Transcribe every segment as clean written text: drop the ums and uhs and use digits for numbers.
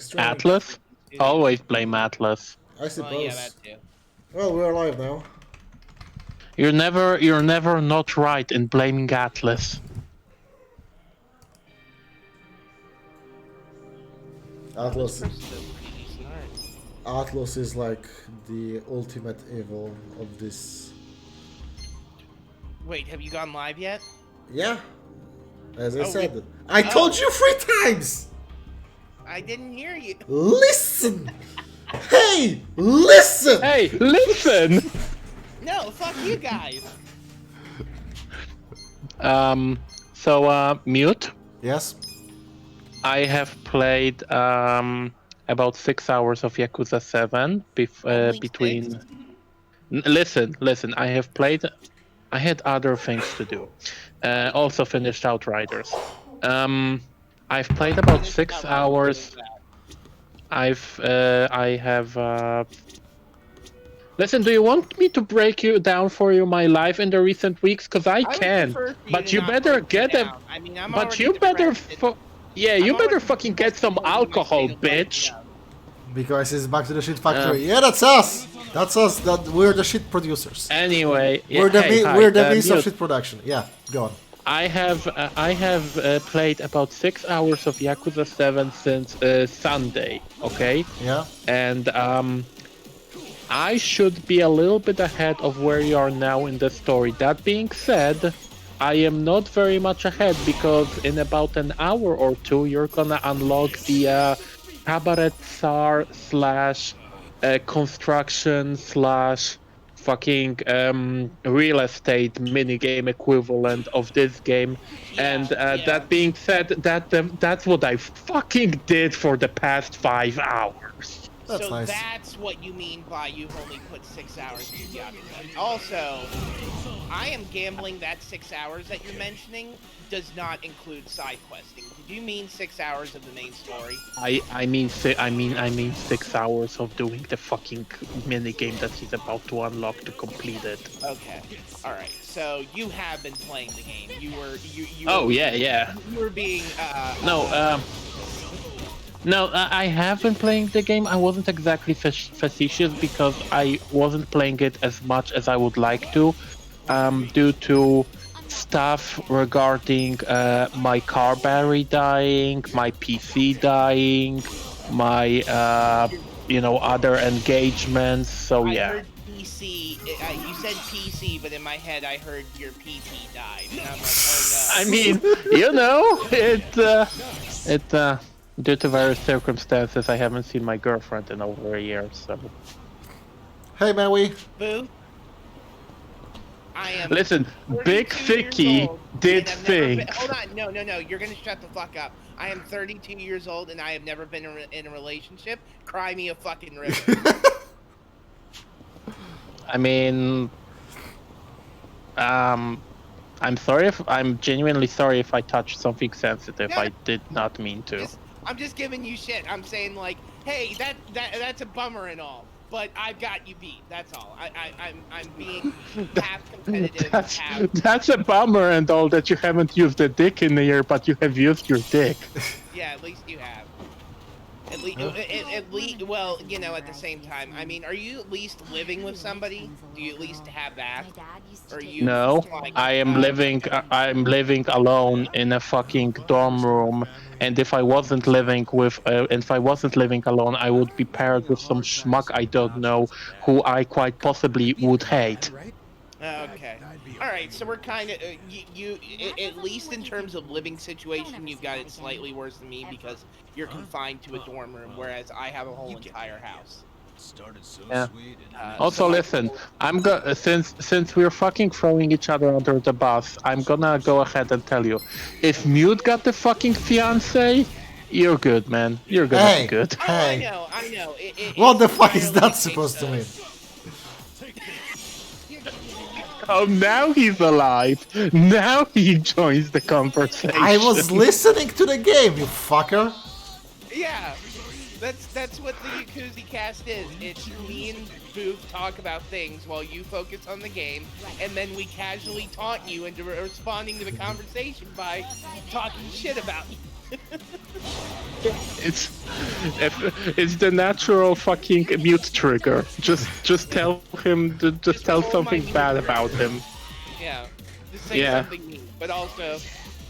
streaming. Atlas? Always blame Atlas. I suppose. Well, yeah, that too. Well, we're live now. You're never not right in blaming Atlas. Atlas. This person's a pretty decent art. Atlas is like the ultimate evil of this. Wait, have you gone live yet? Yeah. As I Oh, said. I told you 3 times! I didn't hear you. Listen! Hey! Listen! Hey, listen! No, fuck you guys. Mute. Yes? Oh I have played about 6 hours of Yakuza 7 Only between. 6? Listen. I have played. I had other things to do. Also finished Outriders. I've played about 6 hours. I have. Listen, do you want me to break you down for you my life in the recent weeks? Because I can. But you better get them. I mean, I'm But already you better. depressed. Yeah, you I'm better already fucking get some depressed because of my alcohol, state of life bitch. now. Because it's back to the shit factory. Yeah, that's us! That's us. We're the shit producers. Anyway, We're the, hey, hi, we're the means of Mute. shit production. Yeah, go on. I have played about 6 hours of Yakuza 7 since Sunday. Okay, Yeah? and I should be a little bit ahead of where you are now in the story. That being said, I am not very much ahead because in about an hour or two, you're gonna unlock the cabaret tsar slash construction slash fucking real estate minigame equivalent of this game. And that being said, that's what I fucking did for the past 5 hours. That's so nice. that's what you mean by you've only put 6 hours in Yakuza. Also, I am gambling that 6 hours that you're mentioning does not include side questing. Did you mean 6 hours of the main story? I mean 6 hours of doing the fucking minigame that he's about to unlock to complete it. Okay. All right. So you have been playing the game. You were Oh yeah. You were being No, I have been playing the game. I wasn't exactly facetious because I wasn't playing it as much as I would like to, due to stuff regarding my car battery dying, my PC dying, my other engagements. So I yeah. heard PC. You said PC, but in my head I heard your PT died, and I'm like, oh no. I mean, it due to various circumstances, I haven't seen my girlfriend in over a year. So Hey, Maui. Boo. I am. listen, 42 Big years Thicky old, did and I've never been- things. Hold on, no. You're gonna shut the fuck up. I am 32 years old and I have never been in a relationship. Cry me a fucking river. I mean, I'm genuinely sorry if I touched something sensitive. No, I did not mean to. I'm just giving you shit. I'm saying like, hey, that's a bummer and all, but I've got you beat. That's all. I'm being half competitive. That's a bummer and all that you haven't used a dick in a year, but you have used your dick. Yeah, at least you have. At least, well, you know, at the same time, I mean, are you at least living with somebody? Do you at least have that? Or you? No, like, I'm living alone in a fucking dorm room, and if I wasn't living alone, I would be paired with some schmuck I don't know, who I quite possibly would hate. Okay. All right. So we're kind of you at least in terms of living situation, you've got it slightly worse than me because you're confined to a dorm room, whereas I have a whole entire house. Yeah. Also, listen, since we're fucking throwing each other under the bus, I'm gonna go ahead and tell you, if Mute got the fucking fiance, you're good, man. You're gonna be good. Hey. Oh, I know. What the fuck is that supposed to mean? Oh, now he's alive. Now he joins the conversation. I was listening to the game, you fucker. Yeah, that's what the Yakuza cast is. It's me and Booth talk about things while you focus on the game, and then we casually taunt you into responding to the conversation by talking shit about you. It's it's the natural fucking mute trigger. Just tell him to just tell hold my something mute bad trigger. about him. Yeah, just say Yeah. something mean, but also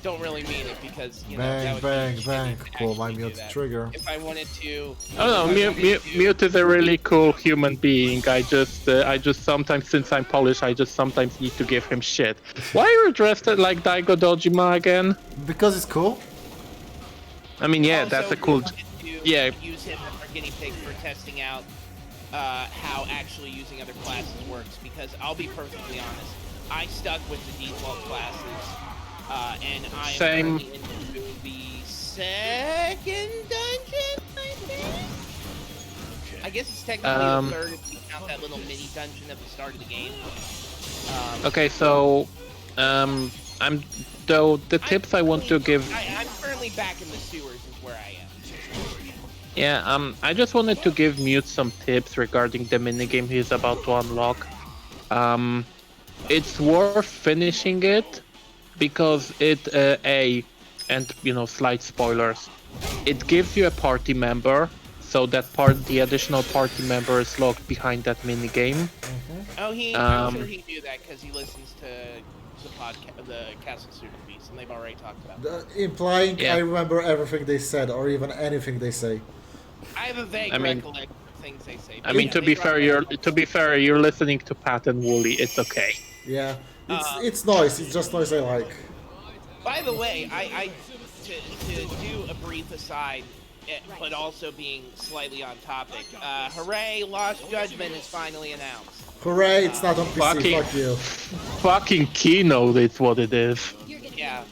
don't really mean it because that Bang, would bang, be bang. shitty to Pull my actually do mute that. trigger. If I wanted to. Oh no, Mute is a really cool human being. I just sometimes, since I'm Polish, I just sometimes need to give him shit. Why are you dressed like Daigo Dojima again? Because it's cool. I mean, yeah, Also, that's a we cool. wanted to Yeah, use him as our guinea pig for testing out how actually using other classes works. Because I'll be perfectly honest, I stuck with the default classes, and I am Same. currently into the second dungeon, I think. I guess it's technically the third if you count that little mini dungeon at the start of the game. Okay, so I'm though the tips I want to give. I'm currently back in the sewers is where I am. Yeah, I just wanted to give Mute some tips regarding the minigame he's about to unlock. It's worth finishing it because and slight spoilers, it gives you a party member, so the additional party member is locked behind that minigame. Oh, I'm sure he knew that because he listens to the podcast, the Castle Super Beast, and they've already talked about it. Implying Yeah. I remember everything they said, or even anything they say. I have a vague recollection of things they say. I mean, to be fair, you're listening to Pat and Wooly. It's okay. Yeah, it's noise. It's just noise I like. By the way, to do a brief aside, but also being slightly on topic. Hooray! Lost Judgment is finally announced. Hooray! It's not on PC. Fuck you. Fucking Keynote is what it is. Yeah.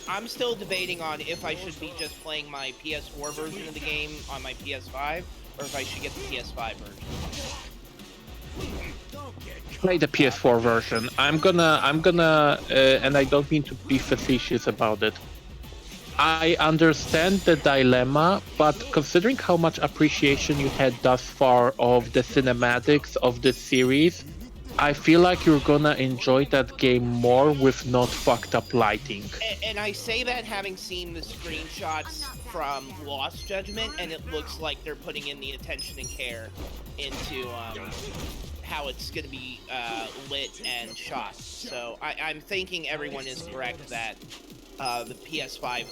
I'm still debating on if I should be just playing my PS4 version of the game on my PS5, or if I should get the PS5 version. Play the PS4 version. I'm gonna, and I don't mean to be facetious about it. I understand the dilemma, but considering how much appreciation you had thus far of the cinematics of this series, I feel like you're gonna enjoy that game more with not fucked up lighting. And I say that having seen the screenshots from Lost Judgment, and it looks like they're putting in the attention and care into how it's going to be lit and shot. So I'm thinking everyone is correct that the PS5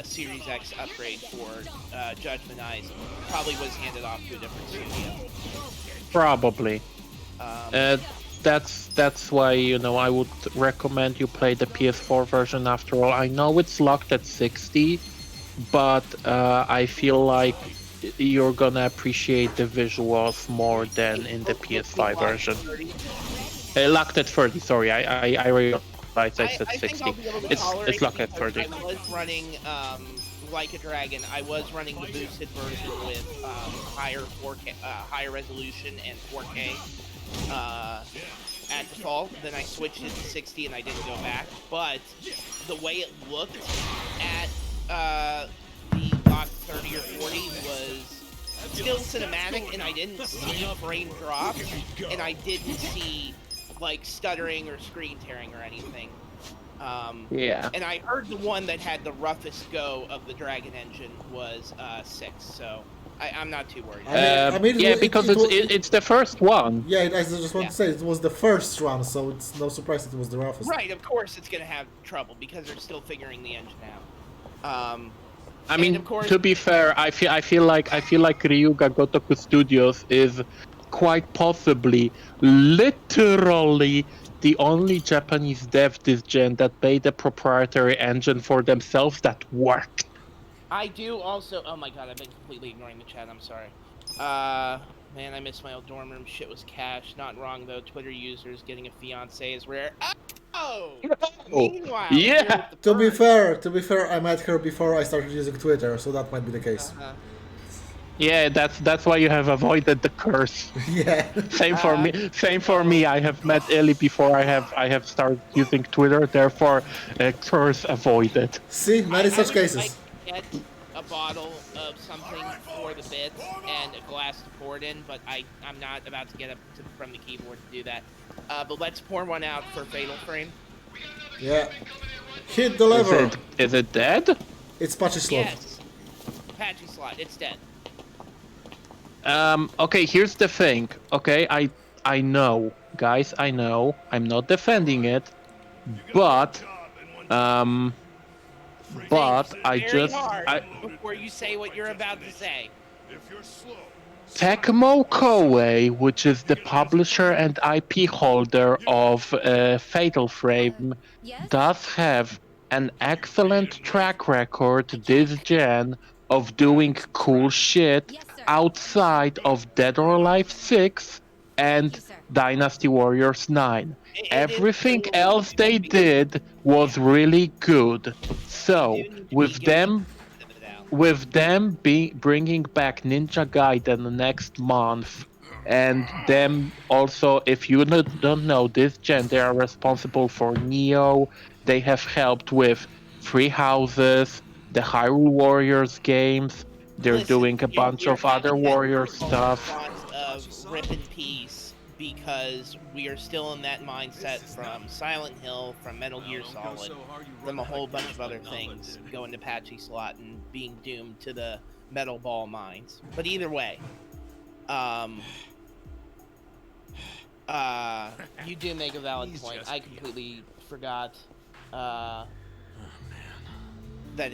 Series X upgrade for Judgment Eyes probably was handed off to a different studio. Probably. That's why I would recommend you play the PS4 version. After all, I know it's locked at 60, but I feel like you're gonna appreciate the visuals more than in the PS5 version. Locked at 30. Sorry, I realized I said 60. It's locked at 30. I was running Like a Dragon. I was running the boosted version with higher 4K, higher resolution and 4K. At default, then I switched it to 60 and I didn't go back. But the way it looked at the lock 30 or 40 was still cinematic, and I didn't see frame drop, and I didn't see like stuttering or screen tearing or anything. Yeah. And I heard the one that had the roughest go of the Dragon engine was 6, so I'm not too worried. Because it's the first one. Yeah, I just want to say it was the first one, so it's no surprise that it was the roughest. Right, of course it's gonna have trouble because they're still figuring the engine out. I mean, to be fair, I feel like Ryuga Gotoku Studios is quite possibly, literally, the only Japanese dev this gen that made a proprietary engine for themselves that worked. I do also. Oh my god, I've been completely ignoring the chat. I'm sorry. Man, I missed my old dorm room. Shit was cash. Not wrong though. Twitter users getting a fiance is rare. Oh. Meanwhile, yeah. To be fair, I met her before I started using Twitter, so that might be the case. Yeah, that's why you have avoided the curse. Yeah. Same for me. Same for me. I have met Ellie before I have started using Twitter. Therefore, curse avoided. See, many such cases. Like get a bottle of something for the bits and a glass to pour it in, but I'm not about to get up from the keyboard to do that. But let's pour one out for Fatal Frame. Yeah. Hit the lever. Is it dead? It's patchy slot. Yes. Patchy slot. It's dead. Okay, here's the thing. Okay, I know, guys, I know. I'm not defending it, but um, Think I very just hard before you say what you're about to say. Tecmo Koei, which is the publisher and IP holder of Fatal Frame, Yes? does have an excellent track record this gen of doing cool shit Yes, sir. outside of Dead or Alive 6 Thank you, and sir. Dynasty Warriors 9. It is Everything true else they did was Yeah. really good. You So, do need to be with giving them it out. bringing back Ninja Gaiden next month, and them also, if you don't know, this gen they are responsible for Neo. They have helped with Free Houses, the Hyrule Warriors games. They're Listen, doing a bunch you're of other having that Warrior normal stuff. response of rip in peace because we are still in that mindset from Silent Hill, from Metal Gear Solid, from a whole bunch of other things going to patchy slot and being doomed to the metal ball mines. But either way, um, you do make a valid point. I completely forgot that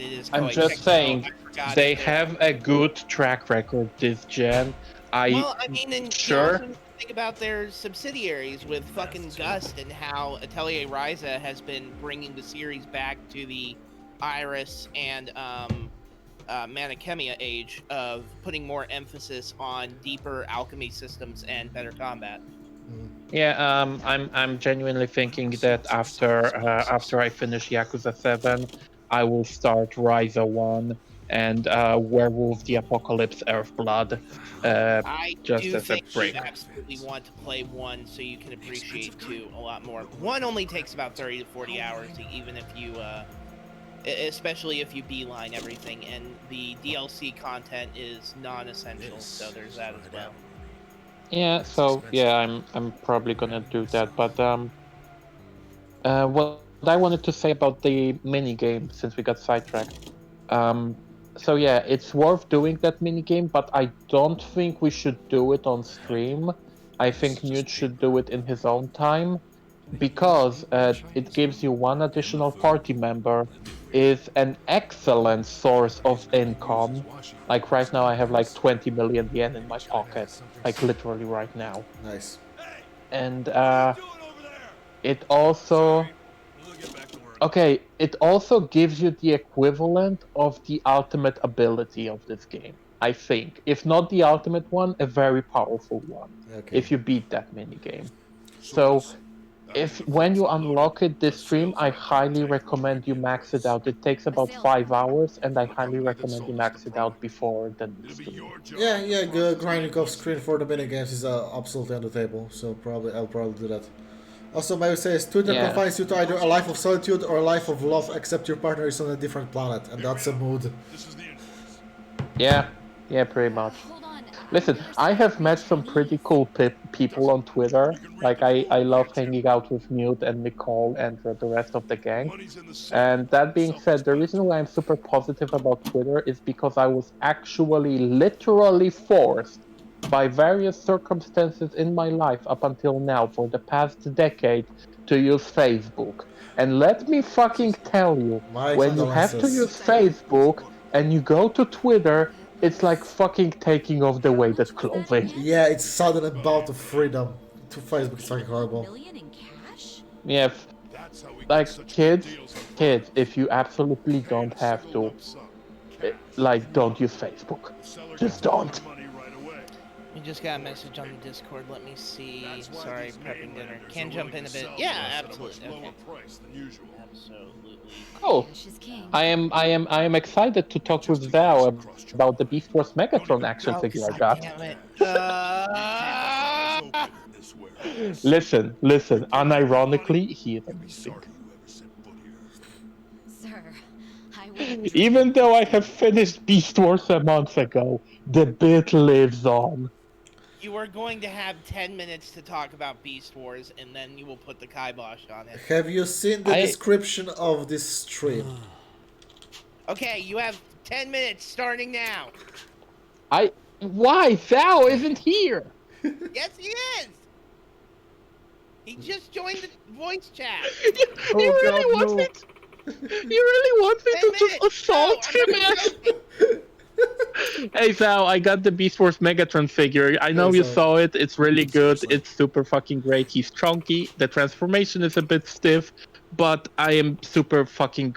it is I'm Koei just Tecmo. saying, I forgot they if they're have a good track record this gen. Well, I mean, and you Sure. also need to think about their subsidiaries with fucking Gust and how Atelier Ryza has been bringing the series back to the Iris and Manichemia age of putting more emphasis on deeper alchemy systems and better combat. Yeah, I'm genuinely thinking that after I finish Yakuza 7, I will start Ryza 1 and Werewolf the Apocalypse Earthblood, I just do as a think you break. absolutely want to play one so you can appreciate two a lot more. One only takes about 30 to 40 hours, even if you especially if you beeline everything, and the DLC content is non-essential, so there's that as well. Yeah, so yeah, I'm probably gonna do that. But what I wanted to say about the mini game, since we got sidetracked. Um, so yeah, it's worth doing that mini game, but I don't think we should do it on stream. I think Newt should do it in his own time because it gives you one additional party member, is an excellent source of income. Like right now, I have like 20 million yen in my pocket, like literally right now, Nice. and it also it also gives you the equivalent of the ultimate ability of this game. I think, if not the ultimate one, a very powerful one. Okay. If you beat that mini game, so if when you unlock it this stream, I highly recommend you max it out. It takes about 5 hours, and I highly recommend you max it out before the next stream. Yeah. Grinding off screen for the minigames is absolutely on the table. So I'll probably do that. Also, my says Twitter Yeah, confines you to either a life of solitude or a life of love, except your partner is on a different planet, and that's a mood. yeah, pretty much. Hold on. Listen, I have met some pretty cool people on Twitter. Like, I love hanging out with Newt and Nicole and the rest of the gang. And that being said, the reason why I'm super positive about Twitter is because I was actually literally forced by various circumstances in my life up until now for the past decade to use Facebook. And let me fucking tell you, My when you have to condolences. use Facebook and you go to Twitter, it's like fucking taking off the weighted Was that clothing. again? Yeah, it's sudden about of freedom. To Facebook, it's fucking horrible. Million in cash? Yeah, like kids, if you absolutely don't have to, like, don't use Facebook. Just don't. We just got a message on the Discord. Let me see. Sorry, prepping dinner. Can jump in a bit. Yeah, absolutely. Okay. Absolutely. Cool. Cash is king. I am excited to talk with Zhao about the Beast Wars Megatron action Oh, figure I God got. damn it. Listen, unironically, he is amazing. Sir, I will. Even though I have finished Beast Wars a month ago, the bit lives on. You are going to have 10 minutes to talk about Beast Wars, and then you will put the kibosh on it. Have you seen the I description of this stream? Okay, you have 10 minutes starting now. Why? Thou isn't here! Yes, he is. He just joined the voice chat. You Oh God, really want me no! you really want me 10 to just minutes. No, assault I'm him not as joking. Hey Sal, I got the Beast Wars Megatron figure. I know Hey, you so saw it. It's really good. Seriously. It's super fucking great. He's chunky. The transformation is a bit stiff, but I am super fucking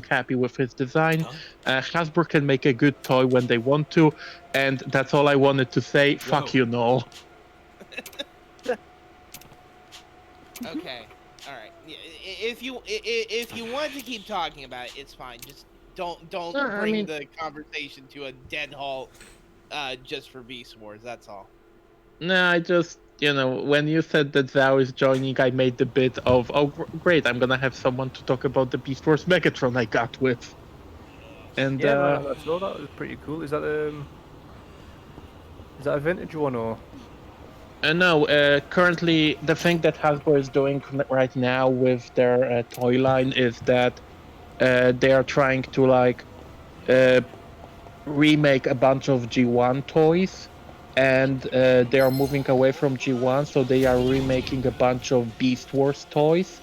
happy with his design. Hasbro can make a good toy when they want to, and that's all I wanted to say. Fuck you, Noel. Okay. All right. If you want to keep talking about it, it's fine. Just don't I bring mean, the conversation to a dead halt. Just for Beast Wars. That's all. no, I just when you said that Zhao is joining, I made the bit of great. I'm gonna have someone to talk about the Beast Wars Megatron I got with, and Yeah, man, I saw that. It was pretty cool. Is that a vintage one or? No, currently the thing that Hasbro is doing right now with their toy line is that they are trying to uh, remake a bunch of G1 toys, and they are moving away from G1, so they are remaking a bunch of Beast Wars toys.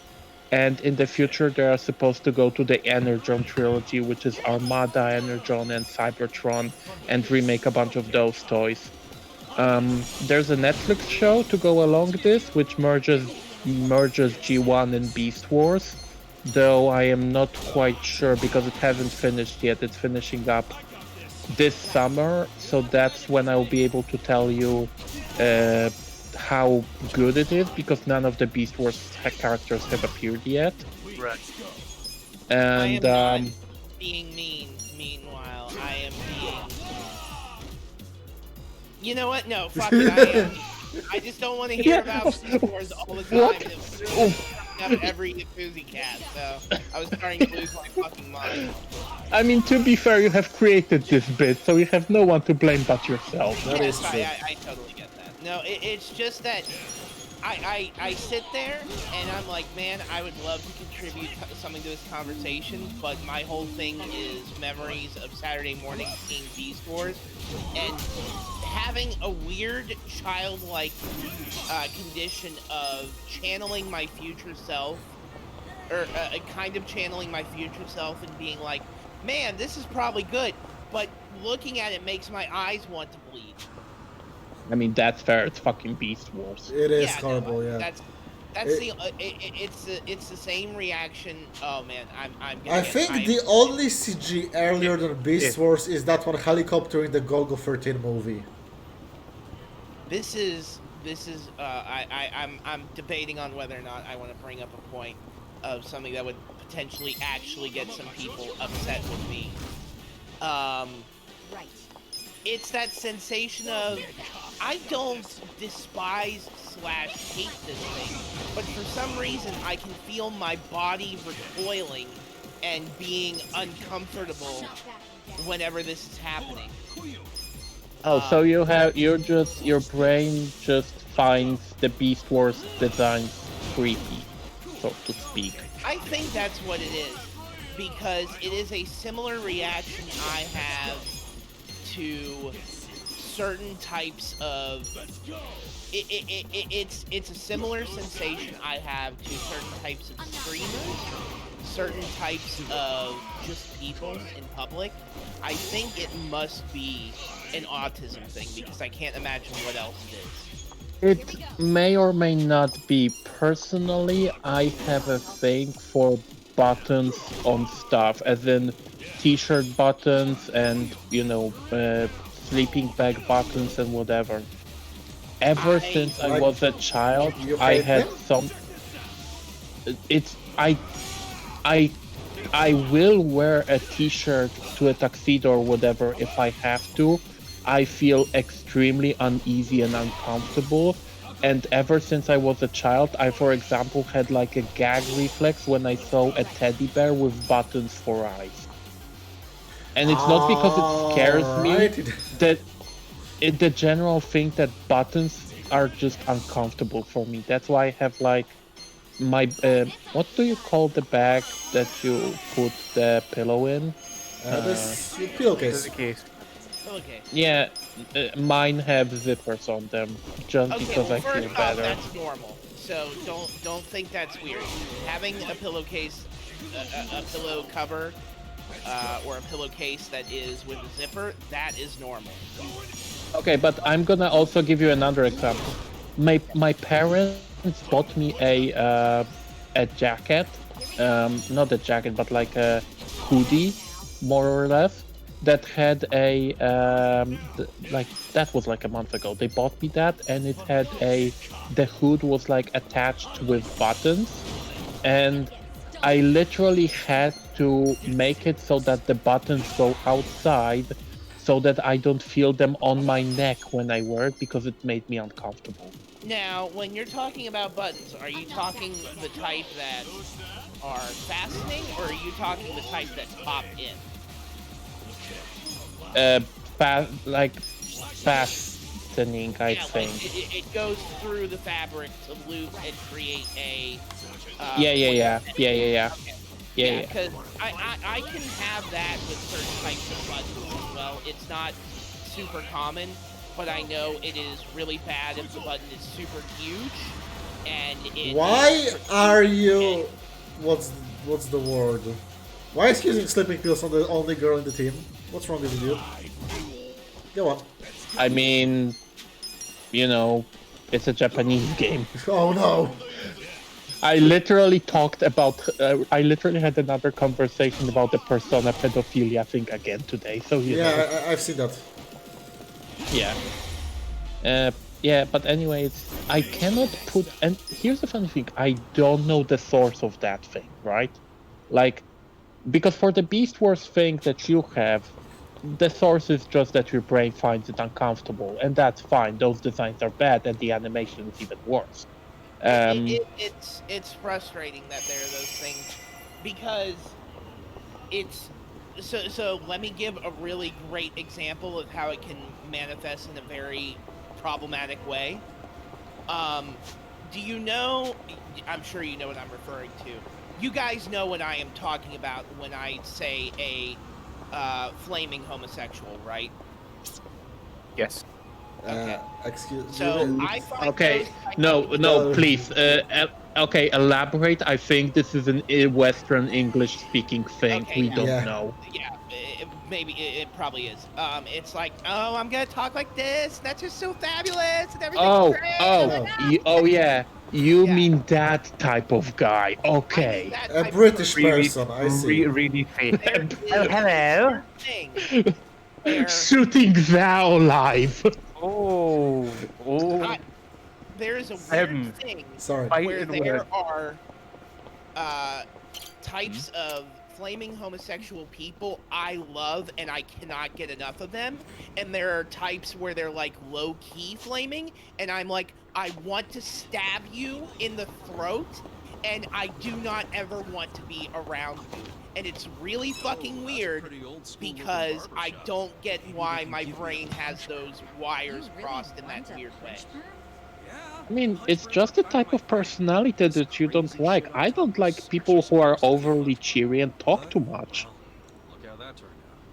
And in the future, they are supposed to go to the Energon trilogy, which is Armada, Energon, and Cybertron, and remake a bunch of those toys. There's a Netflix show to go along this, which merges G1 and Beast Wars. Though I am not quite sure because it hasn't finished yet. It's finishing up this summer, so that's when I'll be able to tell you how good it is because none of the Beast Wars characters have appeared yet. Right. I And am not being mean. Meanwhile, I am being. You know what? No, fuck it. I am. I just don't want to hear about Beast Wars all the time. What? And it was really coming up every Yakuza cast, so I was starting to lose my fucking mind. I mean, to be fair, you have created this bit, so you have no one to blame but yourself. that is Yes, true. I totally get that. No, it's just that I sit there and I'm like, man, I would love to contribute something to this conversation, but my whole thing is memories of Saturday morning seeing Beast Wars and having a weird childlike condition of channeling my future self, or kind of channeling my future self and being like, man, this is probably good, but looking at it makes my eyes want to bleed. I mean, that's fair. It's fucking Beast Wars. It is Yeah, horrible, no, yeah. That's it's the same reaction. Oh man, I'm. I think the only CG earlier than Beast Wars is that one helicopter in the Golgo 13 movie. This is I'm debating on whether or not I want to bring up a point of something that would potentially actually get some people upset with me. Right. It's that sensation of I don't despise / hate this thing, but for some reason I can feel my body recoiling and being uncomfortable whenever this is happening. Oh, so your brain just finds the Beast Wars designs creepy, so to speak. I think that's what it is, because it is a similar reaction I have to certain types of. It's a similar sensation I have to certain types of streamers, certain types of just people in public. I think it must be an autism thing because I can't imagine what else it is. It may or may not be. Personally, I have a thing for buttons on stuff, as in t-shirt buttons and, sleeping bag buttons and whatever. Ever since I Like, was a child, you I hate had them? some. It's I I will wear a t-shirt to a tuxedo or whatever if I have to. I feel extremely uneasy and uncomfortable. And ever since I was a child, I, for example, had like a gag reflex when I saw a teddy bear with buttons for eyes. And it's not because it scares me, Alright. that the general thing that buttons are just uncomfortable for me. That's why I have like my what do you call the bag that you put the pillow in? This pillowcase. There's a case. Okay. Yeah, mine have zippers on them just Okay, because well, I feel first off, better. that's normal. So don't think that's weird. Having a pillowcase, a pillow cover, or a pillowcase that is with a zipper, that is normal. Okay, but I'm gonna also give you another example. My parents bought me a jacket, not a jacket, but like a hoodie, more or less, that had a like that was like a month ago. They bought me that, and it had the hood was like attached with buttons, and I literally had to make it so that the buttons go outside so that I don't feel them on my neck when I wear it because it made me uncomfortable. Now, when you're talking about buttons, are you talking the type that are fastening, or are you talking the type that pop in? Uh, like fastening, I Yeah, think. like it goes through the fabric to loop and create a. Yeah, yeah, yeah, yeah, yeah, yeah, Okay. yeah, Yeah, yeah. because I can have that with certain types of buttons as well. It's not super common, but I know it is really bad if the button is super huge, and it Why is are protrusive you? What's the word? Why is he using sleeping pills on the only girl in the team? What's wrong with you, dude? Go on. I mean, you know, it's a Japanese game. Oh no. I literally talked about. I literally had another conversation about the Persona pedophilia thing again today. So you know. Yeah, I've seen that. Yeah. Yeah, but anyways, I cannot put. And here's the funny thing: I don't know the source of that thing, right? Like, because for the Beast Wars thing that you have, the source is just that your brain finds it uncomfortable, and that's fine. Those designs are bad, and the animation is even worse. it's frustrating that there are those things because it's so let me give a really great example of how it can manifest in a very problematic way. um do you know, I'm sure you know what I'm referring to. You guys know what I am talking about when I say a flaming homosexual, right? Yes. Okay. Excuse So me. I find Okay, those types no, of no, No. please. Okay, elaborate. I think this is an Western English-speaking thing. Okay, We yeah. don't Yeah. know. Yeah, maybe it probably is. It's like, oh, I'm gonna talk like this. That's just so fabulous, and everything's Oh, great. oh, Oh. oh, yeah. You Yeah, mean that type of guy? I mean Okay. that A type of British person. Really, person, I see. really fake. There Oh, is hello. a thing where Shooting thou live. Oh, oh. I, there is a weird Um, thing Sorry. where fighting there word. are types of flaming homosexual people I love and I cannot get enough of them. And there are types where they're like low key flaming, and I'm like, I want to stab you in the throat, and I do not ever want to be around you. And it's really fucking weird because I don't get why my brain has those wires crossed in that weird way. I mean, it's just a type of personality that you don't like. I don't like people who are overly cheery and talk too much.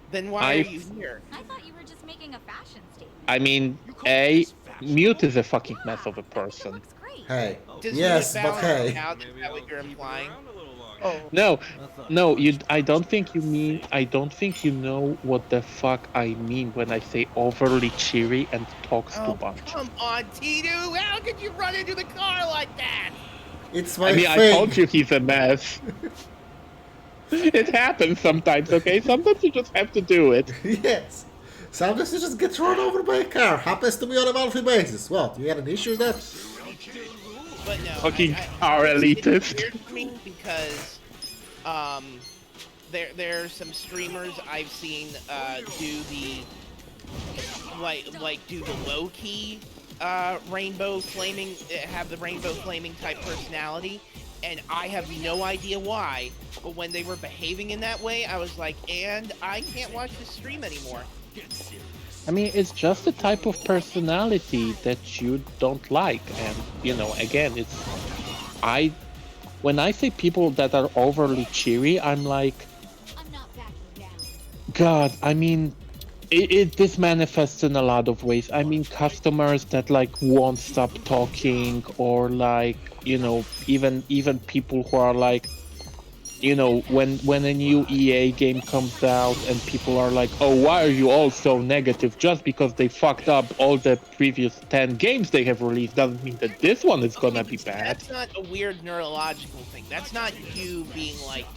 Then why are I, you here? I thought you were just making a fashion statement. I mean, a Mute is a fucking mess of a I think it person. looks great. Hey. Does Yes, Mute but balance hey. it out? Is that what you're implying? Oh, No, no, you. I don't think you mean. I don't think you know what the fuck I mean when I say overly cheery and talks too Oh, much. come on, Titu! How could you run into the car like that? It's I my mean, I thing. told you he's a mess. It happens sometimes, okay? Sometimes you just have to do it. Yes. Sometimes you just get run over by a car. Happens to me on a monthly basis. What? You had an issue with that? But no, Fucking car it's elitist. weird to me because there are some streamers I've seen do the do the low key rainbow flaming, have the rainbow flaming type personality, and I have no idea why. But when they were behaving in that way, I was like, and I can't watch the stream anymore. I mean, it's just a type of personality that you don't like, and you know, again, it's I when I say people that are overly cheery, I'm like, I'm not backing down. God, I mean, this manifests in a lot of ways. I mean, customers that like won't stop talking, or like, even people who are like, when a new EA game comes out and people are like, oh, why are you all so negative? Just because they fucked up all the previous 10 games they have released doesn't mean that this one is Okay, gonna but be see, bad. that's not a weird neurological thing. That's not you being like,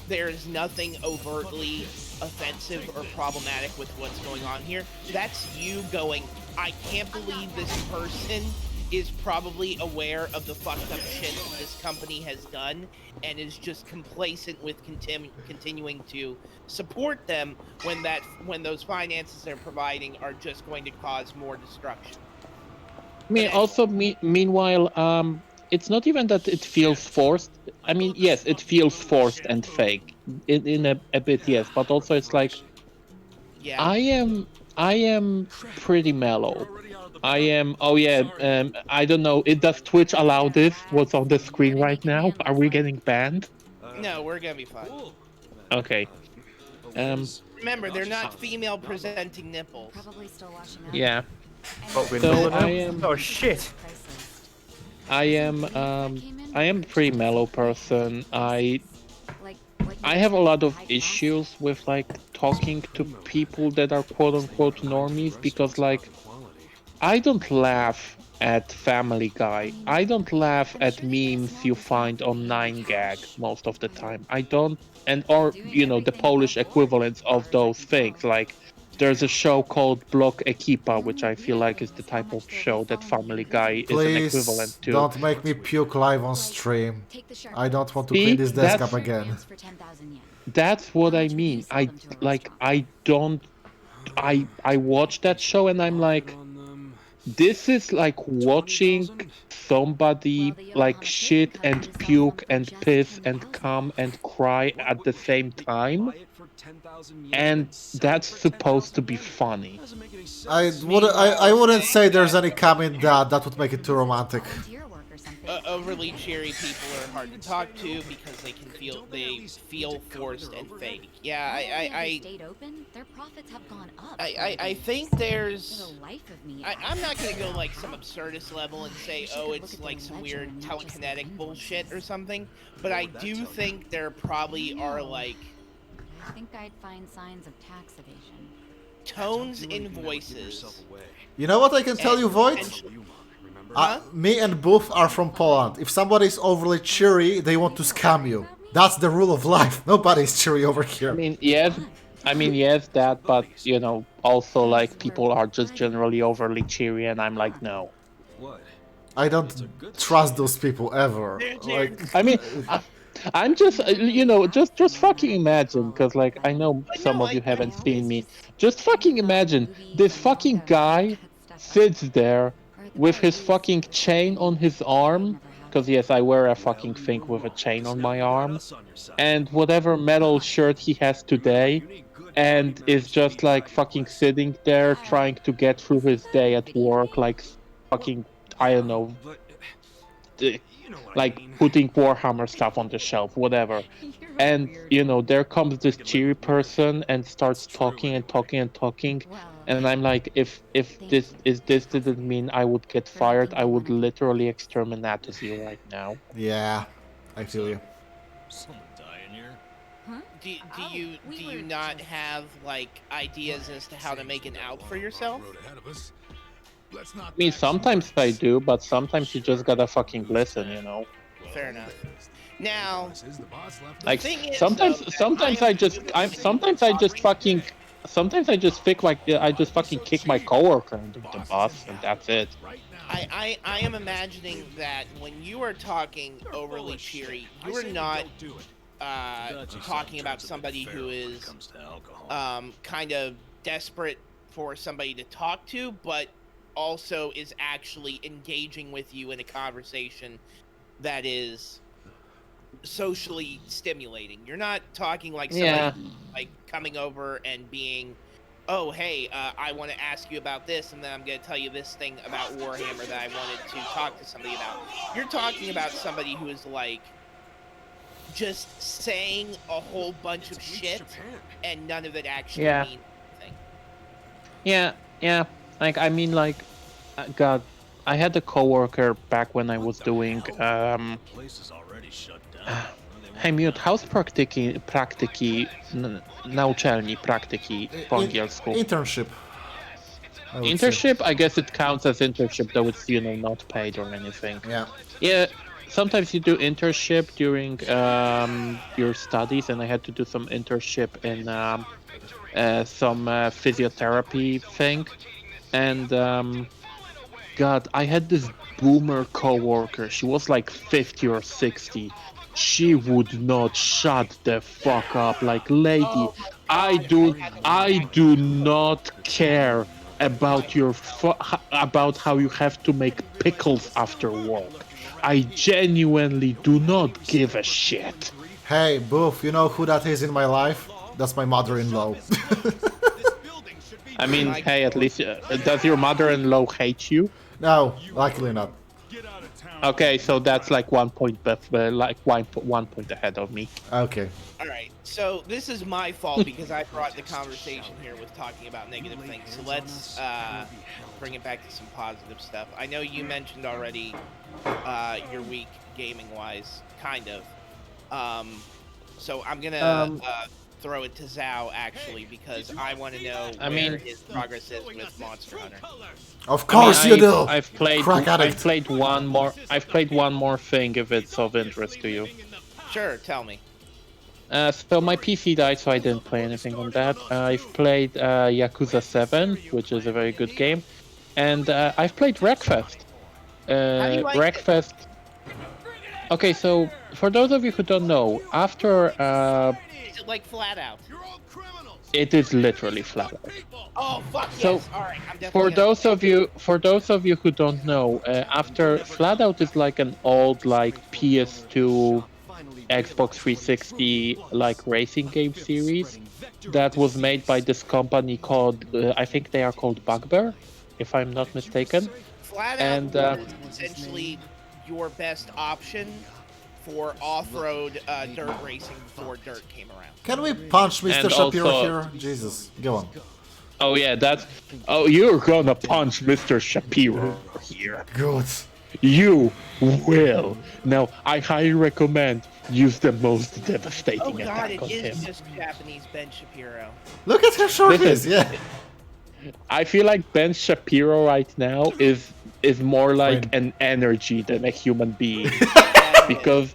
there's nothing overtly offensive or problematic with what's going on here. That's you going, I can't believe this person is probably aware of the fucked up shit that this company has done and is just complacent with continuing to support them when those finances they're providing are just going to cause more destruction. I mean, But anyway, also, meanwhile, it's not even that it feels forced. I mean, yes, it feels forced and fake in a bit, yes, but also it's like yeah. I am pretty mellow. I am. Oh yeah. I don't know. Does Twitch allow this? What's on the screen right now? Are we getting banned? No, we're gonna be fine. Okay. Um. Remember, they're not female presenting nipples. Probably still washing up. Yeah. But we're So not I now? am. Oh shit! I am. I am a pretty mellow person. Like what I you have a lot expect of from high class? issues with like talking to people that are quote unquote normies, because like I don't laugh at Family Guy. I don't laugh at memes you find on 9gag most of the time. I don't, and or the Polish equivalents of those things. Like there's a show called Blok Ekipa, which I feel like is the type of show that Family Guy is an equivalent Please to. don't make me puke live on stream. Take the sharp I don't want to See, clean this desk up that's again. for 10,000 yen. that's what How I much would you mean. sell them to a Like restaurant? I don't. I watch that show and I'm like, this is like watching somebody like shit and puke and piss and come and cry at the same time, and that's supposed to be funny. I wouldn't say there's any cum in that. That would make it too romantic. Volunteer work or something. Overly cheery people are hard to talk to because they feel forced and fake. Yeah, Not only have they I stayed open, their profits have gone up. I think For there's. the life of me, I'm not gonna go like some absurdist level and say, oh, it's like some weird telekinetic bullshit or something, but I do think there probably are like I think I'd find signs of tax evasion. tones in voices. You know what I can tell you, Void? Me and Booth are from Poland. If somebody is overly cheery, they want to scam you. That's the rule of life. Nobody's cheery over here. I mean yes, that, but also like people are just generally overly cheery, and I'm like, no. I don't trust those people ever. Like, I mean, I'm just, just fucking imagine, because like I know some of you haven't seen me. Just fucking imagine this fucking guy sits there with his fucking chain on his arm, because yes, I wear a fucking thing with a chain on my arm, and whatever metal shirt he has today, and is just like fucking sitting there trying to get through his day at work, like fucking, I don't know, like putting Warhammer stuff on the shelf, whatever. And there comes this cheery person and starts talking and talking and talking, and I'm like, if this didn't mean I would get fired, I would literally exterminate you right now. yeah, I feel you. Do you not have like ideas as to how to make an out for yourself? I mean, sometimes I do, but sometimes you just gotta fucking listen, Fair enough. Now, like thing is, sometimes though, sometimes I just fucking sometimes I just fucking kick my coworker into the bus, and that's it. I am imagining that when you are talking overly cheery, you are not talking about somebody who is kind of desperate for somebody to talk to, but also is actually engaging with you in a conversation that is socially stimulating. You're not talking like somebody like coming over and being, oh, hey, I want to ask you about this, and then I'm going to tell you this thing about Warhammer that I wanted to talk to somebody about. You're talking about somebody who is like just saying a whole bunch of shit and none of it actually Yeah. means anything. Yeah. Like, I mean, like, God, I had a coworker back when I was doing, Hey, Mute, how's praktyki po angielsku? Internship. I would say. Internship? I guess it counts as internship, though it's, not paid or anything. Yeah. Yeah, sometimes you do internship during your studies, and I had to do some internship in some physiotherapy thing. And God, I had this boomer coworker. She was like 50 or 60. She would not shut the fuck up. Like, lady, I do not care about about how you have to make pickles after work. I genuinely do not give a shit. Hey, Boof, you know who that is in my life? That's my mother-in-law. I mean, hey, at least does your mother-in-law hate you? No, luckily not. Okay, so that's like 1 point, like 1 point ahead of me. Okay. All right, so this is my fault because I brought the conversation here with talking about negative things. So let's bring it back to some positive stuff. I know you mentioned already your week gaming-wise, kind of. So I'm gonna throw it to Zhao actually because I want to know where his progress is with Monster Hunter. Of course you do. I've played one more. I've played one more thing if it's of interest to you. Sure, tell me. So my PC died, so I didn't play anything on that. I've played Yakuza 7, which is a very good game, and I've played Wreckfest. How do you like Wreckfest. Okay, so for those of you who don't know, after Is it like Flat Out? it is literally Flat Out. Oh fuck yes! So, All right, I'm definitely. For those of you who don't know, after Flat Out is like an old like PS2, Xbox 360 like racing game series that was made by this company called I think they are called Bugbear, if I'm not mistaken. Flat Out and was essentially your best option for off-road dirt racing before dirt came around. Can we punch Mr. And Shapiro also- here? Jesus, go on. Oh yeah, you're gonna punch Mr. Shapiro here. Good. You will. Now, I highly recommend use the most devastating Oh god, attack it on him. is just Japanese Ben Shapiro. Look at how short he is, Listen. yeah. I feel like Ben Shapiro right now is more like Fine. an energy than a human being. because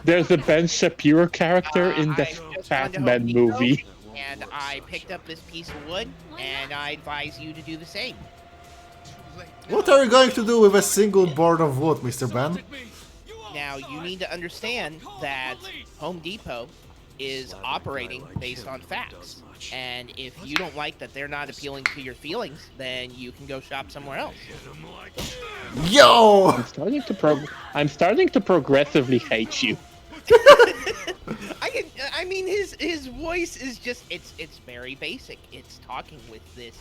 there's a Ben Shapiro character in the I just went to Batman Home Depot, movie. and I picked up this piece of wood, and I advise you to do the same. What are you going to do with a single board of wood, Mr. Ben? Now, you need to understand that Home Depot is operating based on facts. And if you don't like that they're not appealing to your feelings, then you can go shop somewhere else. Yo! I'm starting to progressively hate you. I mean, his voice is just, it's very basic. It's talking with this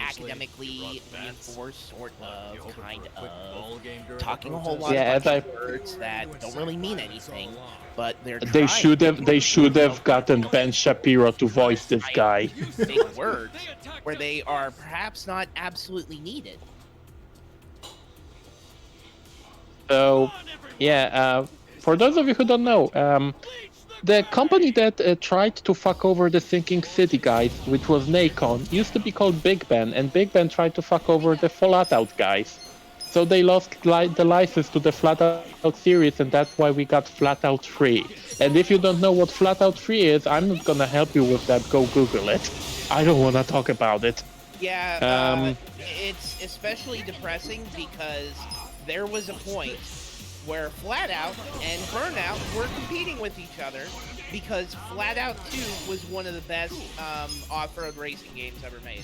academically reinforced sort of kind of talking a whole lot of words that don't really mean anything, but they're They should have gotten Ben Shapiro to voice this guy. big words where they are perhaps not absolutely needed. So, yeah, for those of you who don't know, the company that tried to fuck over the Sinking City guys, which was Nacon, used to be called Big Ben, and Big Ben tried to fuck over the Fallout Out guys. So they lost the license to the Flat Out series, and that's why we got Flat Out 3. And if you don't know what Flat Out 3 is, I'm not gonna help you with that, go Google it. I don't wanna talk about it. Yeah, it's especially depressing because there was a point where Flat Out and Burnout were competing with each other because Flat Out 2 was one of the best off-road racing games ever made.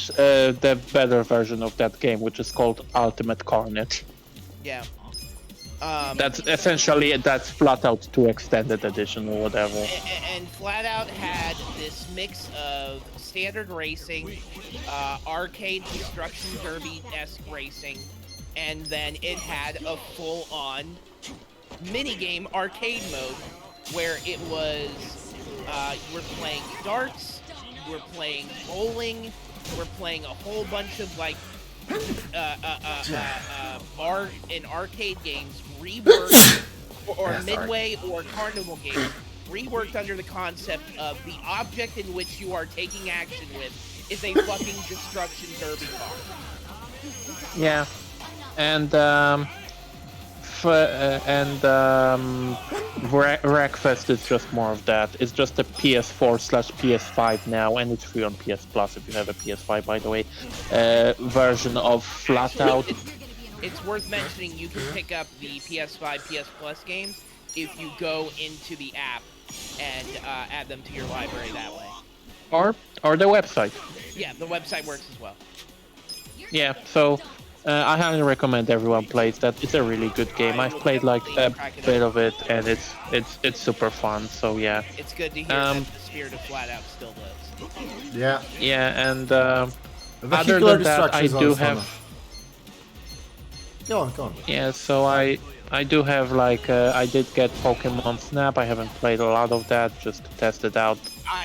The better version of that game, which is called Ultimate Carnage. Yeah. That's essentially Flat Out 2 Extended Edition or whatever. And Flat Out had this mix of standard racing, arcade destruction derby-esque racing, and then it had a full-on minigame arcade mode where it was you were playing darts, you were playing bowling, you were playing a whole bunch of like bar and arcade games reworked or midway or carnival games reworked under the concept of the object in which you are taking action with is a fucking destruction derby car. Yeah, and Wreckfest is just more of that. It's just a PS4/PS5 now, and it's free on PS Plus if you have a PS5, by the way. Version of Flat Out. It's worth mentioning you can pick up the PS5, PS Plus games if you go into the app and add them to your library that way. Or the website. Yeah, the website works as well. Yeah, so I highly recommend everyone plays that. It's a really good game. I've played like a bit of it, and it's super fun. So yeah. It's good to hear that the spirit of Flat Out still lives. Yeah. Yeah, and other Vehicular than that, I distractions do always fun. have. Go on. Yeah, so I do have like I did get Pokemon Snap. I haven't played a lot of that just to test it out.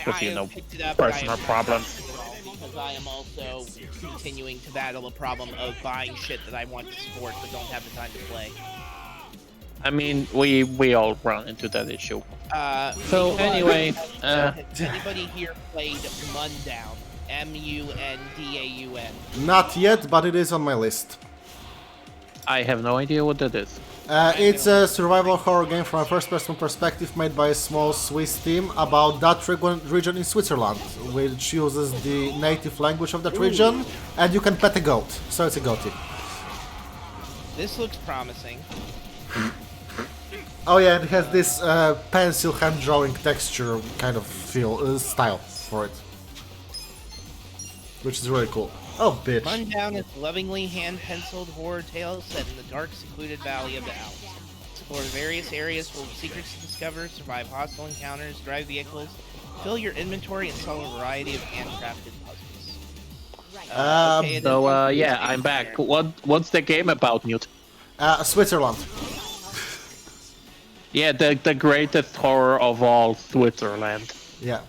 Because you know, picked it up, personal problems. Because I am also continuing to battle a problem of buying shit that I want to support but don't have the time to play. I mean, we all run into that issue. So Nikolai, anyway, has anybody here played Mundown? Mundaun. Not yet, but it is on my list. I have no idea what that is. It's a survival horror game from a first-person perspective made by a small Swiss team about that region in Switzerland, which uses the native language of that region, and you can pet a goat, so it's a goatee. This looks promising. Oh yeah, it has this pencil hand drawing texture kind of style for it, which is really cool. Oh, bitch. Mundown is a lovingly hand-penciled horror tale set in the dark, secluded valley of the Alps. Explore various areas full of secrets to discover, survive hostile encounters, drive vehicles, fill your inventory, and solve a variety of handcrafted puzzles. So yeah, I'm back. What's the game about, Newt? Switzerland. Yeah, the greatest horror of all, Switzerland. Yeah.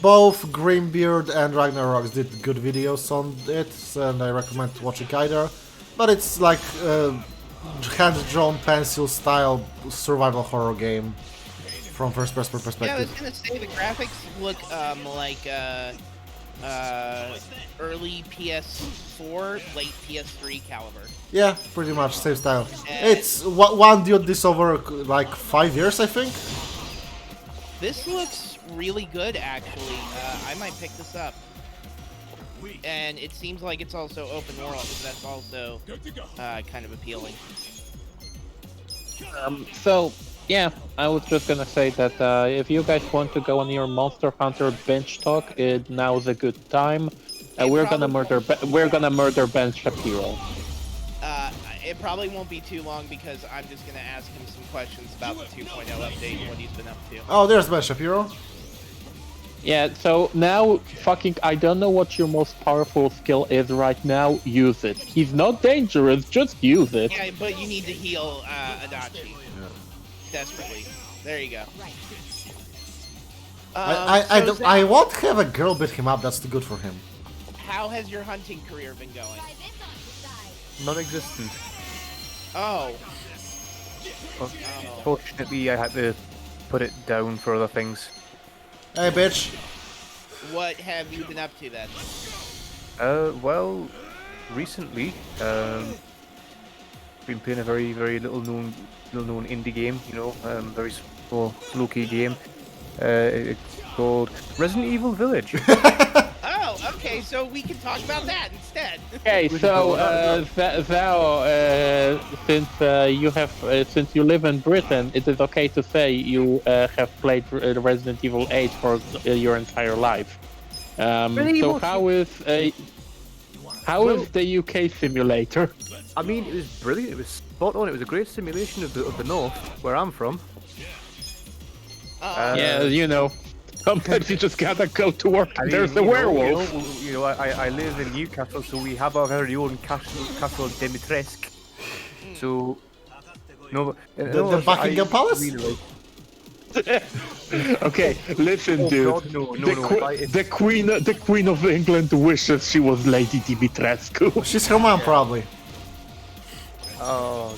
Both Grimbeard and Ragnarok did good videos on it, and I recommend watching either. But it's like hand-drawn pencil-style survival horror game from first-person perspective. Yeah, I was gonna say the graphics look like early PS4, late PS3 caliber. Yeah, pretty much same style. It's one dude this over like 5 years, I think. This looks really good, actually. I might pick this up. And it seems like it's also open world, so that's also kind of appealing. So yeah, I was just gonna say that if you guys want to go on your Monster Hunter bench talk, now's a good time. We're gonna murder Ben Shapiro. It probably won't be too long because I'm just gonna ask him some questions about the 2.0 update and what he's been up to. Oh, there's Ben Shapiro. Yeah, so now, I don't know what your most powerful skill is right now, use it. He's not dangerous, just use it. Yeah, but you need to heal Adachi. Desperately. There you go. I won't have a girl beat him up, that's too good for him. How has your hunting career been going? Non-existent. Oh. Fortunately, I had to put it down for other things. Hey, bitch. What have you been up to then? Well, recently, been playing a very, very little known indie game. You know, very small, low-key game. It's called Resident Evil Village. Oh, okay, so we can talk about that instead. Okay, so since you live in Britain, it is okay to say you have played Resident Evil 8 for your entire life. So how is the UK simulator? I mean, it was brilliant. It was spot on. It was a great simulation of the north, where I'm from. Yeah, you know. Sometimes you just gotta go to work and there's a werewolf. I live in Newcastle, so we have our very own Castle Dimitrescu. So No, The Buckingham Palace? Really like, Okay, listen, oh dude. God, no. The Queen of England wishes she was Lady Dimitrescu. She's her mom, probably. Oh,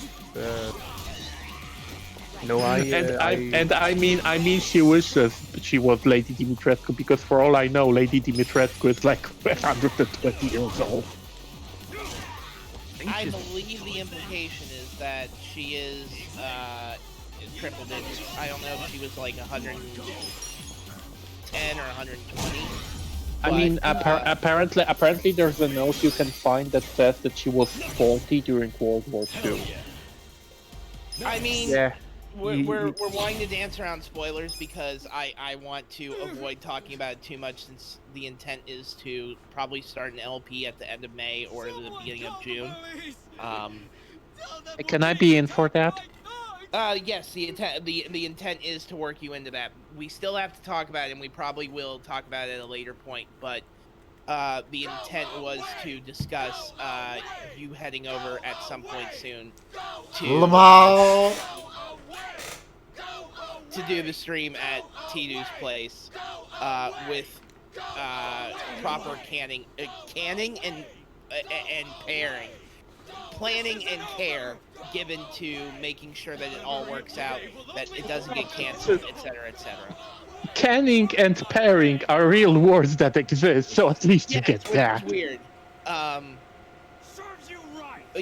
no, I mean she wishes she was Lady Dimitrescu because for all I know, Lady Dimitrescu is like 120 years old. I believe the implication is that she is triple digits. I don't know if she was like 110 or 120. I mean, apparently there's a note you can find that says that she was 40 during World War II. I mean, yeah. we're wanting to dance around spoilers because I want to avoid talking about it too much since the intent is to probably start an LP at the end of May or the beginning of June. Can I be in for that? Yes, the intent is to work you into that. We still have to talk about it, and we probably will talk about it at a later point, but the intent was to discuss you heading over at some point soon to do the stream at Tidu's place with proper canning and pairing, planning and care given to making sure that it all works out, that it doesn't get canceled, etc., etc. Canning and pairing are real words that exist, so at least you get that. Which is weird.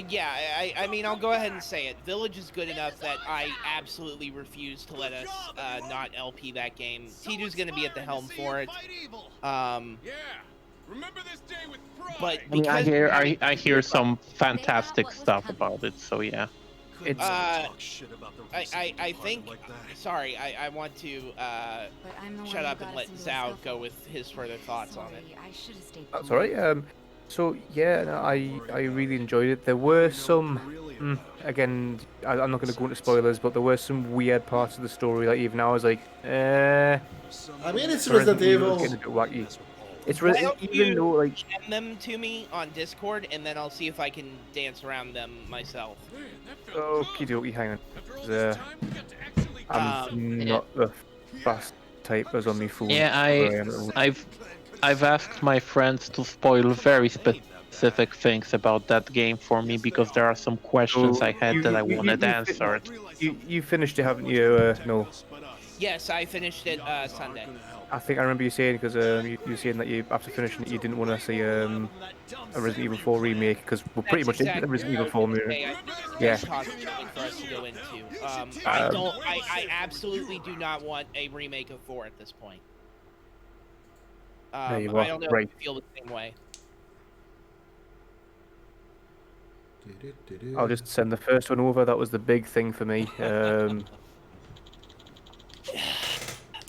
Yeah, I mean, I'll go ahead and say it. Village is good enough that I absolutely refuse to let us not LP that game. Tidu's going to be at the helm for it. But I mean, I hear some fantastic stuff about it, so yeah. It's I think. Sorry, I want to shut up and let Zhao go with his further thoughts on it. that's all right. So yeah, no, I really enjoyed it. There were some, again, I'm not going to go into spoilers, but there were some weird parts of the story. Like even I was like, I mean, it's Resident Evil. Getting a bit wacky. It's Why don't even though like send them to me on Discord, and then I'll see if I can dance around them myself. okie dokie, hang on. I'm not the fast type as on my phone. Yeah, I've asked my friends to spoil very specific things about that game for me because there are some questions I had that I wanted answered. You finished it, haven't you? No. Yes, I finished it Sunday. I think I remember you saying because you were saying that you after finishing it you didn't want to see a Resident Evil 4 remake because we're pretty much into the Resident Evil 4 movie. Yeah. For us to go into. I absolutely do not want a remake of 4 at this point. There you I are. don't know Right. if you feel the same way. I'll just send the first one over. That was the big thing for me.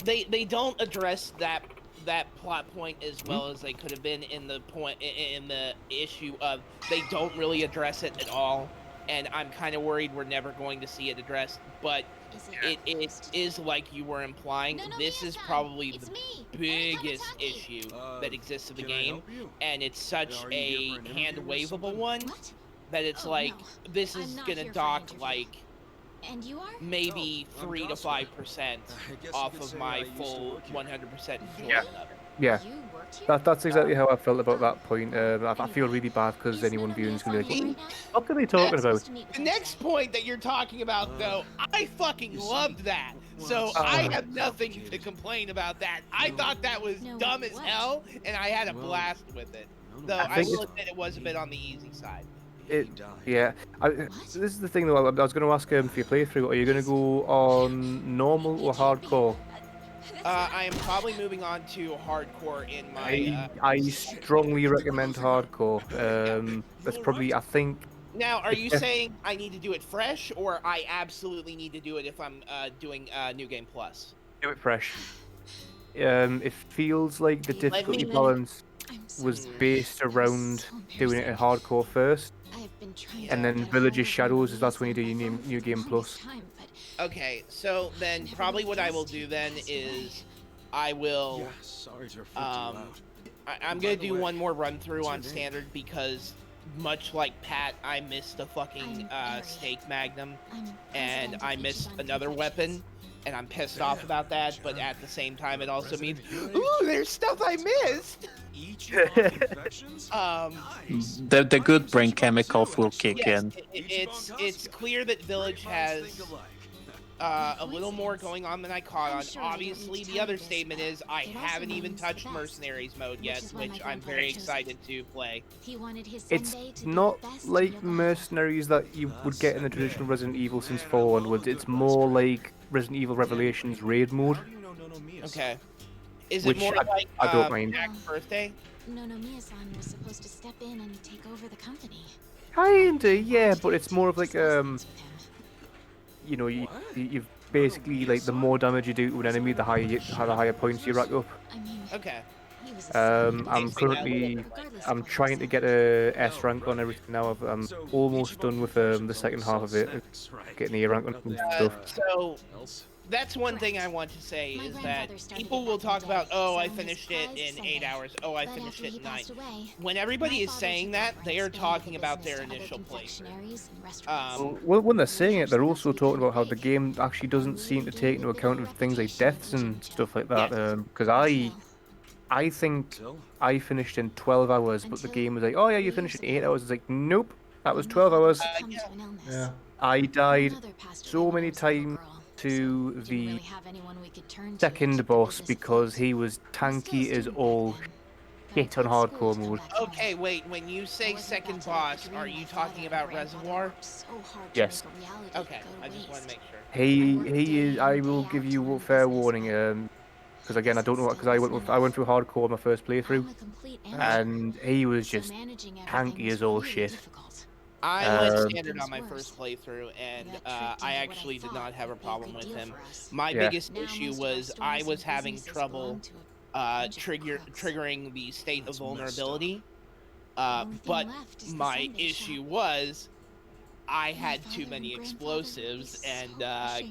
They don't address that plot point as well as they could have been in the issue of they don't really address it at all, and I'm kind of worried we're never going to see it addressed. But it is like you were implying. This is probably the biggest issue that exists in the game, and it's such a hand-waveable one that it's like this is gonna dock like maybe 3 to 5% off of my full 100% enjoyment of it. Yeah, that's exactly how I felt about that point. I feel really bad because anyone viewing is going to be like, what are they talking about? The next point that you're talking about, though, I fucking loved that. So I have nothing to complain about that. I thought that was dumb as hell, and I had a blast with it. Though I will admit it was a bit on the easy side. Yeah. This is the thing, though. I was going to ask for your playthrough. Are you going to go on normal or hardcore? I am probably moving on to hardcore in my. I strongly recommend hardcore. That's probably, I think. Now, are you saying I need to do it fresh, or I absolutely need to do it if I'm doing New Game Plus? Do it fresh. It feels like the difficulty balance was based around doing it in hardcore first, and then Village's Shadows is that's when you do your New Game Plus. Okay, so then probably what I will do then is I will I'm gonna do one more run through on standard because much like Pat, I missed the fucking steak magnum, and I missed another weapon, and I'm pissed off about that. But at the same time, it also means, ooh, there's stuff I missed. The good brain chemicals will kick Yes, in. it's clear that Village has a little more going on than I caught on. Obviously, the other statement is I haven't even touched Mercenaries mode yet, which I'm very excited to play. It's not like Mercenaries that you would get in the traditional Resident Evil since 4 onwards. It's more like Resident Evil Revelations raid mode. Okay. Is Which it more like I don't mind. Jack's birthday? Nonomiya-san was supposed to step in and take over the company. Kinda, yeah, but it's more of like you know, you've basically like the more damage you do to an enemy, the higher points you rack up. Okay. I'm currently trying to get a S rank on everything now. I'm almost done with the second half of it, getting the A rank on and stuff. So that's one thing I want to say is that people will talk about, oh, I finished it in 8 hours. Oh, I finished it in 9. When everybody is saying that, they are talking about their initial playthrough. When they're saying it, they're also talking about how the game actually doesn't seem to take into account of things like deaths and stuff like that. Because I think I finished in 12 hours, but the game was like, oh yeah, you finished in 8 hours. It's like, nope, that was 12 hours. Yeah. I died so many times to the second boss because he was tanky as all shit on hardcore mode. Okay, wait, when you say second boss, are you talking about Reservoir? Yes. Okay, I just want to make sure. He is. I will give you a fair warning. Because again, I don't know, because I went through hardcore my first playthrough, and he was just tanky as all shit. I went standard on my first playthrough, and I actually did not have a problem with him. My biggest issue was I was having trouble triggering the state of vulnerability, but my issue was I had too many explosives and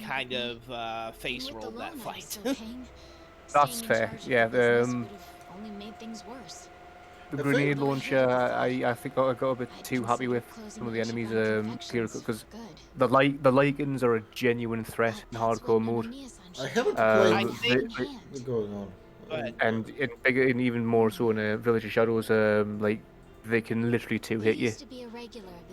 kind of face rolled that fight. That's fair, yeah. The grenade launcher, I think I got a bit too happy with some of the enemies because the Lycans are a genuine threat in hardcore mode. I haven't played going on. And in even more so in Village of Shadows, like they can literally two-hit you.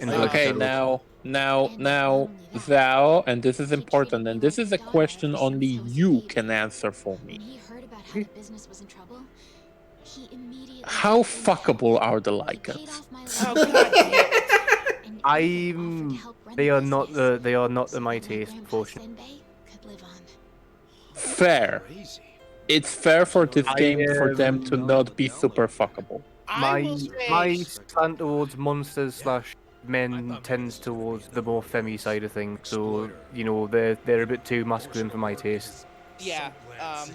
Okay, now, Zhao, and this is important, and this is a question only you can answer for me. How fuckable are the Lycans? They are not my taste, unfortunately. Fair. It's fair for this game for them to not be super fuckable. My stand towards monsters / men tends towards the more femmy side of things, so you know they're a bit too masculine for my taste. Yeah,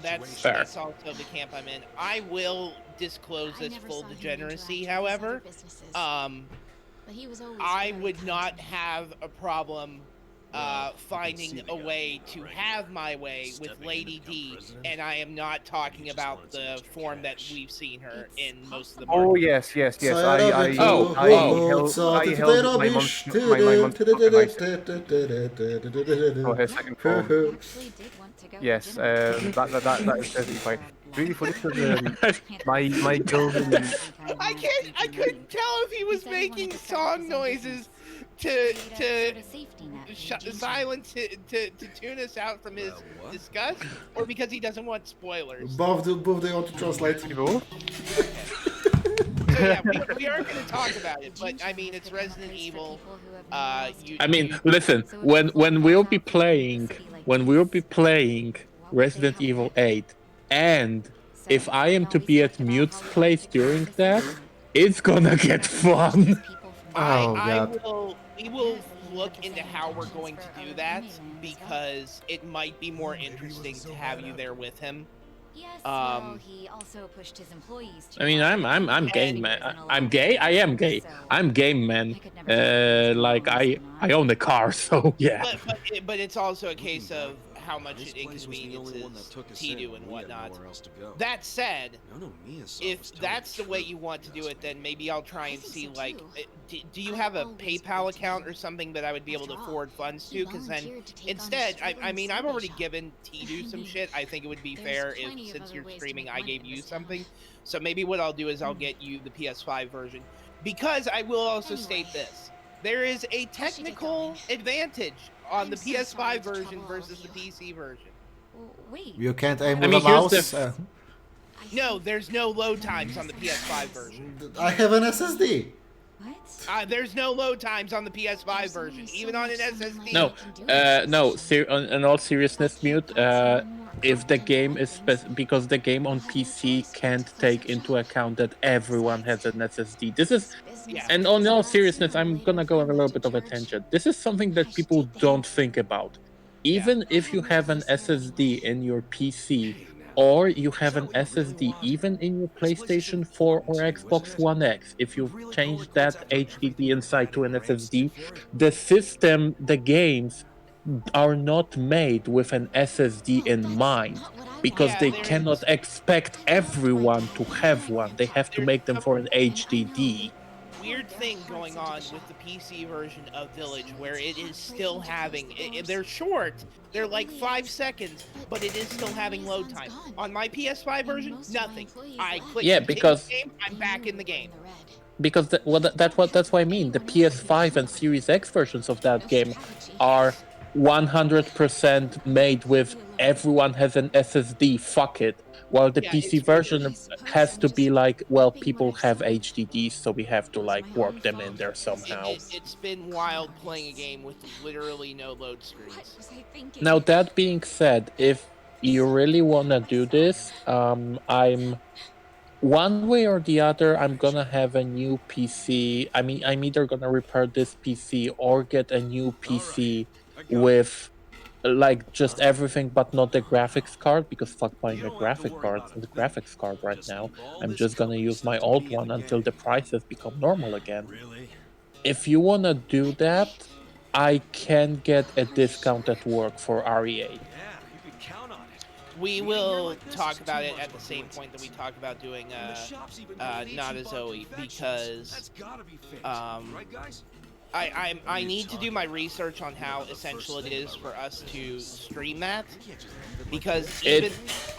that's also the camp I'm in. I will disclose this full degeneracy, however. I would not have a problem finding a way to have my way with Lady D, and I am not talking about the form that we've seen her in most of the market. Oh yes. I held my monster for her second form. Yes, that is perfectly fine. Really funny because my girl. I couldn't tell if he was making song noises to silence to tune us out from his disgust, or because he doesn't want spoilers. Both they want to translate. So yeah, we are going to talk about it, but I mean it's Resident Evil. I mean, listen, when we'll be playing Resident Evil 8, and if I am to be at Mute's place during that, it's gonna get fun. We will look into how we're going to do that, because it might be more interesting to have you there with him. He also pushed his employees I mean, I'm game man. I'm gay. I am gay. I'm game man. Like I own a car, so yeah. But it's also a case of how much it inconveniences Tidu and whatnot. That said, if that's the way you want to do it, then maybe I'll try and see, like, do you have a PayPal account or something that I would be able to forward funds to? Because then, instead, I mean, I've already given Tidu some shit. I think it would be fair if, since you're streaming, I gave you something. So maybe what I'll do is I'll get you the PS5 version. Because I will also state this. There is a technical advantage on the PS5 version versus the PC version. Wait. You can't aim with I mean, a mouse. here's the- No, there's no load times on the PS5 version. I have an SSD. What? There's no load times on the PS5 version, even on an SSD. No, in all seriousness, Mute, if the game is because the game on PC can't take into account that everyone has an SSD. This is, and on all seriousness, I'm gonna go on a little bit of a tangent. This is something that people don't think about. Even if you have an SSD in your PC, or you have an SSD even in your PlayStation 4 or Xbox One X, if you change that HDD inside to an SSD, the system, the games are not made with an SSD in mind, because they cannot expect everyone to have one. They have to make them for an HDD. Weird thing going on with the PC version of Village, where it is still having, they're short, they're like 5 seconds, but it is still having load time. On my PS5 version, nothing. I click because the game, I'm back in the game. Because that's what I mean. The PS5 and Series X versions of that game are 100% made with everyone has an SSD, fuck it. While the PC version has to be like, well, people have HDDs, so we have to like work them in there somehow. It's been wild playing a game with literally no load screens. Now, that being said, if you really want to do this, I'm one way or the other, I'm gonna have a new PC. I mean, I'm either gonna repair this PC or get a new PC with like just everything but not the graphics card, because fuck buying a graphic card and the graphics card right now. I'm just gonna use my old one until the prices become normal again. If you wanna do that, I can get a discount at work for REA. We will talk about it at the same point that we talk about doing Not a Zoe, because I need to do my research on how essential it is for us to stream that, because it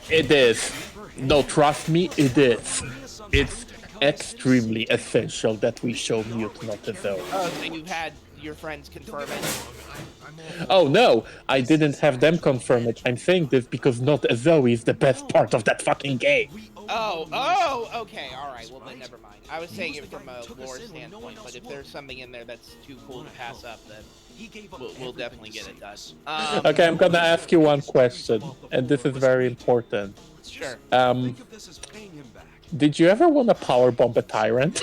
is. No, trust me, it is. It's extremely essential that we show Mute Not a Zoe. Oh, so you've had your friends confirm it? Oh no, I didn't have them confirm it. I'm saying this because Not a Zoe is the best part of that fucking game. Oh, okay, alright, well then never mind. I was saying it from a lore standpoint, but if there's something in there that's too cool to pass up, then we'll definitely get it done. Okay, I'm gonna ask you one question, and this is very important. Sure. Did you ever want to powerbomb a tyrant?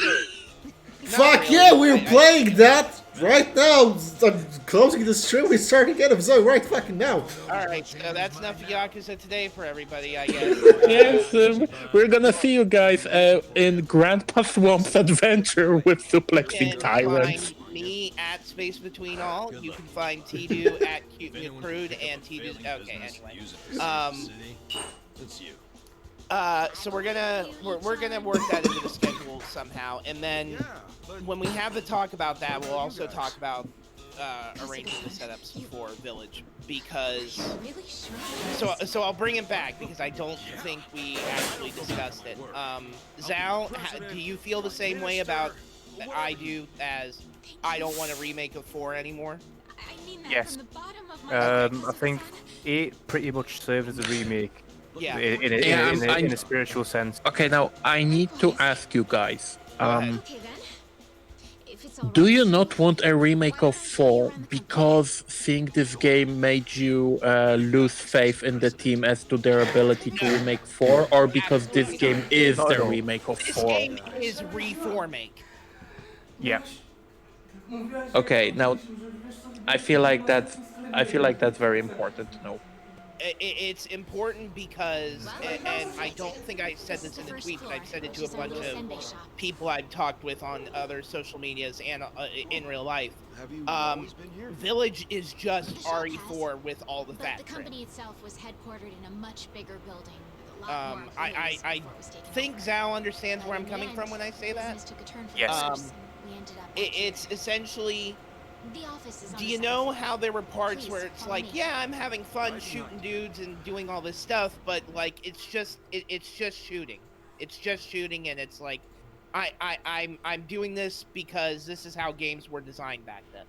Fuck really. yeah, we're playing that right now. I'm closing the stream. We're starting Get of Zoe right fucking now. Alright, so that's enough Yakuza today for everybody, I guess. Yes, we're gonna see you guys in Grandpa Swamp's adventure with suplexing tyrants. Find me at Space Between All. You can find Tidu at Cute and Crude and Tidu. Okay, anyway. So we're gonna work that into the schedule somehow, and then when we have the talk about that, we'll also talk about arranging the setups for Village, because so I'll bring it back because I don't think we actually discussed it. Zal, do you feel the same way about I do, as I don't want a remake of 4 anymore? Yes. I think 8 pretty much served as a remake. Yeah. In a spiritual sense. Okay, now I need to ask you guys. Do you not want a remake of 4 because seeing this game made you lose faith in the team as to their ability to remake 4, or because this game is the remake of 4? This game is reforming. Yeah. Okay, now I feel like that's very important to know. it's important because, and I don't think I said this in the tweet, but I've said it to a bunch of people I've talked with on other social medias and in real life. Village is just RE4 with all the fat The trim. company itself was headquartered in a much bigger building with a lot more employees I before it was taken think over. Zhao understands where But I'm in the coming end, from when I say that. business took a turn for Yes. the worse, and we ended up back It's here. essentially. The office is on Do the you second know floor. how there were parts Please, where it's follow like, me. yeah, I'm having fun shooting dudes and doing all this stuff, but like it's just shooting. It's just shooting, and it's like, I'm doing this because this is how games were designed back then.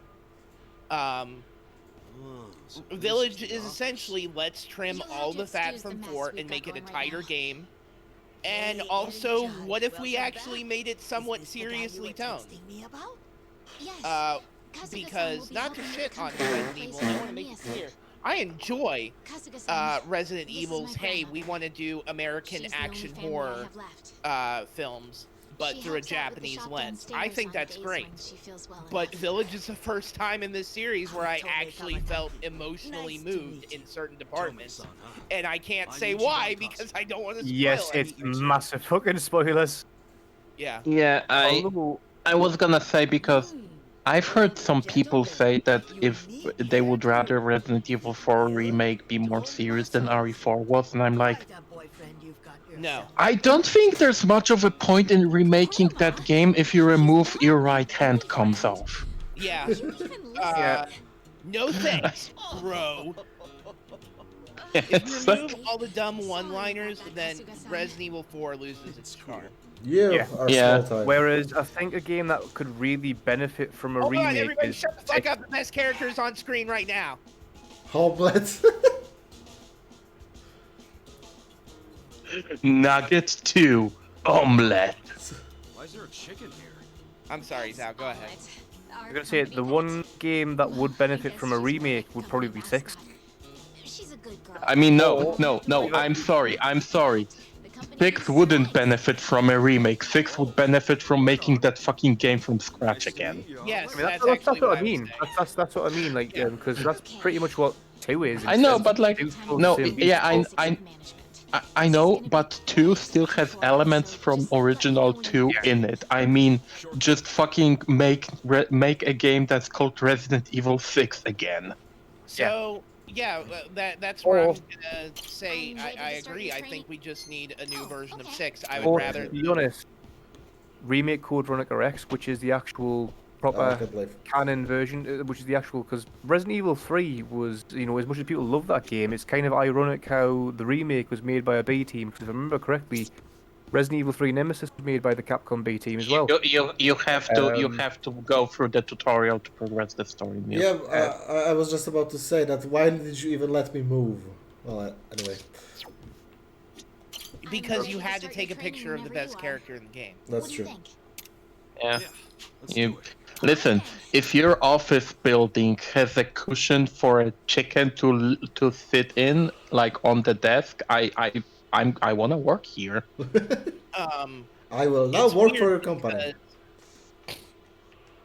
Village is essentially let's trim You'll have all to the fat excuse the from mess 4 we've and got make it a going right tighter now. game. And Hey, also, Judge, what if we welcome actually back. made it somewhat Is this the guy you seriously were toned? texting me about? Yes. Kasuga-san will Because be not to helping shit the on company Resident replace Evil, I want to make it Mamiya-san. clear. I enjoy Kasuga-san, Resident this is Evil's, my hey, we grandmother. want to do American She's the only action family I horror have left. films, but She through a helps out with the Japanese shop lens. I downstairs think on that's days great. when she feels well But enough. Village is the first time in this series where I Totally actually Kamataki. felt emotionally Nice to moved meet in you. certain departments. Tell me, son, huh? And I can't I say need you why down because I don't want to spoil Yes, it's anything. massive fucking spoilers. Yeah. Yeah, Although, I was gonna say because I've heard some people say that if they would rather Resident Evil 4 remake be more serious than RE4 was, and I'm like, No. I don't think there's much of a point in remaking that game if you remove your right hand comes off. Yeah. You even yeah, listen. No thanks, bro. If It's you remove all the dumb Sorry one-liners, about that, then Kasuga-san. Resident Evil 4 loses its charm. You Yeah. are Yeah. small time. whereas I think a game that could really benefit from a Hold on, remake everybody is shut the fuck up. The best characters on screen right now. Homeless. Nuggets 2 omelette. Why is there a chicken here? I'm sorry, Zal, go ahead. I'm gonna say the one game that would benefit from a remake would probably be 6. She's a good girl. I mean, no, Or- no, no, I'm sorry. The company 6 wouldn't benefit from a remake. 6 would benefit from making that fucking game from scratch Nice to again. meet you, Yes, huh? I mean, that's that's actually what what I I was mean. saying. That's what I mean. Like, Yeah. because that's pretty much what 2 is. I know, It's but like, 2's supposed no, to be yeah, supposed- I know, but 2 still has elements from original 2 in it. I mean, just fucking make a game that's called Resident Evil 6 again. So, yeah, that's where I'm Or- gonna say I'm ready I to start agree. your I training. think we just need a new Oh, version of okay. 6. I would Or, rather. to be honest, remake Code Veronica X, which is the actual I proper can't believe. canon version, which is the actual, because Resident Evil 3 was, as much as people love that game, it's kind of ironic how the remake was made by a B team, because if I remember correctly, Resident Evil 3 Nemesis was made by the Capcom B team as well. You have Um, to go through the tutorial to progress the story. Neil. Yeah, I was just about to say that. Why did you even let me move? Well, anyway, Because ready you to had to start take a your training picture of the whenever best you are. character in the game. that's What do true. you think? Yeah. Let's You do it. listen. If your office building has a cushion for a chicken to sit in, like on the desk, I want to work here. I will now It's work for weird your company.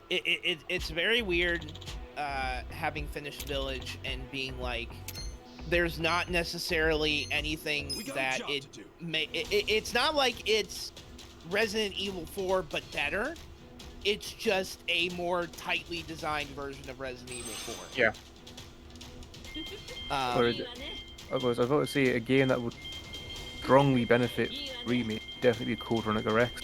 because it's very weird having finished Village and being like, there's not necessarily anything We got a that job it to do. it's not like it's Resident Evil 4 but better. It's just a more tightly designed version of Resident Evil 4. Yeah. Or Um, I was about to say a game that would strongly benefit remake, definitely Code Veronica X.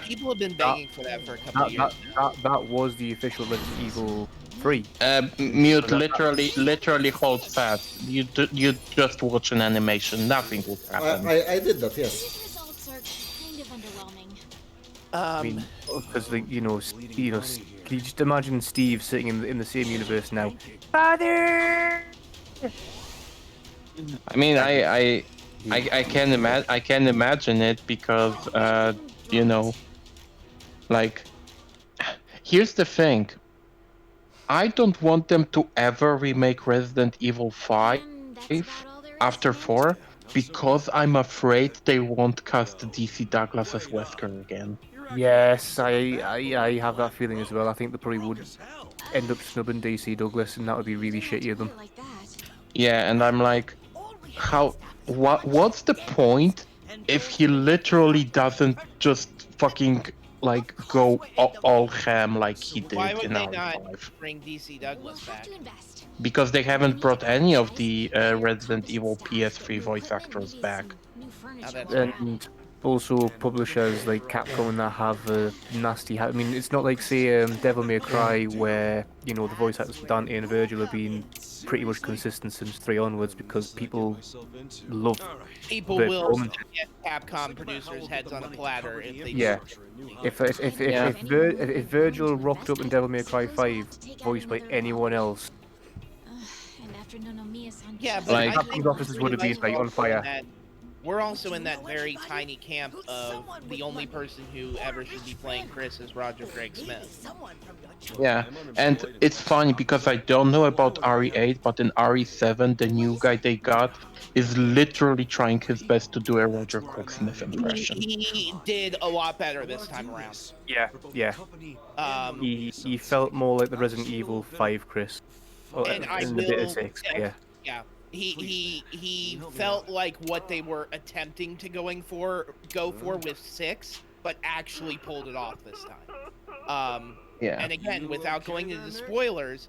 people have been begging for that for a couple of That, years. that was the official Resident Evil 3. Mute literally hold fast. You just watch an animation. Nothing will happen. I did that. Yes. These results are kind of underwhelming. I mean, because can you just imagine Steve sitting in the same universe now? Father. I mean, I can imagine it because like, here's the thing. I don't want them to ever remake Resident Evil 5 And that's about all there is after to it. 4 because I'm afraid they won't cast DC Douglas as Wesker again. Yes, I have that feeling as well. I think they probably would end up snubbing DC Douglas, and that would be really shitty of them. Like that. Yeah, and I'm like, what's the point if he literally doesn't just fucking like go all ham like he Why did would in they not RE5? bring DC Douglas back? Because they haven't brought any of the Resident Evil PS3 voice actors back. Oh, that's fair. And also publishers like Capcom and that have a nasty. I mean, it's not like say Devil May Cry where the voice actors for Dante and Virgil have been pretty much consistent since 3 onwards because people love People their will performance. get Capcom producers' heads on a platter if they Yeah. do. Yeah. If Virgil rocked up in Devil May Cry 5, voiced by anyone else, Yeah, but Like- I think Capcom's offices would have been like on fire. we're also in that very tiny camp of the only person who ever should be playing Chris is Roger Craig Smith. Yeah, and it's funny because I don't know about RE8, but in RE7, the new guy they got is literally trying his best to do a Roger Craig Smith impression. He did a lot better this time around. Yeah. He felt more like the Resident Evil 5 Chris. Well, And I in the bit of will, 6, yeah. yeah. He felt like what they were attempting to go for with 6, but actually pulled it off this time. Yeah. And again, without going into spoilers,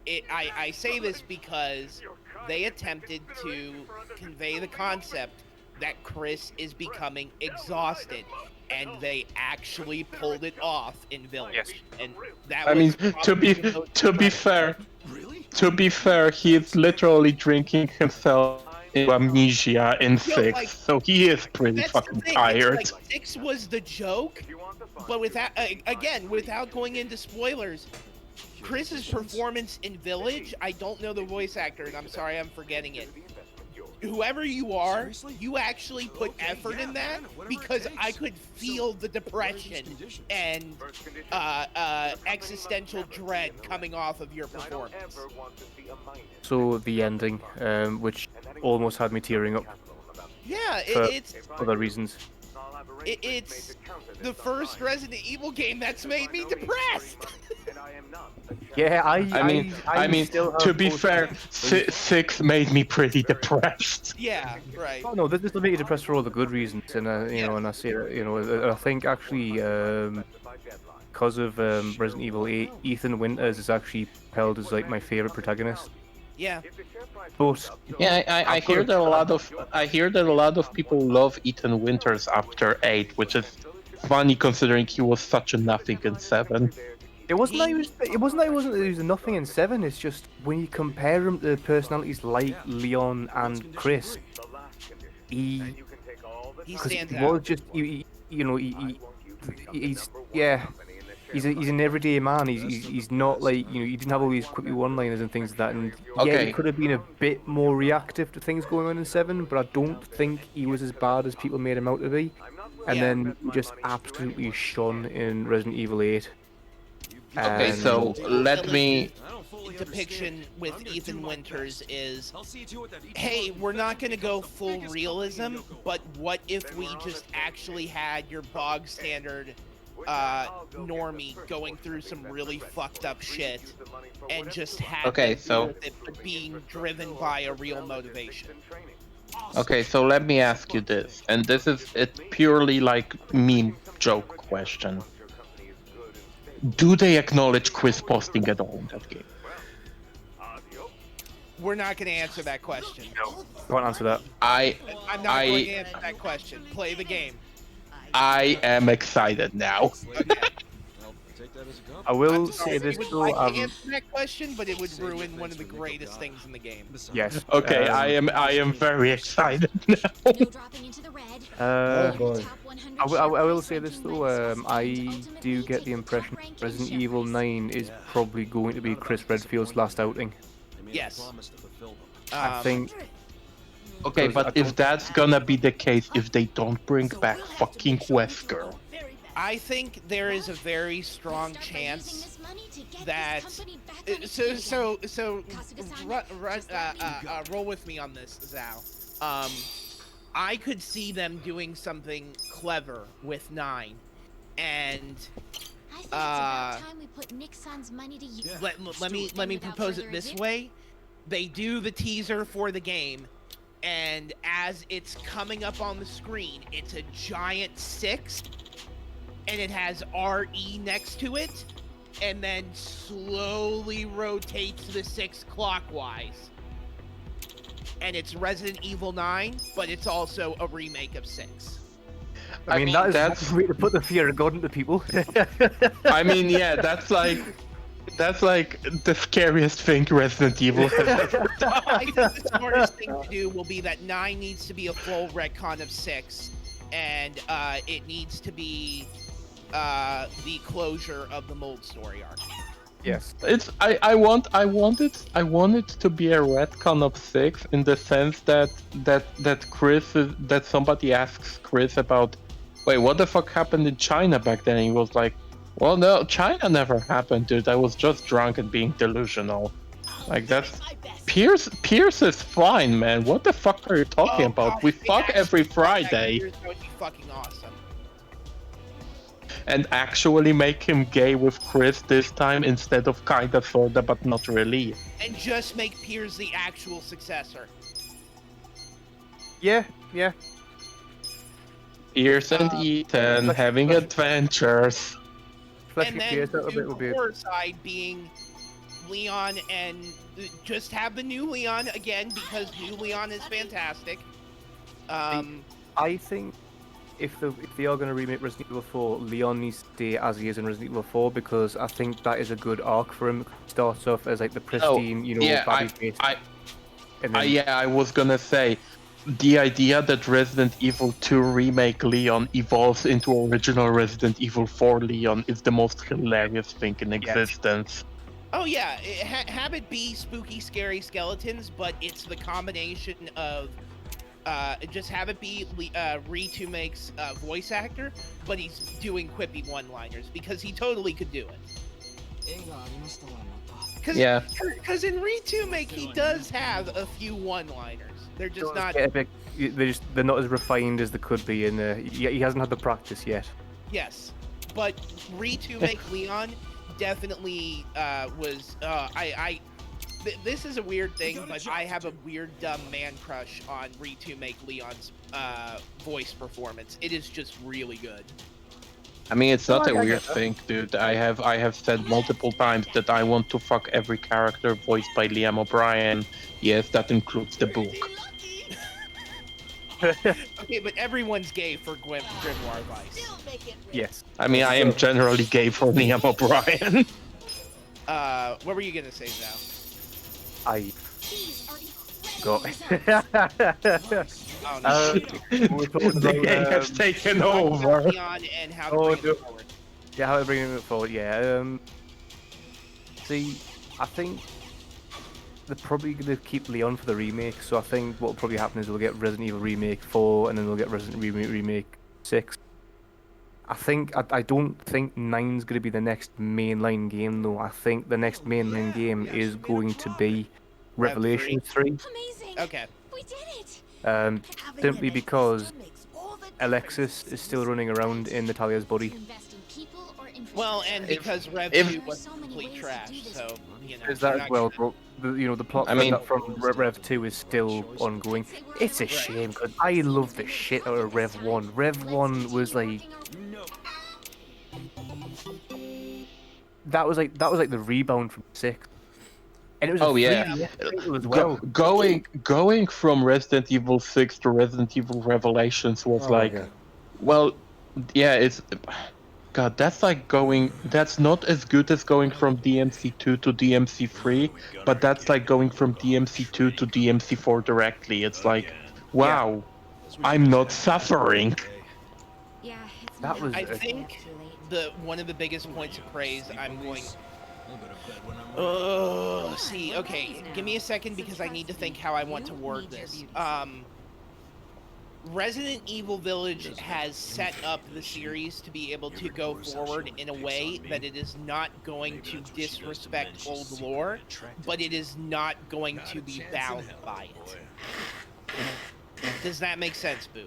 I say this because they attempted to convey the concept that Chris is becoming exhausted, and they actually pulled it off in Village. Yes. And that I mean, was to be fair, he is literally drinking himself into amnesia in 6, like, so he is pretty that's the fucking thing, tired. It's like 6 was the joke, but without without going into spoilers, Chris's performance in Village, I don't know the voice actor, and I'm sorry I'm forgetting it. Whoever you are, you actually put effort in that, because I could feel the depression and existential dread coming off of your performance. So the ending, which almost had me tearing up Yeah, for it's other reasons. it's the first Resident Evil game that's made me depressed. Yeah, I mean, still have to be both- fair, 6 made me pretty depressed. Yeah, right. Oh no, this will make you depressed for all the good reasons, and and I say that, I think actually, because of Resident Evil 8, Ethan Winters is actually held as like my favorite protagonist. Yeah. But Yeah, I hear that a lot of people love Ethan Winters after 8, which is funny considering he was such a nothing in 7. it wasn't that he was nothing in 7. It's just when you compare him to personalities like Leon and Chris, He because stands he out. was just he's an everyday man. He's not like he didn't have all these quippy one-liners and things like that. And yeah, Okay. he could have been a bit more reactive to things going on in 7, but I don't think he was as bad as people made him out to be. And Yeah. then he just absolutely shone in Resident Evil 8. Okay, And- so let me. Depiction with Ethan Winters is, hey, we're not going to go full realism, but what if we just actually had your bog standard normie going through some really fucked up shit and just had Okay, them so- deal with it, but being driven by a real motivation. Okay, so let me ask you this, and this is a purely like meme joke question. Do they acknowledge Chris posting at all in that game? We're not going to answer that question. Can't answer that. I'm not going to answer that question. Play the game. I am excited now. I will I'm sorry, say this we would though. like to answer that question, but it would ruin one of the greatest things in the game. Yes. Okay, I am very excited now. Uh, boy. I will say this though. I do get the impression Resident Evil 9 is probably going to be Chris Redfield's last outing. Yes. I think. Okay, Because I but if don't- that's gonna be the case, if they don't bring back fucking Wesker, I think there is a very strong chance that roll with me on this, Zhao. I could see them doing something clever with 9, and let me propose it this way. they do the teaser for the game, and as it's coming up on the screen, it's a giant 6, and it has RE next to it, and then slowly rotates the 6 clockwise. And it's Resident Evil 9, but it's also a remake of 6. I mean, that's a way to put the fear of God into people. I mean, yeah, that's like the scariest thing Resident Evil has ever done. I think the smartest thing to do will be that 9 needs to be a full retcon of 6, and it needs to be the closure of the Mold story arc. Yes. I want it to be a retcon of 6 in the sense that somebody asks Chris about, wait, what the fuck happened in China back then? And he was like, well, no, China never happened, dude. I was just drunk and being delusional. Like, that's... Pierce is fine, man. What the fuck are you talking about? We fuck every Friday. That would be fucking awesome. And actually make him gay with Chris this time instead of kinda sorta but not really. And just make Piers the actual successor. Yeah. Pierce and Ethan having adventures. And then the horror side being Leon, and just have the new Leon again, because new Leon is fantastic. I think if they are going to remake Resident Evil 4, Leon needs to stay as he is in Resident Evil 4, because I think that is a good arc for him. He starts off as like the pristine, I was gonna say, the idea that Resident Evil 2 remake Leon evolves into original Resident Evil 4 Leon is the most hilarious thing in existence. Oh yeah, have it be spooky, scary skeletons, but it's the combination of just have it be Ritu makes voice actor, but he's doing quippy one-liners, because he totally could do it. Because in Ritu make he does have a few one-liners. They're just not. They're not as refined as they could be, and he hasn't had the practice yet. Yes, but Ritu make Leon definitely was. This is a weird thing, but I have a weird dumb man crush on Ritu make Leon's voice performance. It is just really good. I mean, it's not a weird thing, dude. I have said multiple times that I want to fuck every character voiced by Liam O'Brien. Yes, that includes the book. Okay, but everyone's gay for Grimoire Vice. Yes. I mean, I am generally gay for Liam O'Brien. What were you gonna say, Zal? I got Oh, no. The game has taken over. And how to bring it forward. Yeah, how to bring it forward. Yeah. See, I think they're probably going to keep Leon for the remake. So I think what will probably happen is we'll get Resident Evil Remake 4, and then we'll get Resident Evil Remake 6. I don't think 9's going to be the next mainline game, though. I think the next mainline game is going to be Revelation 3. Amazing. Okay. We did it. Simply because Alexis is still running around in Natalia's body. Well, and because Rev 2 was complete trash, so, you know. Is that as well, bro? The plot from Rev 2 is still ongoing. It's a shame, because I love the shit out of Rev 1. Rev 1 was like... That was like the rebound from 6. And it was Going from Resident Evil 6 to Resident Evil Revelations was it's... God, that's not as good as going from DMC2 to DMC3, but that's like going from DMC2 to DMC4 directly. It's like, wow, I'm not suffering. Yeah, That was... I think one of the biggest points of praise I'm going... okay, give me a second because I need to think how I want to word this. Resident Evil Village has set up the series to be able to go forward in a way that it is not going to disrespect old lore, but it is not going to be bound by it. Does that make sense, Boo?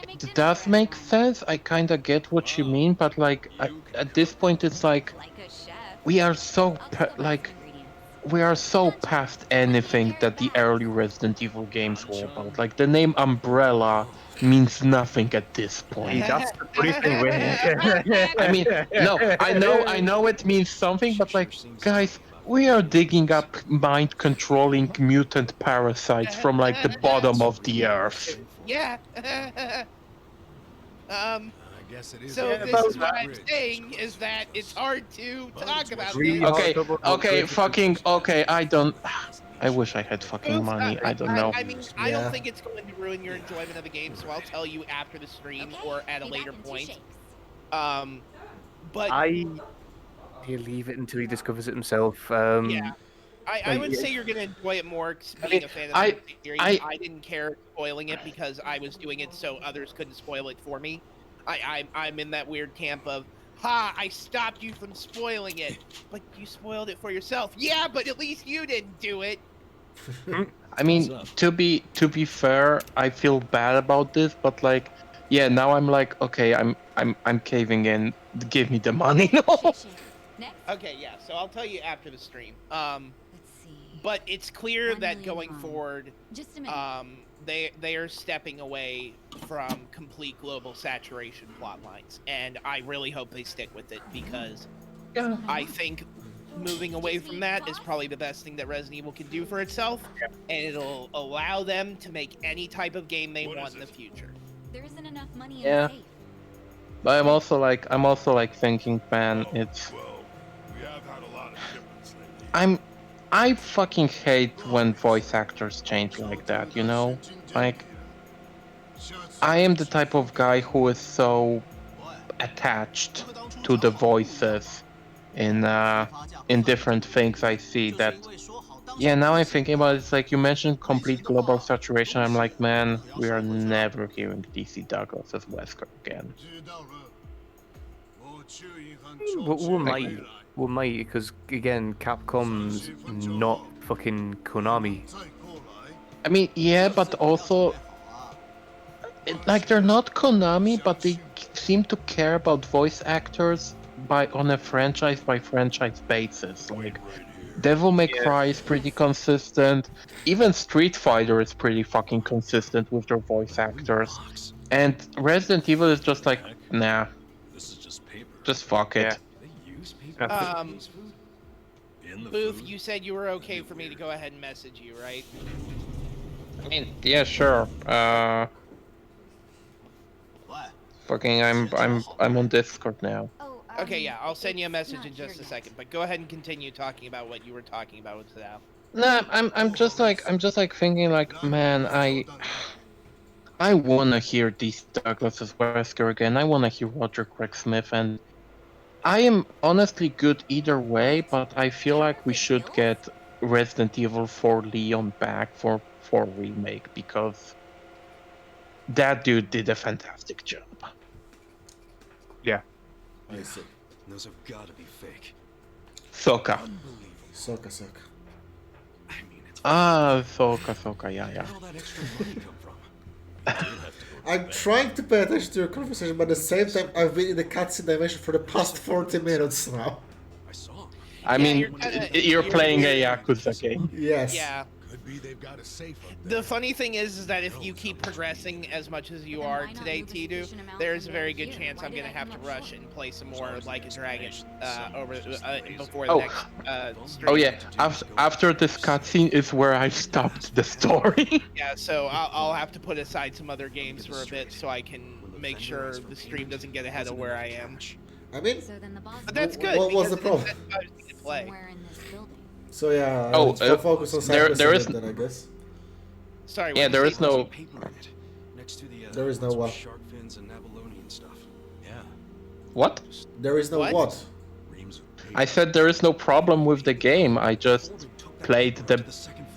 It does make sense. I kind of get what you mean, but like at this point, it's like we are so we are so past anything that the early Resident Evil games were about. Like the name Umbrella means nothing at this point. That's the funny thing with I mean, no, I know it means something, but like, guys, we are digging up mind-controlling mutant parasites from like the bottom of the earth. Yeah. I guess it is. So Yeah, this is about what I'm saying is that it's hard to talk about Really this. hard. Okay, I wish I had fucking money. I don't know. I mean, I don't think it's going to ruin your enjoyment of the game, so I'll tell you after the stream or at a later point. But he'll leave it until he discovers it himself. yeah, I would say you're going to enjoy it more being a fan of the series. I didn't care spoiling it because I was doing it so others couldn't spoil it for me. I'm in that weird camp of, I stopped you from spoiling it, but you spoiled it for yourself. Yeah, but at least you didn't do it. I mean, to be fair, I feel bad about this, but like, yeah, now I'm like, okay, I'm caving in. Give me the money. Okay, yeah. So I'll tell you after the stream. Let's see. But it's clear 1 that million going won. forward, Just a minute. they are stepping away from complete global saturation plot lines, and I really hope they stick with it because I think moving away from that is probably the best thing that Resident Evil can do for itself, and it'll allow them to make any type of game they want in the future. There isn't enough money in Yeah. the safe. But I'm also like thinking, man, it's. We have had a lot of shipments lately. I fucking hate when voice actors change like that, you know? Like, I am the type of guy who is so attached to the voices in different things I see that, yeah, now I'm thinking about it, it's like you mentioned complete global saturation. I'm like, man, we are never hearing DC Douglas as Wesker again. We might, because again, Capcom's not fucking Konami. I mean, yeah, but also, like, they're not Konami, but they seem to care about voice actors on a franchise by franchise basis. Like, Devil May Cry is pretty consistent. Even Street Fighter is pretty fucking consistent with their voice actors. And Resident Evil is just like, nah, This is just paper. just fuck it. Yeah. They use paper. In the Booth, food. you said you were okay for me to go ahead and message you, right? I mean, yeah, sure. Fucking, I'm on Discord now. Oh, Okay, yeah, I'll send you a it's message not in here just a yet. second, but go ahead and continue talking about what you were talking about with Sal. Nah, I'm just like thinking like, man, I wanna hear DC Douglas's Wesker again. I wanna hear Roger Craig Smith, and I am honestly good either way. But I feel like we should get Resident Evil 4 Leon back for remake because that dude did a fantastic job. Yeah. I see. Those have got to be fake. Soka. Soka. I mean, it's Soka, yeah. where all that extra money come from? I'm trying to pay attention to your conversation, but at the same time, I've been in the cutscene dimension for the past 40 minutes now. I saw him. I Yeah, mean, you're you're playing a Yakuza game. Yes. Yeah. Could be they've got a safe up there. The funny thing is that if you keep progressing as much as you Then are why not today, move a Tidu, sufficient amount there's a from very there good here? chance Why I'm did gonna I have to come up rush short? and play some more Like a Dragon before the Oh. next stream. Oh yeah, after this cutscene is where I stopped the story. Yeah, so I'll have to put aside some other games for a bit so I can make sure the stream doesn't get ahead of where I am. I mean, So then the boss But that's good. What was because the problem? it's incentivizing to play. somewhere in this building. so yeah, Oh, focus on there side is- then, I guess. Sorry. Yeah, what there did is you say? no. Paper in it. Next to the There is no ones with what? shark fins and Avalonian stuff. Yeah. What? There is no What? what? Reams of paper. I said there is no problem with the game. I just played the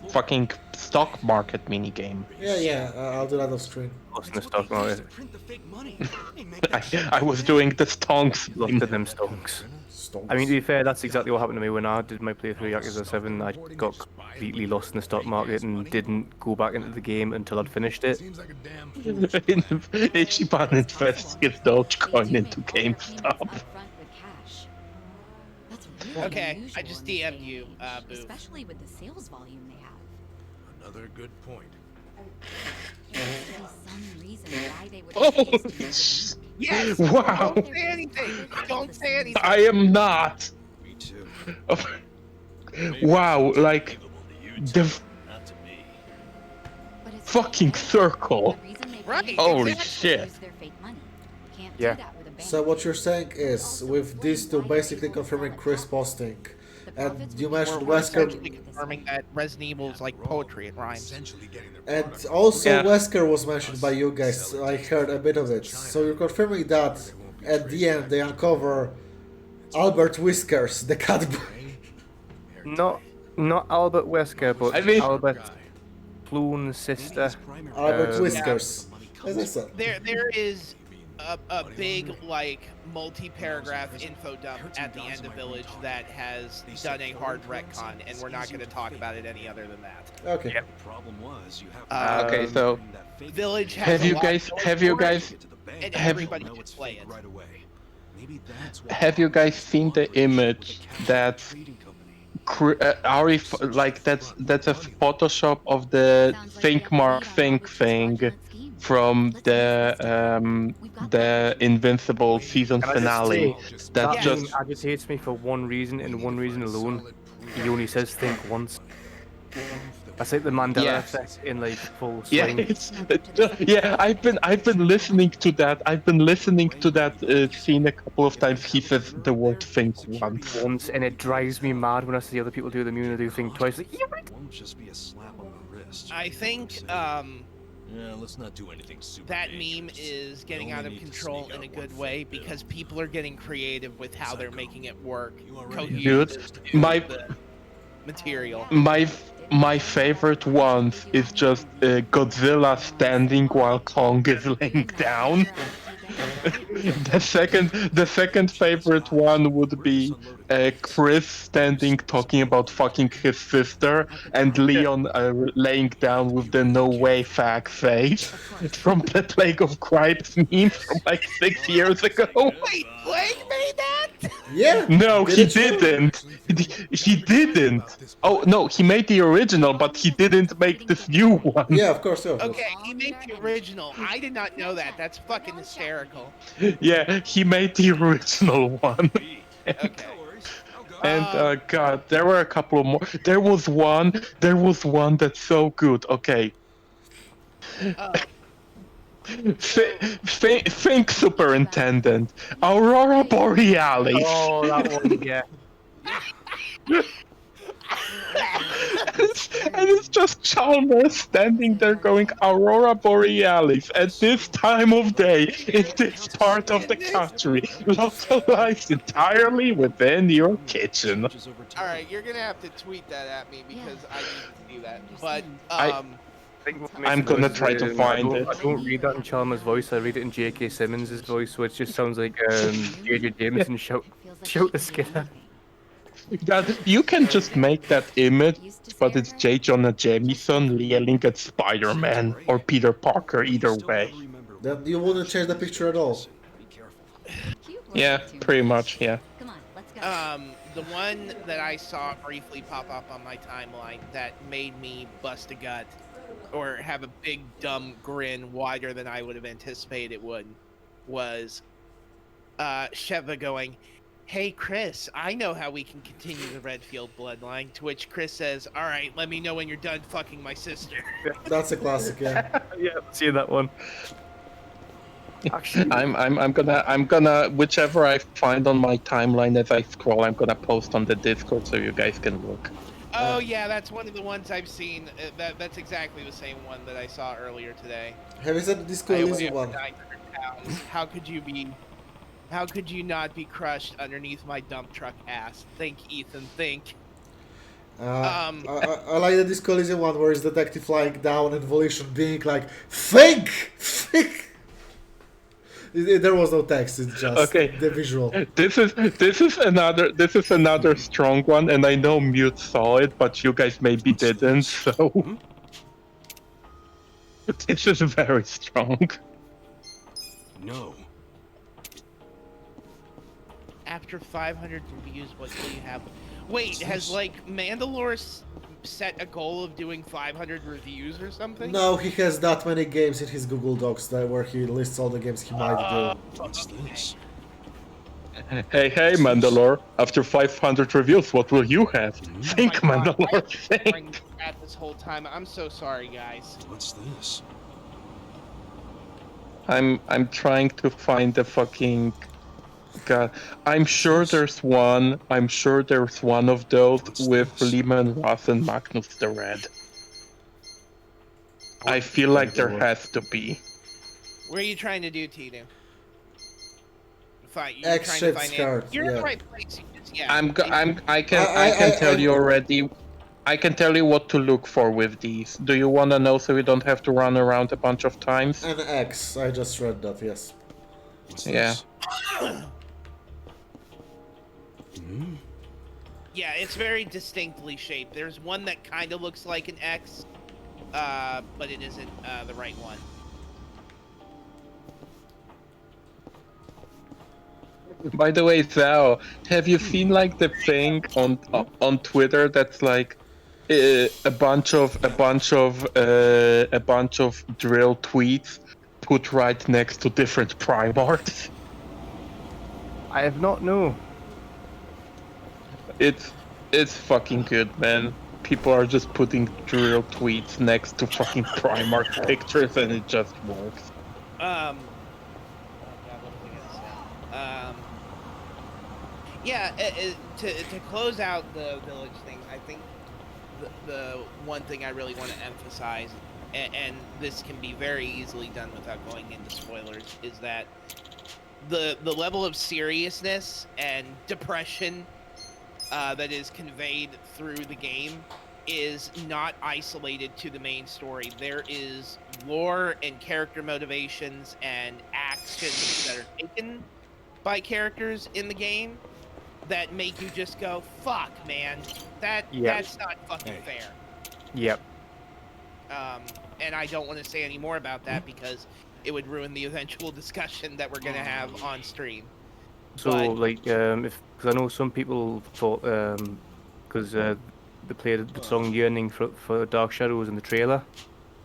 fucking stock market minigame. Yeah, I'll do that off screen. Lost in the stock market. Print the fake money. They make that I was doing the stonks. Lost in them stonks. Stonks. I mean, to be fair, that's exactly what happened to me when I did my playthrough of Yakuza 7. I got completely lost in the stock market and didn't go back into the game until I'd finished it. Seems like a damn Ichiban invests his Dogecoin into GameStop. It's really Okay, unusual I just in this day DM'd and you, age, Booth. especially with the sales volume they have. Another good point. There has to be some reason why they would Oh, refuse to use it. Yes! wow. Don't say anything! Don't say anything! I am not. Me too. Maybe Wow, it's like unbelievable to you the two, not to me. But it's fucking okay. circle. The reason they Right, pay Holy exactly. is shit. to use their fake money. Can't Yeah. do that with a bank. So what you're saying is, with these two basically confirming Chris posting, and you mentioned We're Wesker, essentially confirming that Resident Evil is like poetry, it rhymes. Essentially getting their and product also Yeah. Wesker was mentioned by you guys. I heard a bit of it. So you're confirming that at the end they uncover Albert Whiskers, the cat boy. Not Albert Wesker, but I mean- Albert Ploon's sister. Albert Um, Whiskers, as I said. There is a big like multi-paragraph info dump at the end of Village that has done a hard retcon, and we're not going to talk about it any other than that. Okay. Yep. The problem was you have Okay, so Village has have a you lot guys of have you story, guys and have- everybody know should it's play fake it. right away. Maybe that's why have you guys seen the image that trading company. Arif, like that's a Photoshop of the Think Mark Think thing from the Invincible season Can I just finale. say, That Yeah. just meme agitates me for one reason and one reason alone. He only says think once. That's like the Mandela Yeah. effect in like full yeah, swing. yeah. I've been listening to that. I've been listening to that scene a couple of times. He says the word think once. Once, and it drives me mad when I see other people do the meme and do think twice. Like, Won't just be a slap on the wrist. I think Yeah, let's not do anything super that meme dangerous. is getting You out only of need to control sneak in a out good one way fake bill. because people are getting creative with how they're making it work. You already Dude, Coherent my the material. my favorite ones is just Godzilla standing while Kong is laying down. The second favorite one would be Chris standing talking about fucking his sister, and Leon laying down with the no way fag face from the Plague of Gripes meme from like 6 years ago. Wait, Blake made that? Yeah. No, he it sure? didn't. He didn't. Oh no, he made the original, but he didn't make this new one. Yeah, of course. Yeah, of course. Okay, he made the original. I did not know that. That's fucking hysterical. Yeah, he made the original one. Okay. And God, there were a couple of more. There was one that's so good. Okay, think Superintendent, Aurora Borealis. oh, that one, yeah. And it's just Chalmers standing there going, Aurora Borealis at this time of day in this part of the country, localized entirely within your kitchen. All right, you're gonna have to tweet that at me because I need to do that. But I think what I'm makes it gonna worse is try to I find don't- it. I don't read that in Chalmers' voice. I read it in J.K. Simmons' voice, so it just sounds like J.J. Jameson shout the Skinner. That you can just make that image, but it's J. Jonah Jameson yelling at Spider-Man or Peter Parker, either way. Then you wouldn't change the picture at all. Be careful. Yeah, pretty much, yeah. Come on, let's go. the one that I saw briefly pop up on my timeline that made me bust a gut or have a big dumb grin wider than I would have anticipated it would was Sheva going, "Hey Chris, I know how we can continue the Redfield bloodline." To which Chris says, "All right, let me know when you're done fucking my sister." That's a classic, yeah. Yeah, see that one. Actually, I'm gonna whichever I find on my timeline as I scroll, I'm gonna post on the Discord so you guys can look. Oh yeah, that's one of the ones I've seen. That's exactly the same one that I saw earlier today. Have you seen the Disco I Elysium weigh one? 900 pounds. How could you not be crushed underneath my dump truck ass? Think, Ethan, think. I like the Disco Elysium one where it's detective flying down and Volition being like, think! There was no text, it's just the visual. This is another strong one, and I know Mute saw it, but you guys maybe didn't, so this is very strong. No. After 500 reviews, what will you have? Wait, has like Mandalore set a goal of doing 500 reviews or something? No, he has that many games in his Google Docs where he lists all the games he might do. What's this? Hey, Mandalore. After 500 reviews, what will you have? Think, Oh my God, Mandalore, I've been think. ignoring that this whole time. I'm so sorry, guys. What's this? I'm trying to find the fucking... God, I'm sure there's one. I'm sure there's one of those What's with this? Lehman Ross and Magnus the Red. I feel like there has to be. What are you trying to do, Tito? You're X trying to shaped find card. You're in Yeah. the right place. Yeah. I can tell you already. I can tell you what to look for with these. Do you want to know so we don't have to run around a bunch of times? An X. I just read that. Yes. What's Yeah. this? Hmm? Yeah, it's very distinctly shaped. There's one that kind of looks like an X, but it isn't the right one. By the way, Zhao, have you seen like the thing on Twitter that's like a bunch of drill tweets put right next to different Primarchs? I have not no. It's fucking good, man. People are just putting drill tweets next to fucking Primarch pictures, and it just works. Oh God, what was I gonna say? Yeah, to close out the village thing, I think the one thing I really want to emphasize, and this can be very easily done without going into spoilers, is that the level of seriousness and depression that is conveyed through the game is not isolated to the main story. There is lore and character motivations and actions that are taken by characters in the game that make you just go, fuck, man, that's not fucking fair. Yep. And I don't want to say any more about that because it would ruin the eventual discussion that we're going to have on stream. So, like, because I know some people thought, because they played the song "Yearning" for Dark Shadows in the trailer,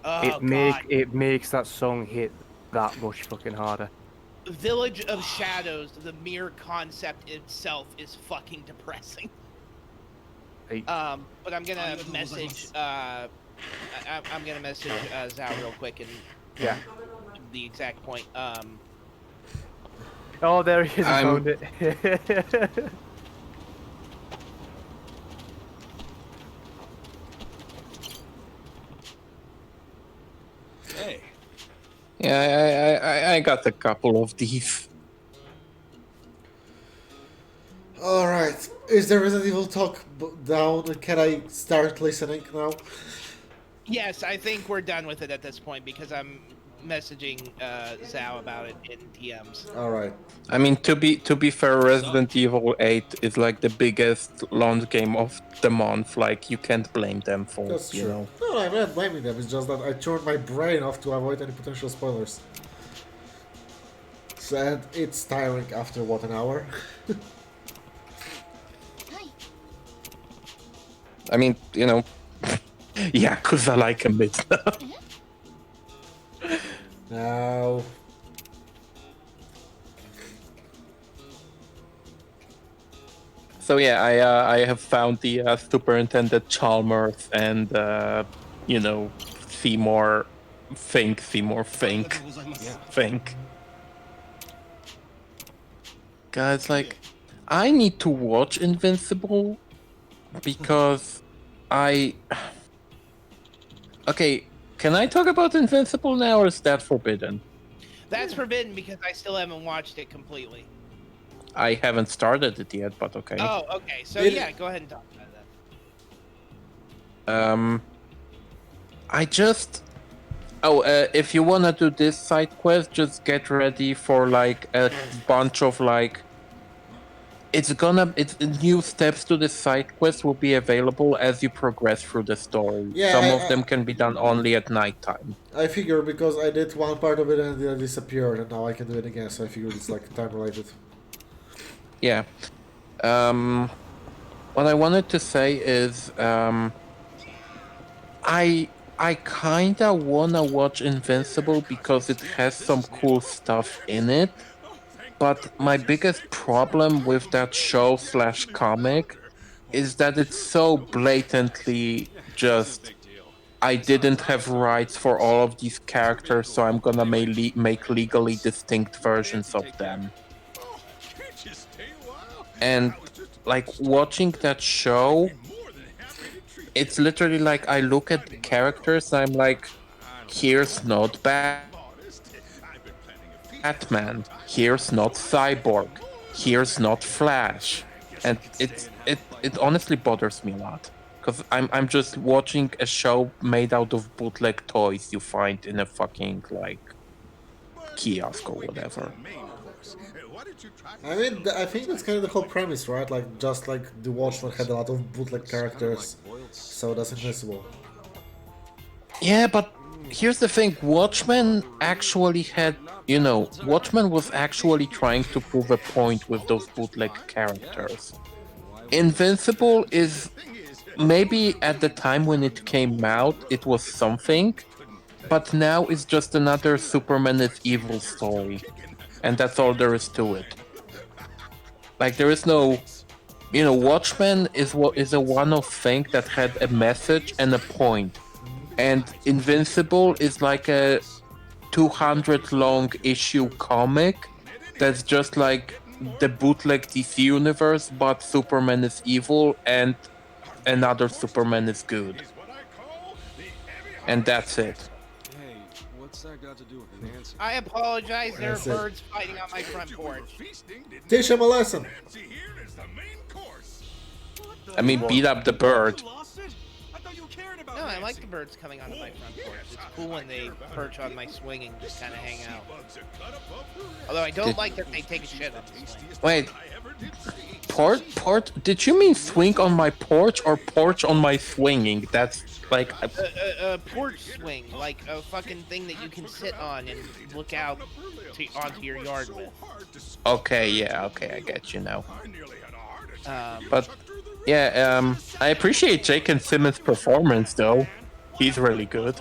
God. it makes that song hit that much fucking harder. Village of Shadows, the mere concept itself is fucking depressing. But I'm gonna message I'm gonna message Zhao real quick and the exact point. Oh, there he is. I found it. Hey. Yeah, I got a couple of these. Alright. Is the Resident Evil talk down? Can I start listening now? Yes, I think we're done with it at this point because I'm messaging Zhao about it in DMs. Alright. I mean, to be fair, Resident Evil 8 is like the biggest launch game of the month. Like, you can't blame them for, That's true. you know. No, I'm not blaming them. It's just that I turned my brain off to avoid any potential spoilers. So it's tiring after, what, an hour? I mean, you know, Yakuza like a bit. No. So yeah, I have found the Superintendent Chalmers and you know, Seymour Fink. Guys, like, I need to watch Invincible because okay, can I talk about Invincible now, or is that forbidden? That's forbidden because I still haven't watched it completely. I haven't started it yet, but okay. Oh, okay. So yeah, go ahead and talk about that. I just... if you wanna do this side quest, just get ready for like a bunch of like... It's new steps to the side quest will be available as you progress through the story. Yeah, Some of them can be done only at nighttime. I figure because I did one part of it and it disappeared and now I can do it again, so I figured it's like time related. Yeah. Um, what I wanted to say is, I kinda wanna watch Invincible because it has some cool stuff in it. But my biggest problem with that show slash comic is that it's so blatantly just I didn't have rights for all of these characters, so I'm gonna make legally distinct versions of them. And like watching that show, it's literally like I look at the characters and I'm like, here's not Batman, here's not Cyborg, here's not Flash, and it honestly bothers me a lot because I'm just watching a show made out of bootleg toys you find in a fucking like kiosk or whatever. I mean, I think that's kind of the whole premise, right? Like, just like The Watchmen had a lot of bootleg characters, so that's Invincible. Yeah, but here's the thing: Watchmen actually had, Watchmen was actually trying to prove a point with those bootleg characters. Invincible is maybe at the time when it came out, it was something, but now it's just another Superman is evil story, and that's all there is to it. Like there is no, Watchmen is what is a one-off thing that had a message and a point, and Invincible is like a 200 long issue comic that's just like the bootleg DC universe, but Superman is evil and another Superman is good. And that's it. Hey, what's that got to do with an answer? I apologize. There are That's it. birds fighting on my front porch. Teach him a lesson! I mean, beat up the bird. No, I like the birds coming onto my front porch. It's cool when they perch on my swing and just kind of hang out. Although I don't like that they take a shit on the swing. Wait, port? Did you mean swing on my porch or porch on my swinging? That's like, A porch swing, like a fucking thing that you can sit on and look out onto your yard with. okay, I get you now. Um, But yeah, I appreciate Jake and Simmons' performance though. He's really good.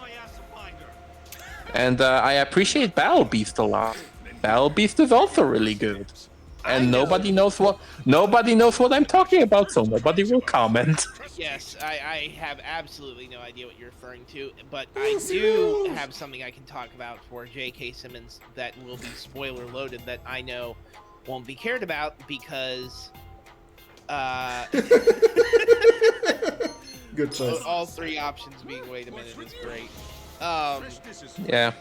And I appreciate Battle Beast a lot. Battle Beast is also really good. And nobody knows what I'm talking about, so nobody will comment. yes, I have absolutely no idea what you're referring to, but I do have something I can talk about for J.K. Simmons that will be spoiler loaded that I know won't be cared about because Good choice. all three options being wait a minute is great. Yeah.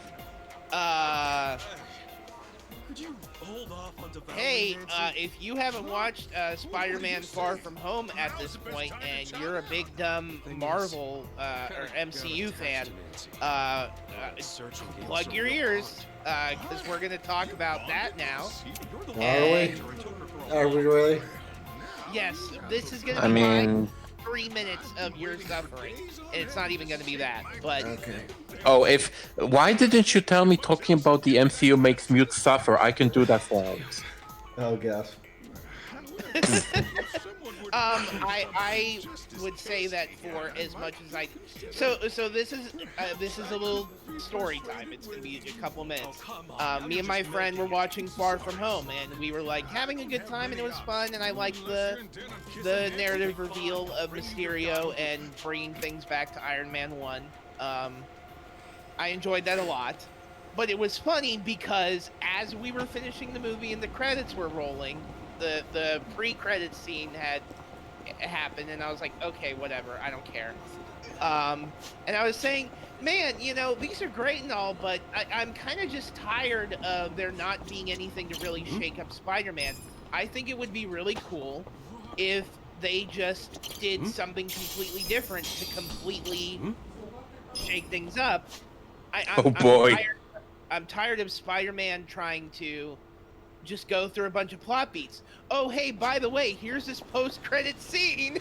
Hey, if you haven't watched Spider-Man Far From Home at this point, and you're a big dumb Marvel or MCU fan, plug your ears, because we're gonna talk about that now. Are we really? Yes, this is gonna I be mean, like 3 minutes of your suffering, and it's not even gonna be that. But Okay. why didn't you tell me talking about the MCU makes mutes suffer? I can do that for hours. Oh god. I would say that for as much as I so this is a little story time. It's gonna be a couple minutes. Me and my friend were watching Far From Home, and we were like having a good time, and it was fun. And I liked the narrative reveal of Mysterio and bringing things back to Iron Man 1. I enjoyed that a lot. But it was funny because as we were finishing the movie and the credits were rolling, the pre-credits scene had happened, and I was like, okay, whatever, I don't care. And I was saying, man, these are great and all, but I'm kind of just tired of there not being anything to really shake up Spider-Man. I think it would be really cool if they just did something completely different to completely shake things up. Oh boy. I'm tired of Spider-Man trying to just go through a bunch of plot beats. Oh, hey, by the way, here's this post-credit scene.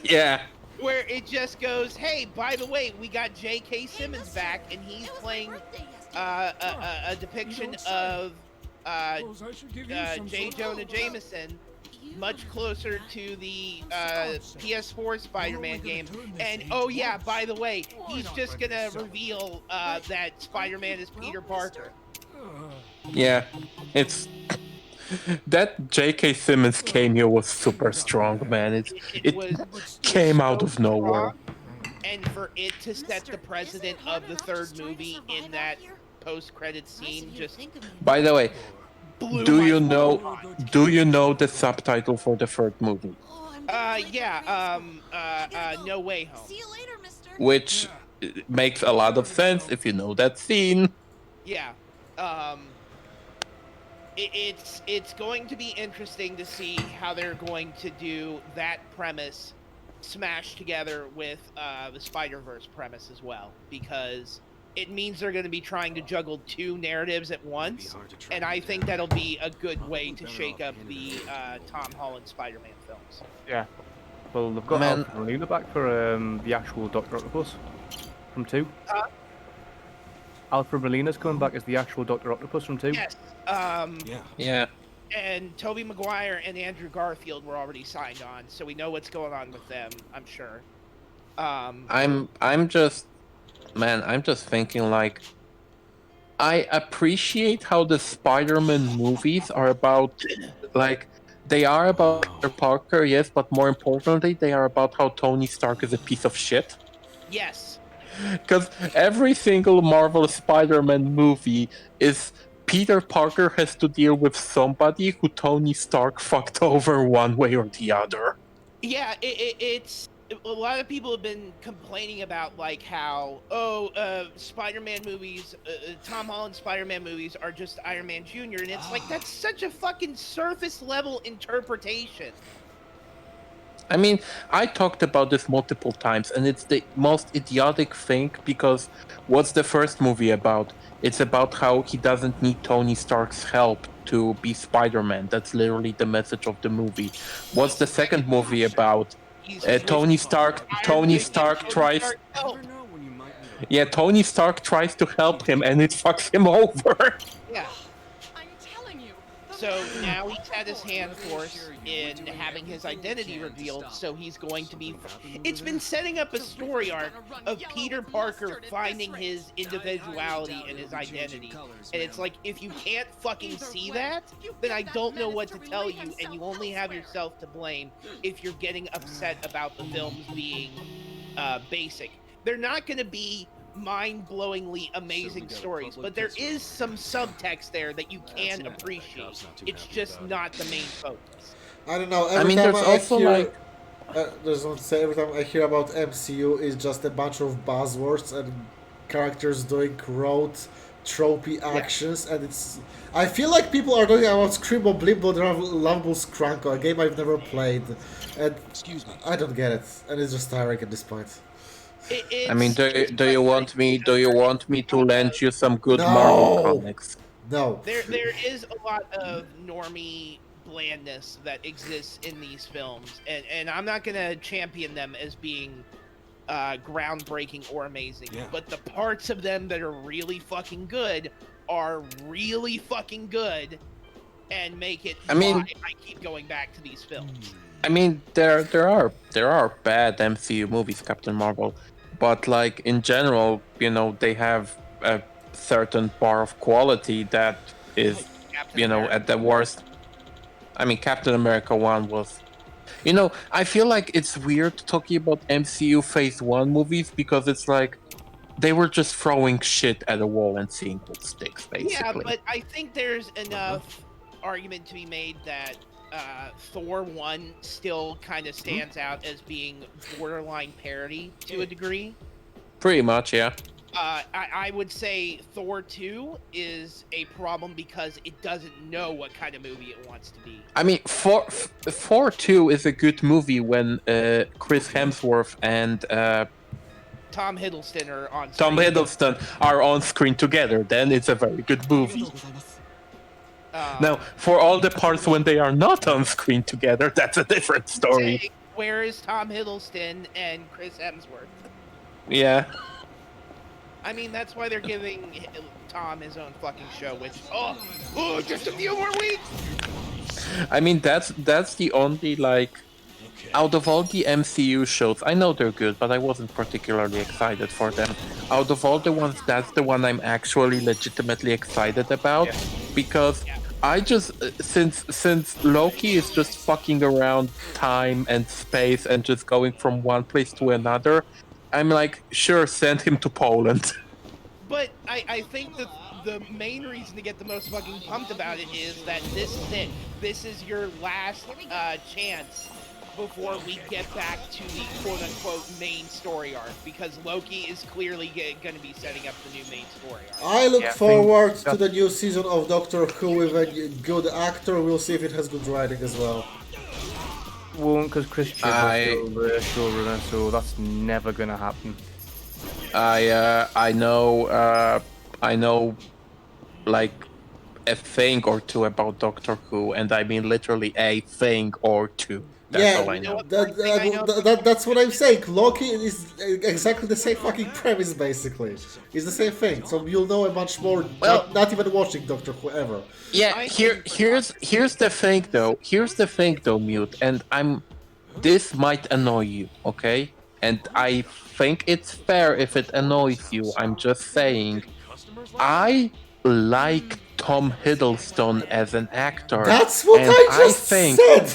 Yeah. Where it just goes, hey, by the way, we got J.K. Simmons back, and he's playing a depiction of J. Jonah Jameson much closer to the PS4 Spider-Man game. And oh yeah, by the way, he's just gonna reveal that Spider-Man is Peter Parker. Yeah, it's that J.K. Simmons cameo was super strong, man. It came out of nowhere. And for it to set the precedent of the third movie in that post-credit scene, just by the way, do you know the subtitle for the third movie? No Way Home. See you later, mister. Which makes a lot of sense if you know that scene. Yeah. It's going to be interesting to see how they're going to do that premise smashed together with the Spider-Verse premise as well, because it means they're going to be trying to juggle two narratives at once, and I think that'll be a good way to shake up the Tom Holland Spider-Man films. Yeah. Well, they've got Alfred Molina back for the actual Dr. Octopus from 2. Alfred Molina's coming back as the actual Dr. Octopus from 2. Yes. Yeah. And Tobey Maguire and Andrew Garfield were already signed on, so we know what's going on with them, I'm sure. I'm just thinking, like, I appreciate how the Spider-Man movies are about, like, they are about Peter Parker, yes, but more importantly, they are about how Tony Stark is a piece of shit. Yes. Because every single Marvel Spider-Man movie is Peter Parker has to deal with somebody who Tony Stark fucked over one way or the other. Yeah, it's a lot of people have been complaining about, like, how Spider-Man movies, Tom Holland Spider-Man movies are just Iron Man Jr. and it's like, that's such a fucking surface level interpretation. I mean, I talked about this multiple times, and it's the most idiotic thing, because what's the first movie about? It's about how he doesn't need Tony Stark's help to be Spider-Man. That's literally the message of the movie. What's the second movie about? Tony Stark tries... Yeah, Tony Stark tries to help him, and it fucks him over. Yeah. So now he's had his hand forced in having his identity revealed, so he's going to be... It's been setting up a story arc of Peter Parker finding his individuality and his identity. And it's like, if you can't fucking see that, then I don't know what to tell you, and you only have yourself to blame if you're getting upset about the films being basic. They're not going to be mind-blowingly amazing stories, but there is some subtext there that you can appreciate. It's just not the main focus. I don't know. I mean, there's also like... there's not to say, every time I hear about MCU, it's just a bunch of buzzwords and characters doing rote, tropey actions, and it's... I feel like people are talking about Screamo Blimbo Lovable Scranko, a game I've never played, and I don't get it, and it's just tiring at this point. I mean, do you want me to lend you some good Marvel comics? No. There is a lot of normie blandness that exists in these films, and I'm not gonna champion them as being groundbreaking or amazing, but the parts of them that are really fucking good are really fucking good, and make it why I keep going back to these films. I mean, there are bad MCU movies, Captain Marvel, but like in general, you know, they have a certain bar of quality that is, you know, at the worst. I mean, Captain America 1 was... You know, I feel like it's weird talking about MCU Phase 1 movies, because it's like they were just throwing shit at a wall and seeing what sticks, basically. Yeah, but I think there's enough argument to be made that Thor 1 still kind of stands out as being borderline parody to a degree. Pretty much, yeah. I would say Thor 2 is a problem because it doesn't know what kind of movie it wants to be. I mean, Thor 2 is a good movie when Chris Hemsworth and Tom Hiddleston are on screen together. Then it's a very good movie. Now, for all the parts when they are not on screen together, that's a different story. Where is Tom Hiddleston and Chris Hemsworth? Yeah. I mean, that's why they're giving Tom his own fucking show, which just a few more weeks. I mean, that's the only like out of all the MCU shows, I know they're good, but I wasn't particularly excited for them. Out of all the ones, that's the one I'm actually legitimately excited about because I just since Loki is just fucking around time and space and just going from one place to another, I'm like, sure, send him to Poland. But I think that the main reason to get the most fucking pumped about it is that this is it. This is your last chance before we get back to the quote-unquote main story arc, because Loki is clearly going to be setting up the new main story arc. I look forward to the new season of Doctor Who with a good actor. We'll see if it has good writing as well. Won't, because Chris Chibnall's still the showrunner, so that's never gonna happen. I know, like a thing or two about Doctor Who, and I mean literally a thing or two. That's all I know. That's what I'm saying. Loki is exactly the same fucking premise, basically. It's the same thing, so you'll know a much more. Well, not even watching Doctor Who ever. Yeah, here's the thing though. Here's the thing though, Mute, and this might annoy you, okay? And I think it's fair if it annoys you. I'm just saying, I like Tom Hiddleston as an actor. That's what I just think, said.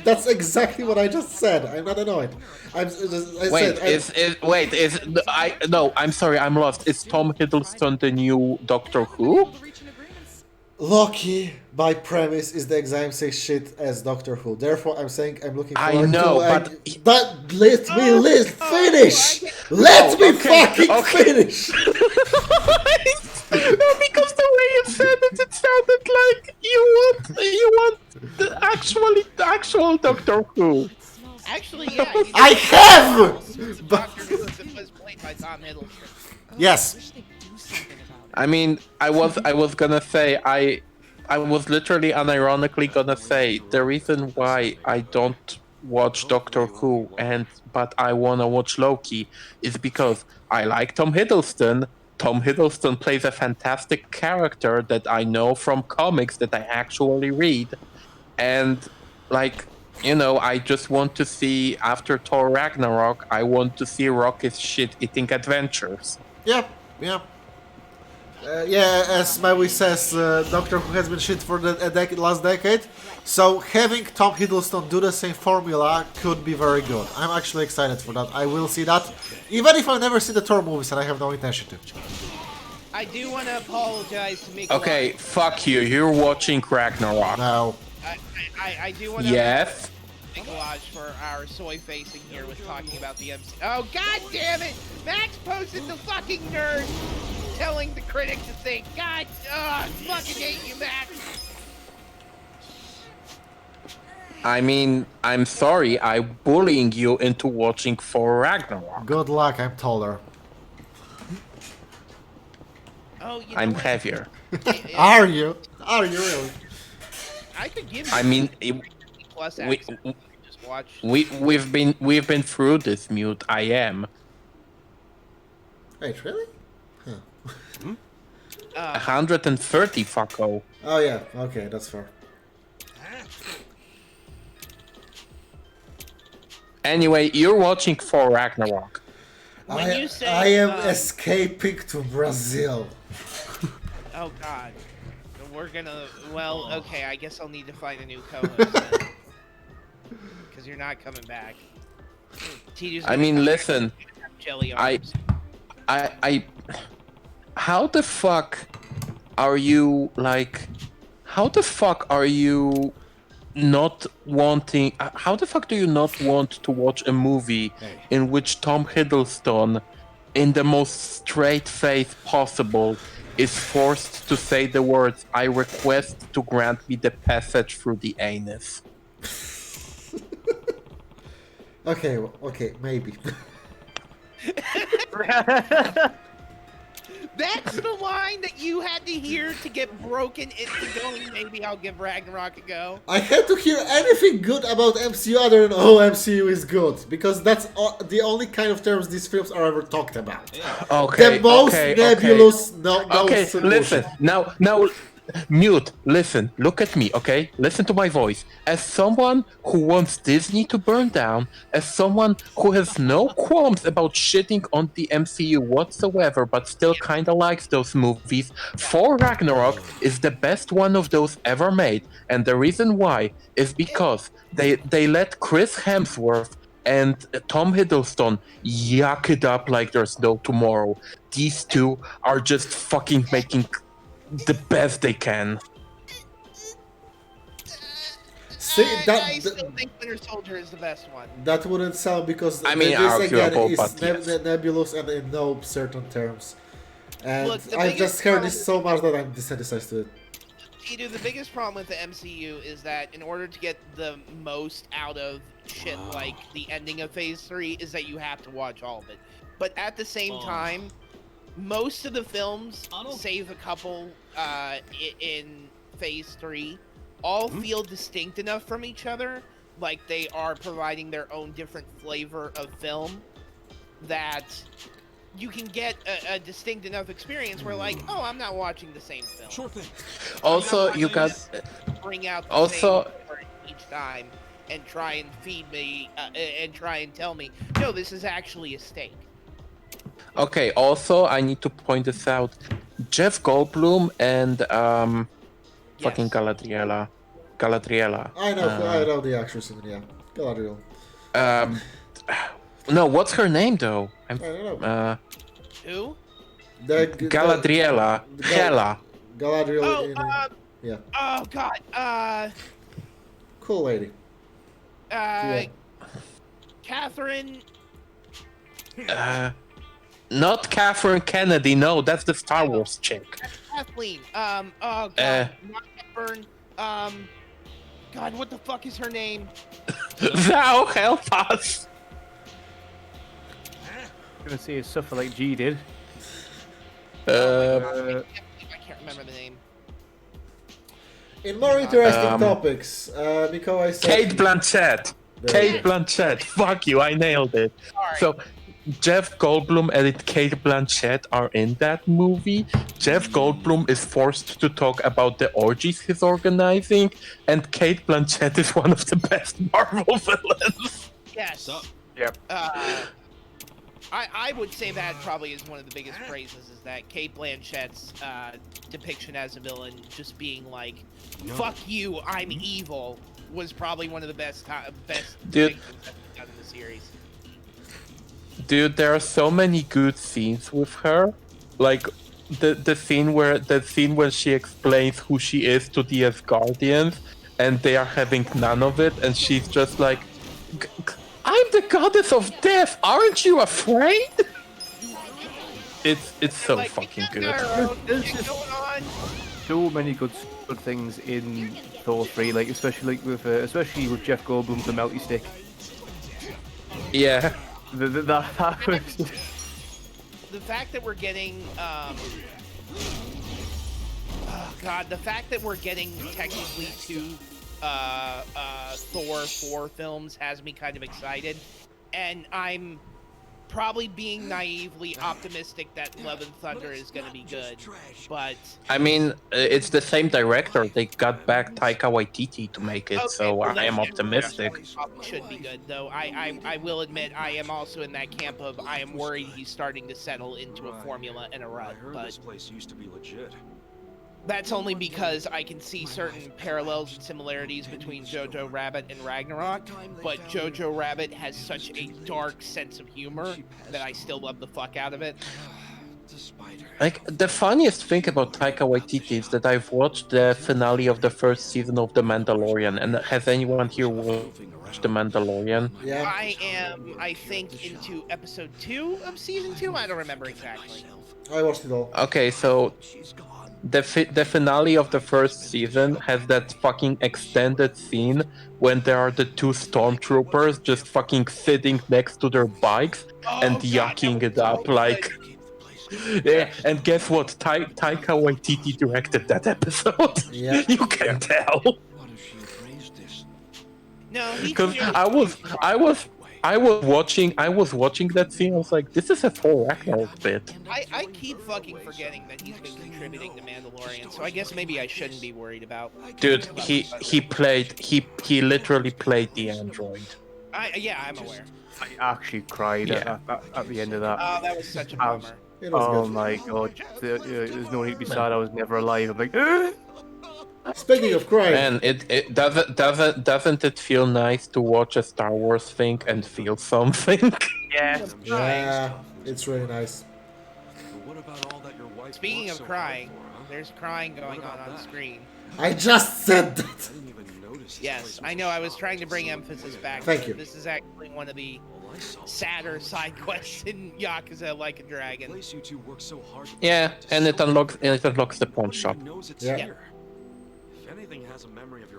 That's exactly what I just said. I'm not annoyed. I'm sorry, I'm lost. Is Tom Hiddleston the new Doctor Who? Loki, by premise, is the exact same shit as Doctor Who. Therefore, I'm saying I'm looking forward let me finish. Let me fucking finish. No, because the way you said it sounded like you want the actual Doctor Who. Actually, yeah. I have. Doctor Who was played by Tom Hiddleston. Yes. I mean, I was gonna say I was literally unironically gonna say the reason why I don't watch Doctor Who but I wanna watch Loki is because I like Tom Hiddleston. Tom Hiddleston plays a fantastic character that I know from comics that I actually read, and like, you know, I just want to see after Thor Ragnarok, I want to see Rocket's shit-eating adventures. Yeah. As Maui says, Doctor Who has been shit for last decade, so having Tom Hiddleston do the same formula could be very good. I'm actually excited for that. I will see that, even if I've never seen the Thor movies and I have no intention to. I do want to apologize to Mikola. Okay, fuck you. You're watching Ragnarok. No. I do want to Yes. Nicolaj for our soy facing here with talking about the MC. Oh, god damn it! Max posted the fucking nerd telling the critic to think. God, I fucking hate you, Max! I mean, I'm sorry, I'm bullying you into watching Thor Ragnarok. Good luck, I'm taller. Oh, you know I'm what? heavier. Are you? Are you really? I could give you. I mean, plus we, just watch. we've been through this, Mute. I am. Wait, really? 130, fucko. Oh yeah, okay, that's fair. Anyway, you're watching Thor Ragnarok. When you say, I am escaping to Brazil. Oh god. We're gonna... Well, okay, I guess I'll need to find a new co-host then. Because you're not coming back. I mean, listen. Jelly arms. I... How the fuck are you, like... How the fuck are you not wanting... How the fuck do you not want to watch a movie in which Tom Hiddleston, in the most straight face possible, is forced to say the words, "I request to grant me the passage through the anus"? Okay, maybe. That's the line that you had to hear to get broken into going, maybe I'll give Ragnarok a go. I had to hear anything good about MCU other than, oh, MCU is good. Because that's the only kind of terms these films are ever talked about. Okay. The most nebulous, Okay, solution. listen. Now, mute. Listen. Look at me. Okay, listen to my voice. As someone who wants Disney to burn down, as someone who has no qualms about shitting on the MCU whatsoever, but still kind of likes those movies, Thor Ragnarok is the best one of those ever made, and the reason why is because they let Chris Hemsworth and Tom Hiddleston yak it up like there's no tomorrow. These two are just fucking making the best they can. See, I still think Winter Soldier is the best one. That wouldn't sound because I mean, this again arguable, is but yes. nebulous and in no certain terms. And Look, the I've just biggest heard problem- this so much that I'm desensitized to it. Edu, the biggest problem with the MCU is that in order to get the most out of shit like the ending of Phase 3 is that you have to watch all of it. But at the same time, most of the films, save a couple in Phase 3, all feel distinct enough from each other, like they are providing their own different flavor of film, that you can get a distinct enough experience where, like, oh, I'm not watching the same film. Sure thing. Also, you got Bring out the also same flavor each time and try and feed me and try and tell me, no, this is actually a steak. okay. Also, I need to point this out. Jeff Goldblum and fucking Galadriela. I know the actress in it, yeah. Galadriel. No, what's her name though? I don't know. Who? Galadriela. Hela. Galadriel. Oh, yeah. Oh God. Cool lady. Yeah. Catherine. Not Catherine Kennedy. No, that's the Star Wars chick. Kathleen. Oh God. Not Hepburn. God, what the fuck is her name? Thou help us. I'm gonna say suffer like G did. I can't remember the name. In more interesting topics, Miko, I said... Kate Blanchett. Kate Blanchett. Fuck you, I nailed it. Sorry. So, Jeff Goldblum and Kate Blanchett are in that movie. Jeff Goldblum is forced to talk about the orgies he's organizing, and Kate Blanchett is one of the best Marvel villains. Yes. Yep. I would say that probably is one of the biggest praises, is that Kate Blanchett's depiction as a villain, just being like, "Fuck you, I'm evil," was probably one of the best Dude. depictions that we've done in the series. Dude, there are so many good scenes with her. Like the scene when she explains who she is to the Asgardians, and they are having none of it, and she's just like, "I'm the goddess of death. Aren't you afraid?" It's so Like, fucking we good. got our own There's shit just- going on. So many good things in Thor 3, like especially with Jeff Goldblum's the melty stick. Yeah. That was just... The fact that we're getting, the fact that we're getting technically two Thor 4 films has me kind of excited, and I'm probably being naively optimistic that Love and Thunder is going to be good, but... I mean, it's the same director. They got back Taika Waititi to make it, so well, I am then optimistic. probably should be good, though. I will admit, I am also in that camp of I am worried he's starting to settle into a formula and a rut, but This place used to be legit. that's only because I can see certain parallels and similarities between Jojo Rabbit and Ragnarok, but Jojo Rabbit has such a dark sense of humor that I still love the fuck out of it. Like, the funniest thing about Taika Waititi is that I've watched the finale of the first season of The Mandalorian, and has anyone here watched The Mandalorian? Yeah. I am, I think, into episode 2 of season 2? I don't remember exactly. I watched it all. Okay, so the finale of the first season has that fucking extended scene when there are the two stormtroopers just fucking sitting next to their bikes and God, yucking that it was up so like... good. Yeah, and guess what? Taika Waititi directed that episode. Yeah. You can tell. What if she appraised this? No, he Because clearly I was watching that scene. I was like, this is a Thor Ragnarok bit. I keep fucking forgetting that he's been contributing to Mandalorian, so I guess maybe I shouldn't be worried about. Dude, he literally played the android. Yeah, I'm aware. I actually cried Yeah. at the end of that. Oh, that was such a bummer. It was Oh good. my god, there's no need to be sad. I was never alive. I'm like, Speaking of crying, And it doesn't it feel nice to watch a Star Wars thing and feel something? yes. yeah, it's really nice. But what about all that your wife Speaking worked of so hard crying, for, huh? there's crying going What about on that? screen. I just said that. I didn't even notice. this Yes, place I was know. I was shot trying to bring so emphasis way back. Thank to you. This is actually one of the All I saw was sadder the side quests in Yakuza Like a Dragon. place you two worked so hard to Yeah, protect is and it so unlocks the pawn Nobody shop. even knows it's Yeah. here. If anything has a memory of your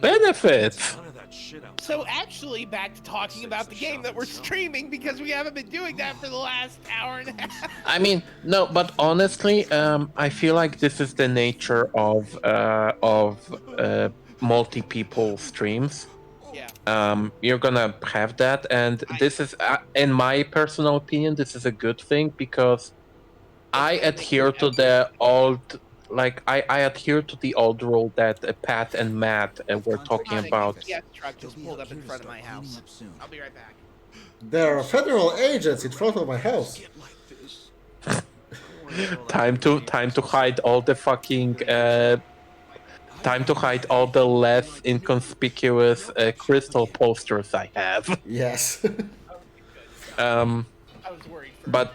Benefits. none of that shit out. So actually, back to talking about the game that we're streaming because we haven't been doing that for the last hour and a half. I mean, no, but honestly, I feel like this is the nature of multi-people streams. Yeah. You're gonna have that, and this is, in my personal opinion, this is a good thing because I adhere to the old, like I adhere to the old rule that Pat and Matt were talking about. Yeah, truck just pulled up in front of my house. I'll be right back. There are federal agents in front of my house. Time to hide all the fucking time to hide all the less inconspicuous crystal posters I have. Yes. I was worried for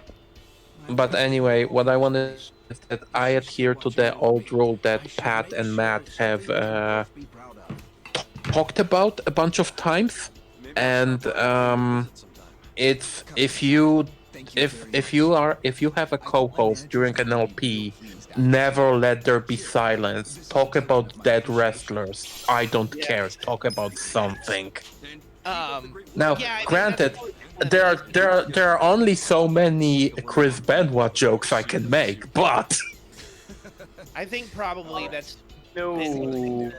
But anyway, what I wanted is that I adhere to the old rule that Pat and Matt have talked about a bunch of times, and it's if you have a co-host during an LP, never let there be silence. Talk about dead wrestlers. I don't care. Talk about something. Now, yeah, I mean, granted, there are only so many Chris Benoit jokes I can make, but I think probably that's No.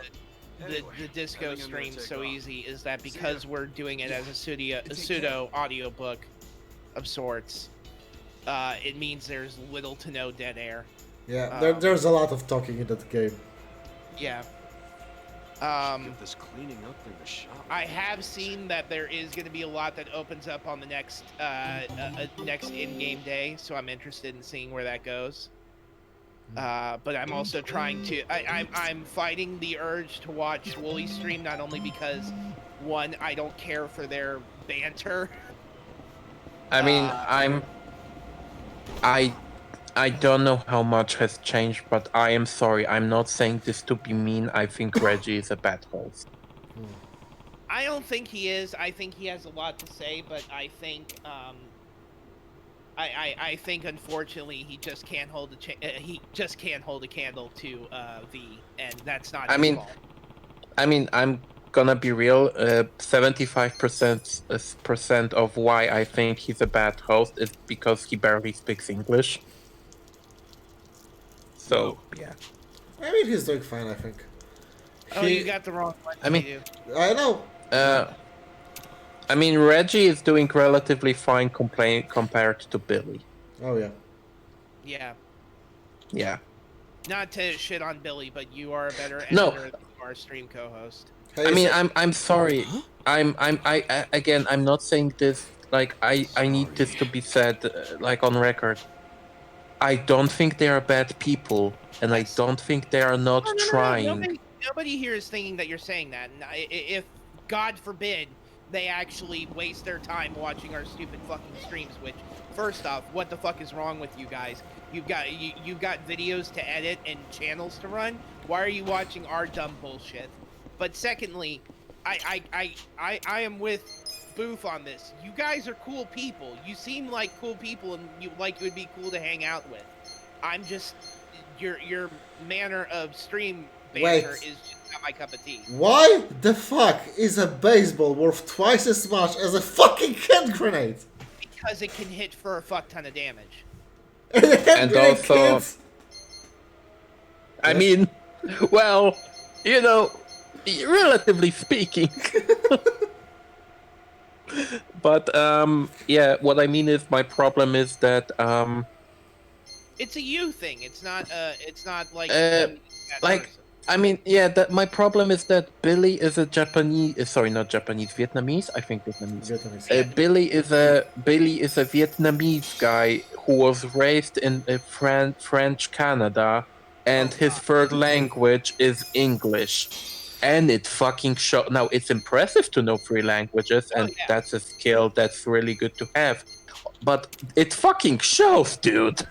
the disco stream so easy is that because we're doing it as a pseudo audiobook of sorts, it means there's little to no dead air. Yeah, there's a lot of talking in that game. Yeah. Give this cleaning up in the shop. I have seen that there is going to be a lot that opens up on the next next in-game day, so I'm interested in seeing where that goes. But I'm also trying to. I'm fighting the urge to watch Wooly's stream, not only because one, I don't care for their banter. I mean, I don't know how much has changed, but I am sorry. I'm not saying this to be mean. I think Reggie is a bad host. I don't think he is. I think he has a lot to say, but I think I think unfortunately he just can't hold a candle to V, and that's not his fault. I mean, I'm gonna be real. 75% of why I think he's a bad host is because he barely speaks English. So yeah. I mean, he's doing fine, I think. Oh, you got the wrong one. I mean- you. I know. I mean, Reggie is doing relatively fine compared to Billy. Oh, yeah. Yeah. Yeah. Not to shit on Billy, but you are a better No. editor than you are a stream co-host. Hey, I mean, so- I'm sorry. Again, I'm not saying this. Like, I need this to be said, like on record. I don't think they are bad people, and I don't think they are not trying. Nobody here is thinking that you're saying that. And if, God forbid, they actually waste their time watching our stupid fucking streams, which, first off, what the fuck is wrong with you guys? You've got videos to edit and channels to run. Why are you watching our dumb bullshit? But secondly, I am with Booth on this. You guys are cool people. You seem like cool people, and you would be cool to hang out with. I'm just your manner of stream banter is just not my cup of tea. Why the fuck is a baseball worth twice as much as a fucking hand grenade? Because it can hit for a fuck ton of damage. And also, kids. I mean, well, you know, relatively speaking. But yeah, what I mean is my problem is that It's a you thing. It's not. It's not like uh him being a bad like person. I mean, yeah, that my problem is that Billy is a Japanese, sorry, not Japanese, Vietnamese. I think Vietnamese. Vietnamese. Billy is a Vietnamese guy who was raised in French Canada, and Oh his God. third language is English. And it fucking show. Now it's impressive to know three languages, Oh and yeah. that's a skill that's really good to have. But it fucking shows, dude.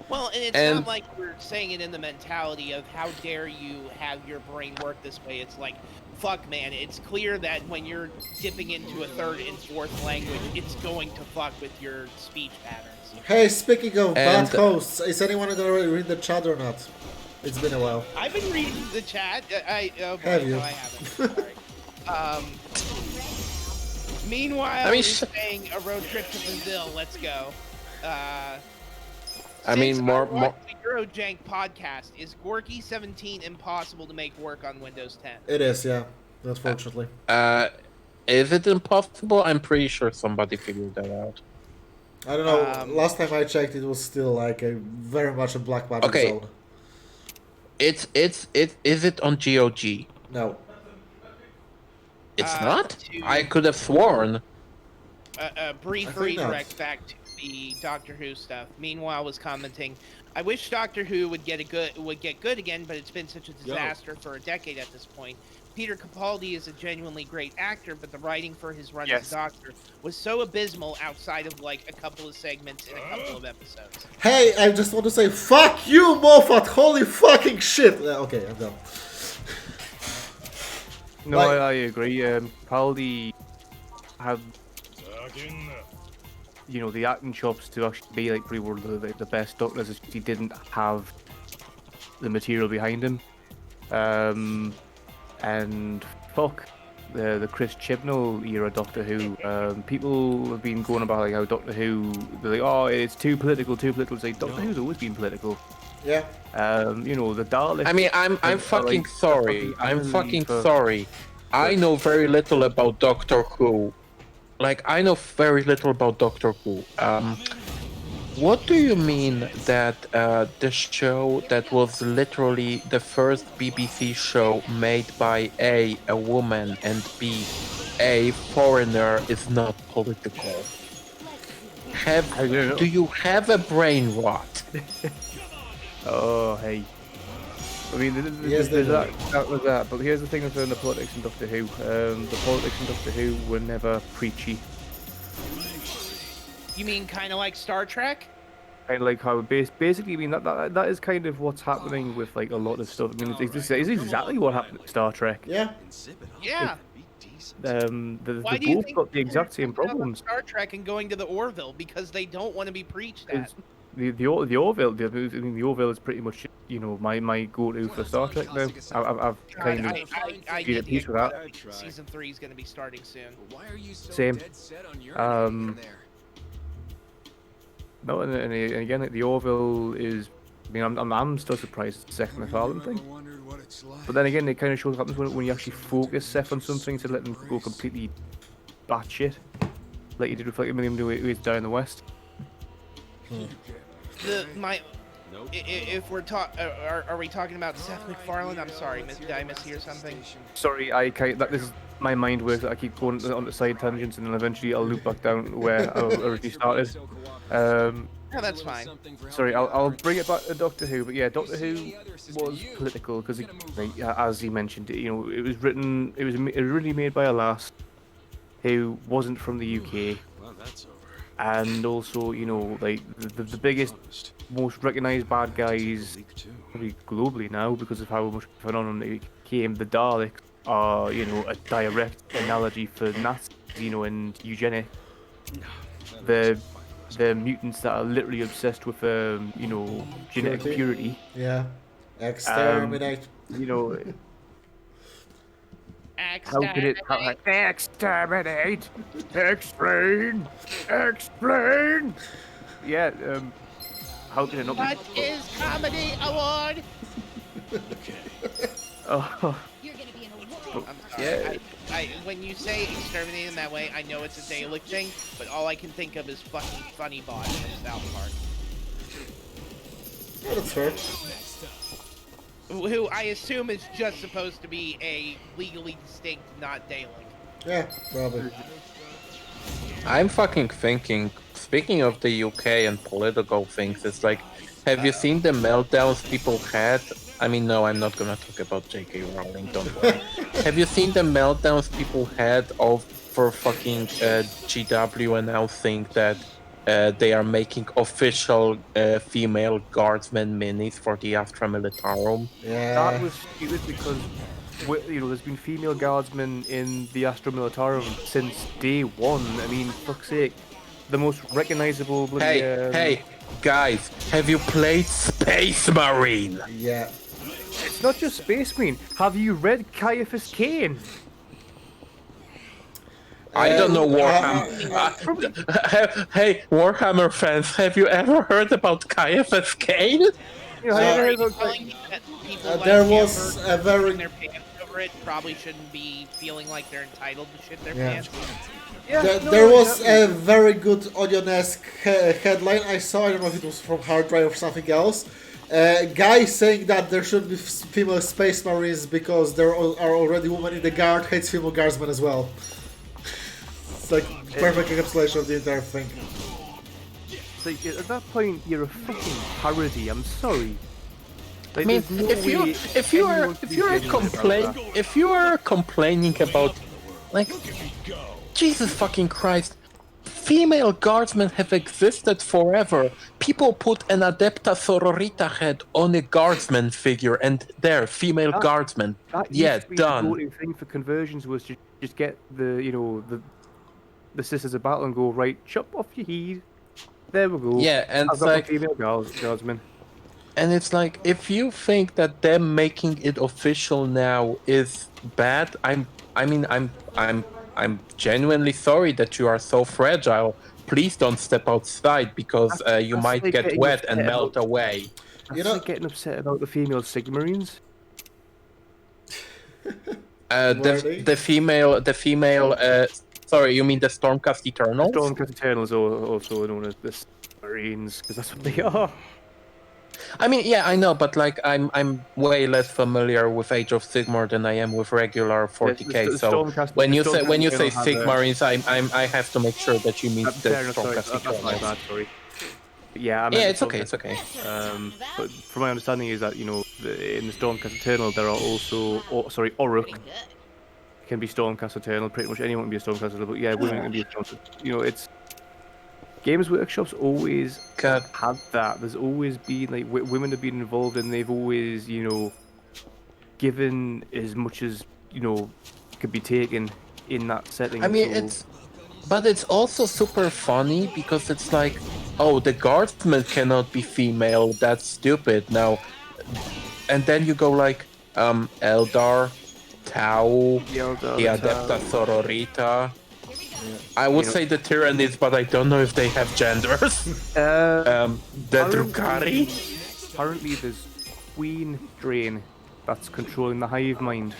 Well, and it's And not like we're saying it in the mentality of how dare you have your brain work this way. It's like, fuck, man. It's clear that when you're dipping into a third and fourth language, it's going to fuck with your speech patterns. Hey, speaking of bad And hosts, is anyone gonna read the chat or not? It's been a while. I've been reading the chat. Oh boy, Have you? no, I haven't. Sorry. Meanwhile, I mean, is saying a road trip to Brazil. Let's go. I mean, Since more. watched the Eurojank podcast, is Gorky 17 impossible to make work on Windows 10? It is, yeah. Unfortunately. Is it impossible? I'm pretty sure somebody figured that out. I don't know. Last time I checked, it was still like a very much a black magic Okay. zone. Is it on GOG? No. It's not? To- I could have sworn. Brief I think not. redirect back to the Doctor Who stuff. Meanwhile, was commenting, "I wish Doctor Who would get good again, but it's been such a disaster for a decade at this point. Peter Capaldi is a genuinely great actor, but the writing for his run as Doctor was so abysmal outside of like a couple of segments in a couple of episodes." Hey, I just want to say, fuck you, Moffat! Holy fucking shit! Okay, I'm done. No, Like- I agree. Capaldi had, you know, the acting chops to actually be like pretty one of the best Doctors. It's just he didn't have the material behind him. And fuck the Chris Chibnall era Doctor Who. People have been going about like how Doctor Who, they're like, oh, it's too political. It's like Doctor Who's always been political. Yeah. You know, the Daleks. I mean, I'm fucking sorry. I'm fucking sorry. I know very little about Doctor Who. Like, I know very little about Doctor Who. What do you mean that the show that was literally the first BBC show made by A, a woman, and B, a foreigner is not political? Do you have a brain rot? Oh, hey. I mean, Yes, there's they that was that. But here's the thing with the politics in Doctor Who. The politics in Doctor Who were never preachy. You mean kind of like Star Trek? Kind of like how basically, I mean that is kind of what's happening with like a lot of stuff. I mean, it's exactly what happened with Star Trek. Yeah. Yeah. They Why do you both think got the exact people same are talking about problems. Star Trek and going to the Orville because they don't want to be preached at. The Orville, I mean, the Orville is pretty much, you know, my go-to for Star Trek now. I've kind of I been need at to peace get with caught that. up. Season 3 is going to be starting soon. Why are you so Same. dead set on your there? No, and again, like, the Orville is. I mean, I'm still surprised it's the second McFarlane thing. But then again, it kind of shows what happens when you actually focus Seth on something to let them go completely batshit, like you did with like William Who's Down in the West. If we're are we talking about Seth MacFarlane? I'm sorry, did I mishear something? Sorry, this is my mind works. I keep going on the side tangents, and then eventually I'll loop back down where I originally started. No, that's fine. Sorry, I'll bring it back to Doctor Who, but yeah, Doctor Who was political because, as he mentioned, you know, it was originally made by a lass who wasn't from the UK, and also, you know, like the biggest, most recognised bad guys probably globally now because of how much phenomenon it became. The Daleks are, you know, a direct analogy for Nazis, you know, and eugenics. The mutants that are literally obsessed with, you know, genetic purity. Yeah. Exterminate. You know. How could it? Exterminate! Explain! Explain! Yeah. How can it not What be? is comedy award? Oh, You're gonna be in a war. I'm sorry. yeah. When you say exterminate in that way, I know it's a Dalek thing, but all I can think of is fucking Funny Bot from South Park. Yeah, that's fair. Who I assume is just supposed to be a legally distinct, not Dalek. Yeah, probably. I'm fucking thinking, speaking of the UK and political things, it's like, have you seen the meltdowns people had? I mean, no, I'm not gonna talk about J.K. Rowling, don't worry. Have you seen the meltdowns people had for fucking GW announcing that they are making official female guardsmen minis for the Astra Militarum? Yeah. That was stupid because, there's been female guardsmen in the Astra Militarum since day one. I mean, fuck's sake. The most recognizable bloody... Hey, guys, have you played Space Marine? Yeah. It's not just Space Marine. Have you read Caiaphas Cain? I don't know Warhammer. Hey, Warhammer fans, have you ever heard about Caiaphas Cain? You know, have you Are heard you about telling me that people like there was Amber a very- putting their pants over it probably shouldn't be feeling like they're entitled to shit their Yeah. pants? Yeah, There was a very good Onion-esque headline I saw, I don't know if it was from Hard Drive or something else. Guy saying that there should be female space marines because there are already women in the guard, hates female guardsmen as well. It's like perfect encapsulation of the entire thing. It's like, at that point, you're a fucking parody. I'm sorry. I Like, mean, there's no way if you are anyone could be genuine about that. if you are complaining about, like, Jesus fucking Christ, female guardsmen have existed forever. People put an Adepta Sororita head on a guardsman figure, and there, female guardsman. That Yeah, used to be done. The go-to thing for conversions was to just get the Sisters of Battle and go, right, chop off your head. There we go. Yeah, and I've it's got my like, female guardsman. and it's like, if you think that them making it official now is bad, I'm genuinely sorry that you are so fragile. Please don't step outside because you That's might like get getting wet and upset melt about- away. That's You know- like getting upset about the female Sigmarines. The female. Sorry, you mean the Stormcast Eternals? Stormcast Eternals are also known as the Marines, because that's what they are. I mean, yeah, I know, but like, I'm way less familiar with Age of Sigmar than I am with regular 40k. the So Stormcast- when the you say Stormcast have a- Sigmarines, I have to make sure that you mean the Fair enough, sorry, Stormcast that's my Eternals. bad, sorry. But yeah, I meant Yeah, the it's okay, Stormcast. it's okay. But from my understanding is that, in the Stormcast Eternal, there are also, Orruk can be Stormcast Eternal. Pretty much anyone can be a Stormcast Eternal, but yeah, women can be a Stormcast. It's Games Workshop's always God. had that. There's always been like women have been involved, and they've always, given as much as could be taken in that setting. I mean, so- but it's also super funny because it's like, oh, the guardsman cannot be female. That's stupid. Now, and then you go like, Eldar, Tau, the Adepta Sororita. I would say the Tyrannies, but I don't know if they have genders. The Drukhari. Apparently, there's Queen Drain that's controlling the hive mind.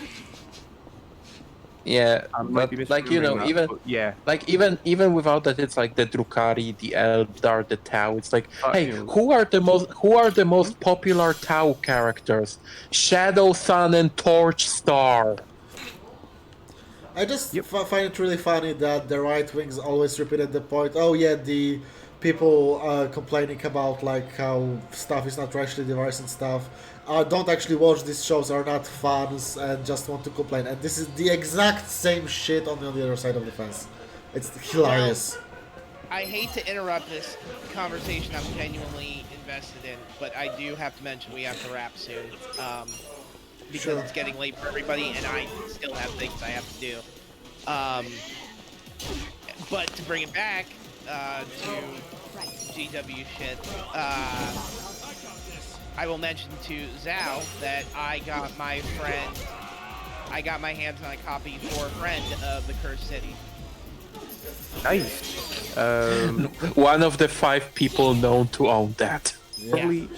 Yeah, I might be but like misremembering that, even but yeah. like even without that, it's like the Drukhari, the Eldar, the Tau. It's like, hey, who are the most popular Tau characters? Shadow Sun and Torch Star. I just find it really funny that the right wings always repeated the point. Oh yeah, the people complaining about like how stuff is not racially diverse and stuff don't actually watch these shows, are not fans, and just want to complain. And this is the exact same shit on the other side of the fence. It's hilarious. I hate to interrupt this conversation I'm genuinely invested in, but I do have to mention we have to wrap soon. Because it's getting late for everybody, and I still have things I have to do. But to bring it back to GW shit, I will mention to Zhao that I got my hands on a copy for a friend of the Cursed City. Nice. One of the 5 people known to own that. Probably.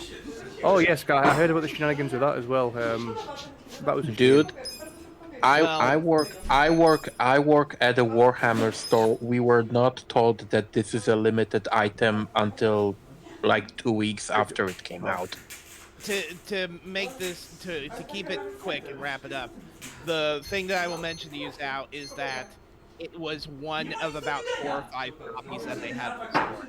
Oh yes, I heard about the shenanigans with that as well. That was a Dude, I Well, work at a Warhammer store. We were not told that this is a limited item until like 2 weeks after it came out. to make this to keep it quick and wrap it up, the thing that I will mention to you now is that it was one of about 4 or 5 copies that they had in the store.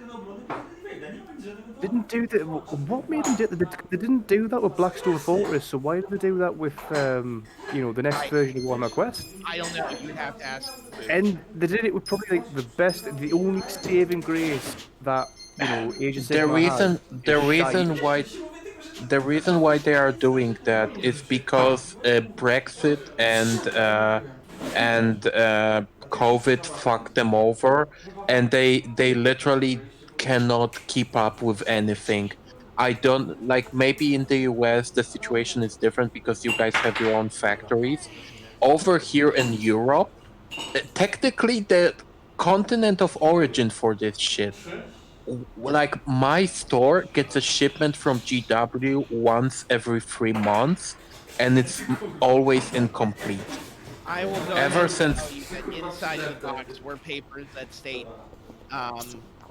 Didn't do that. What made them do that? They didn't do that with Blackstone Fortress. So why did they do that with the next version of Warhammer Quest? I don't know. You'd have to ask. And they did it with probably like the only saving grace that Age of The Sigmar reason has the is reason shite. why the reason why they are doing that is because Brexit and COVID fucked them over, and they literally cannot keep up with anything. I don't like maybe in the US the situation is different because you guys have your own factories. Over here in Europe, technically the continent of origin for this shit, like my store gets a shipment from GW once every 3 months, and it's always incomplete. I will go Ever ahead and tell since you that inside of the box were papers that state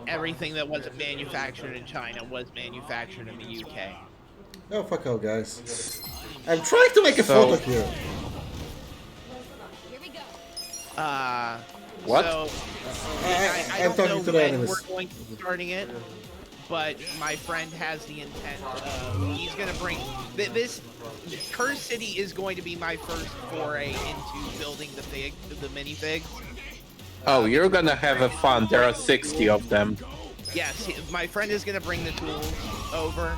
everything that wasn't manufactured in China was manufactured in the UK. Oh, fuck out, guys. I'm trying to make a photo here. Here we go. What? So I I'm don't talking know to the when enemies. we're going to be starting it, but my friend has the intent. He's gonna bring this. Curse City is going to be my first foray into building the minifigs. Oh, you're gonna have a fun. There are 60 of them. Yes, my friend is gonna bring the tools over,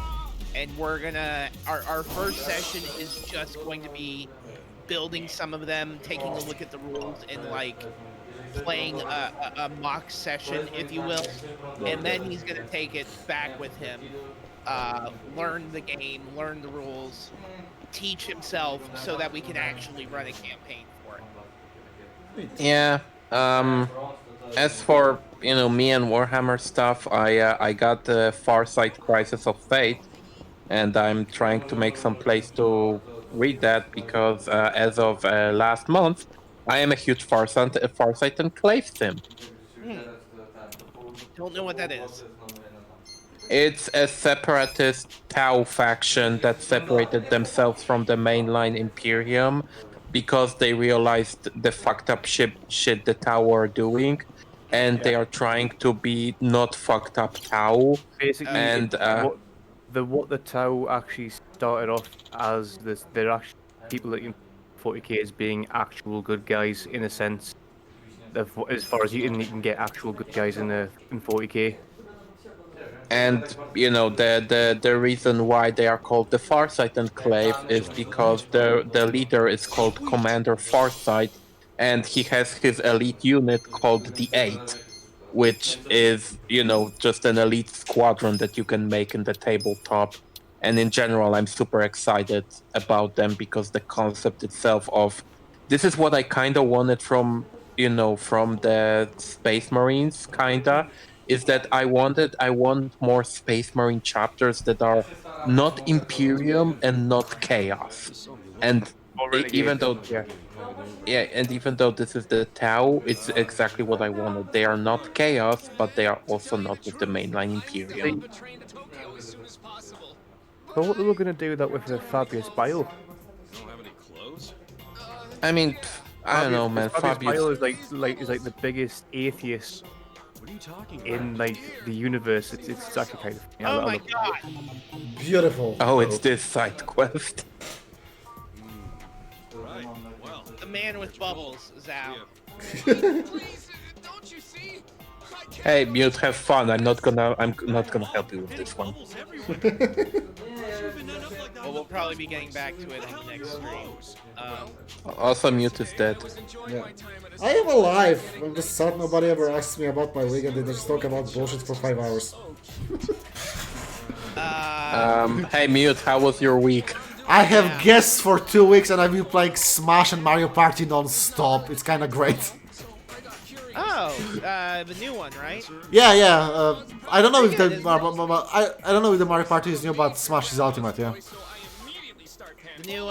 and we're gonna. Our first session is just going to be building some of them, taking a look at the rules, and like playing a mock session, if you will. And then he's gonna take it back with him, learn the game, learn the rules, teach himself, so that we can actually run a campaign for it. Yeah. As for me and Warhammer stuff, I got the Farsight Crisis of Fate, and I'm trying to make some place to read that because as of last month, I am a huge Farsight Enclave sim. Don't know what that is. It's a separatist Tau faction that separated themselves from the mainline Imperium because they realized the fucked up shit the Tau are doing, and they are trying to be not fucked up Tau. Basically, And what the Tau actually started off as they're actually people that in 40k as being actual good guys in a sense. As far as you can get actual good guys in 40k. And the reason why they are called the Farsight Enclave is because the leader is called Commander Farsight, and he has his elite unit called the Eight, which is just an elite squadron that you can make in the tabletop. And in general, I'm super excited about them because the concept itself of this is what I kind of wanted from the Space Marines, kinda, is that I want more Space Marine chapters that are not Imperium and not Chaos. And even though even though this is the Tau, it's exactly what I wanted. They are not Chaos, but they are also not with the mainline Imperium. But what they were going to do that with the Fabius Bile? Don't have any clothes? I mean, I don't know, man. Fabius Bile Fabius. is like the biggest atheist What are you talking about? in like the universe. It's actually kind of. Oh my god! Beautiful. Oh, it's this side quest. Right. Well, The man with bubbles, Zao. Please, don't you see? Hey, Mute, have fun. I'm not gonna help you with this one. Well, we'll probably be getting back to it on the next stream. Also, Mute is dead. Yeah. I am alive. I'm just sad nobody ever asks me about my week and they just talk about bullshit for 5 hours. Hey, Mute, how was your week? I have guests for 2 weeks and I've been playing Smash and Mario Party non-stop. It's kinda great. Oh, the new one, right? Yeah, yeah. I don't know if Pretty the good, isn't it? I don't know if the Mario Party is new, but Smash is Ultimate. Yeah, The new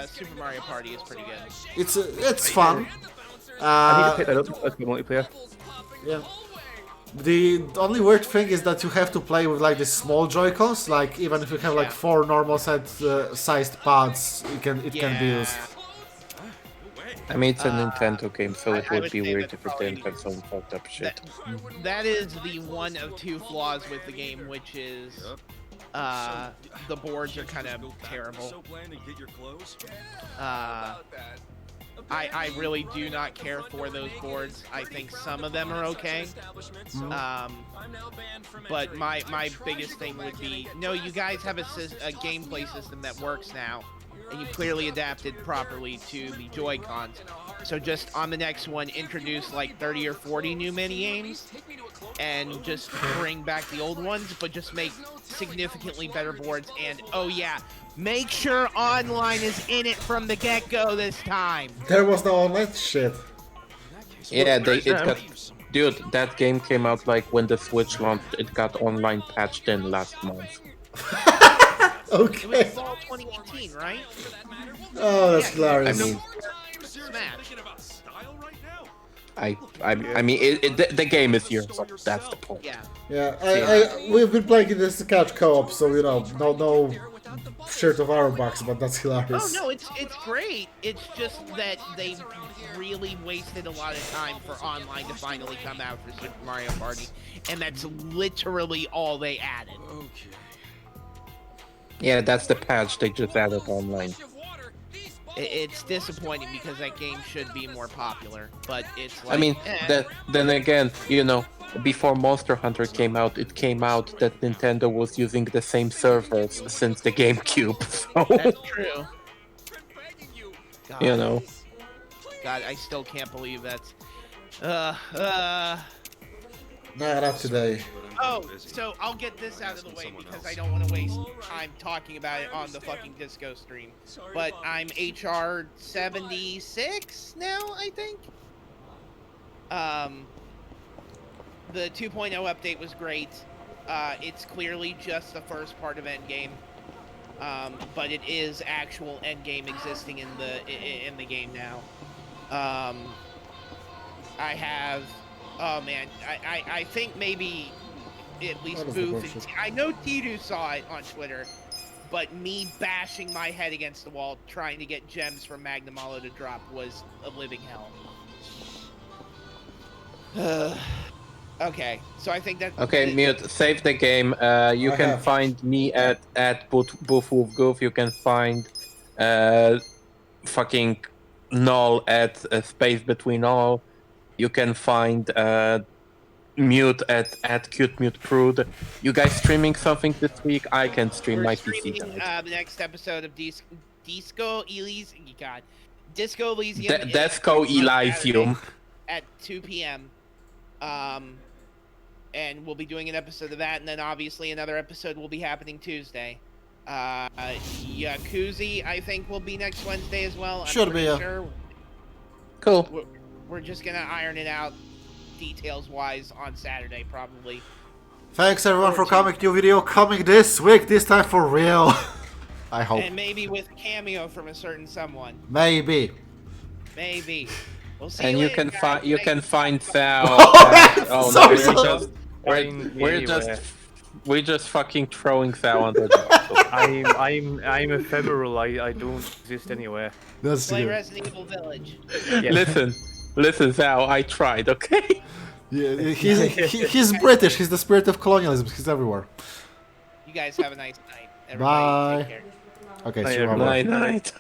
Super Mario Party is pretty good. it's fun. I need to pick that up as the multiplayer. Yeah. The only weird thing is that you have to play with like the small Joy-Cons. Like even if you have like Yeah. 4 normal sized pads, it can be used. I mean, it's a Nintendo game, so it I would would be say weird that's if it didn't have some fucked up shit. That is the one of two flaws with the game, which is the boards are kind of terrible. I really do not care for those boards. I think some of them are okay. But my biggest thing would be, no, you guys have a gameplay system that works now, and you clearly adapted properly to the Joy-Cons. So just on the next one, introduce like 30 or 40 new mini-games, and just bring back the old ones, but just make significantly better boards. And oh yeah, make sure online is in it from the get-go this time. There was no online shit. Yeah, dude, that game came out like when the Switch launched. It got online patched in last month. It was Okay. fall 2018, right? Oh, that's Yeah, hilarious. I mean, Smash. I mean, the game is here, so that's the point. Yeah. Yeah, we've been playing this couch co-op, so you know, no shirt of our backs, but that's Oh hilarious. no, it's great. It's just that they really wasted a lot of time for online to finally come out for Super Mario Party, and that's literally all they added. Yeah, that's the patch they just added online. It's disappointing because that game should be more popular, but it's like. I mean, then again, you know, before Monster Hunter came out, it came out that Nintendo was using the same servers since the GameCube, so, That's true. God, you know. God, I still can't believe that's. Nah, not today. Oh, so I'll get this out of the way because I don't want to waste time talking about it on the fucking Disco stream. But I'm HR 76 now, I think. The 2.0 update was great. It's clearly just the first part of Endgame. But it is actual Endgame existing in the game now. I have. Oh man, I think maybe at least Booth and I know Tidu saw it on Twitter, but me bashing my head against the wall trying to get gems from Magnamalo to drop was a living hell. Okay, so I think that. Okay, Mute, save the game. You can find me at BoothWolfGoof. You can find fucking Null at Space Between All. You can find Mute at CuteMutePrude. You guys streaming something this week? I can stream my PC. The next episode of Disco Elysium. God, Disco Elysium. Disco Elysium at 2 p.m. And we'll be doing an episode of that, and then obviously another episode will be happening Tuesday. Yakuza, I think, will be next Wednesday as well. Should be, yeah. Sure. Cool. We're just gonna iron it out details-wise on Saturday, probably. Thanks everyone for coming. New video coming this week, this time for real. I hope. And maybe with a cameo from a certain someone. Maybe. Maybe. We'll see. And you can find Sal. Oh Sorry, no, sorry. we're just fucking throwing Sal under the bus. I'm ephemeral. I don't exist anywhere. That's play good. Resident Evil Village. Yeah. Listen, Sal. I tried. Okay. Yeah, he's British. He's the spirit of colonialism. He's everywhere. You guys have a nice night. Everybody, Bye. take care. Okay, Bye, see you. everyone. Night.